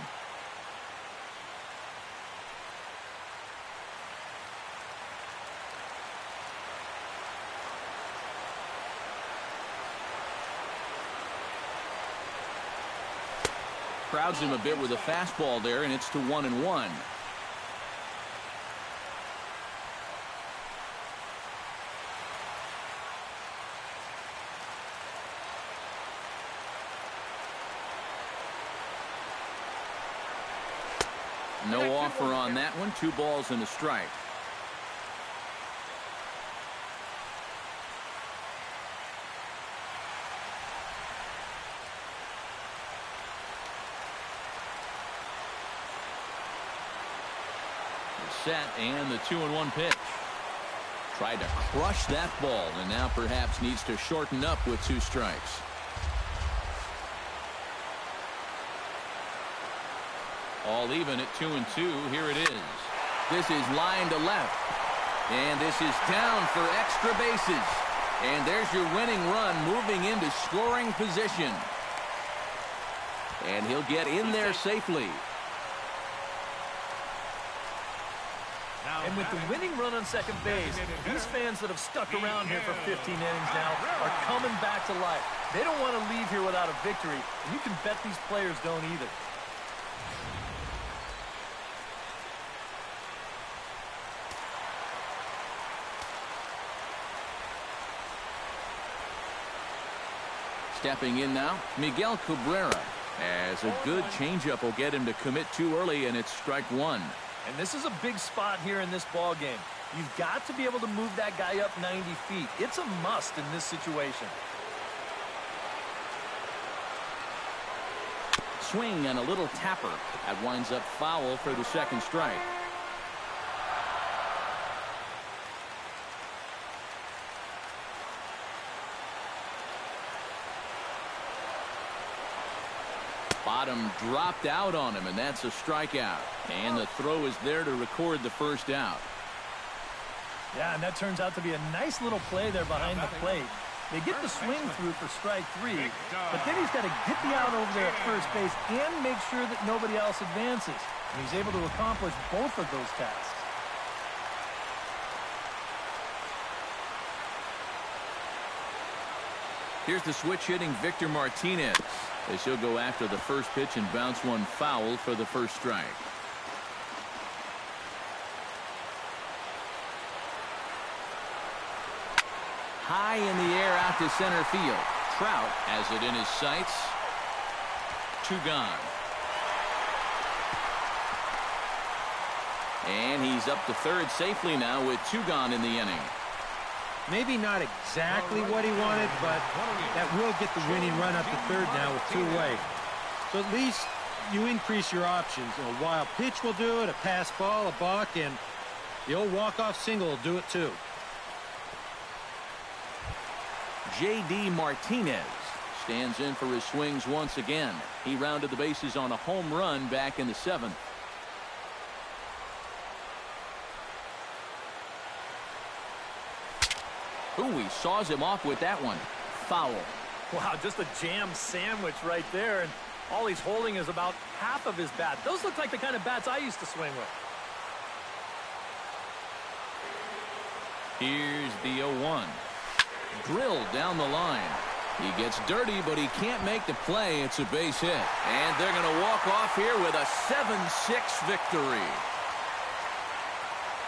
Crowds him a bit with a fastball there, and it's to 1-1. No offer on that one. 2 balls and a strike. Set, and the 2-1 pitch. Tried to crush that ball, and now perhaps needs to shorten up with 2 strikes. All even at 2-2. Here it is. This is line to left, and this is down for extra bases. And there's your winning run, moving into scoring position. And he'll get in there safely. And with the winning run on second base, these fans that have stuck around here for 15 innings now are coming back to life. They don't want to leave here without a victory, and you can bet these players don't either. Stepping in now, Miguel Cabrera. As a good changeup will get him to commit too early, and it's strike 1. And this is a big spot here in this ball game. You've got to be able to move that guy up 90 feet. It's a must in this situation. Swing and a little tapper. That winds up foul for the second strike. Bottom dropped out on him, and that's a strikeout. And the throw is there to record the first out. Yeah, and that turns out to be a nice little play there behind the plate. They get the swing through for strike 3, but then he's got to get the out over there at first base and make sure that nobody else advances. And he's able to accomplish both of those tasks. Here's the switch hitting Victor Martinez, as he'll go after the first pitch and bounce one foul for the first strike. High in the air out to center field. Trout has it in his sights. 2 gone. And he's up to third safely now with 2 gone in the inning. Maybe not exactly what he wanted, but that will get the winning run up to third now with 2 away. So at least you increase your options. A wild pitch will do it, a pass ball, a balk, and the old walk-off single will do it too. J.D. Martinez stands in for his swings once again. He rounded the bases on a home run back in the 7th. Ooh, he saws him off with that one. Foul. Wow, just a jam sandwich right there, and all he's holding is about half of his bat. Those look like the kind of bats I used to swing with. Here's the 0-1. Drilled down the line. He gets dirty, but he can't make the play. It's a base hit. And they're going to walk off here with a 7-6 victory.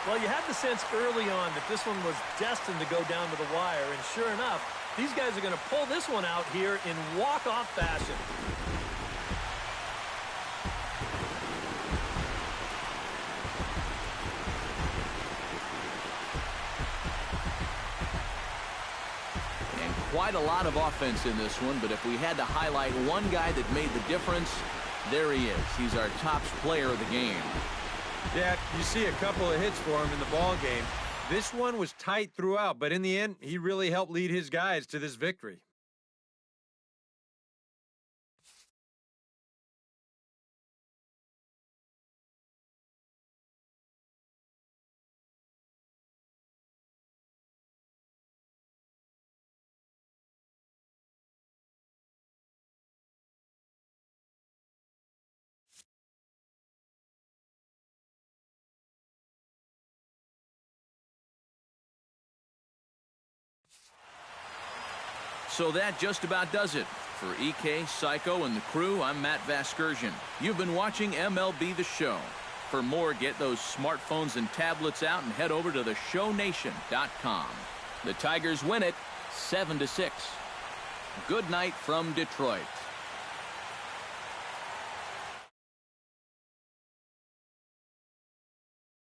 Well, you had the sense early on that this one was destined to go down to the wire, and sure enough, these guys are going to pull this one out here in walk-off fashion. Quite a lot of offense in this one, but if we had to highlight one guy that made the difference, there he is. He's our top player of the game. Yeah, you see a couple of hits for him in the ball game. This one was tight throughout, but in the end, he really helped lead his guys to this victory. So that just about does it. For EK, Psycho, and the crew, I'm Matt Vasgersian. You've been watching MLB The Show. For more, get those smartphones and tablets out and head over to theshownation.com. The Tigers win it 7-6. Good night from Detroit.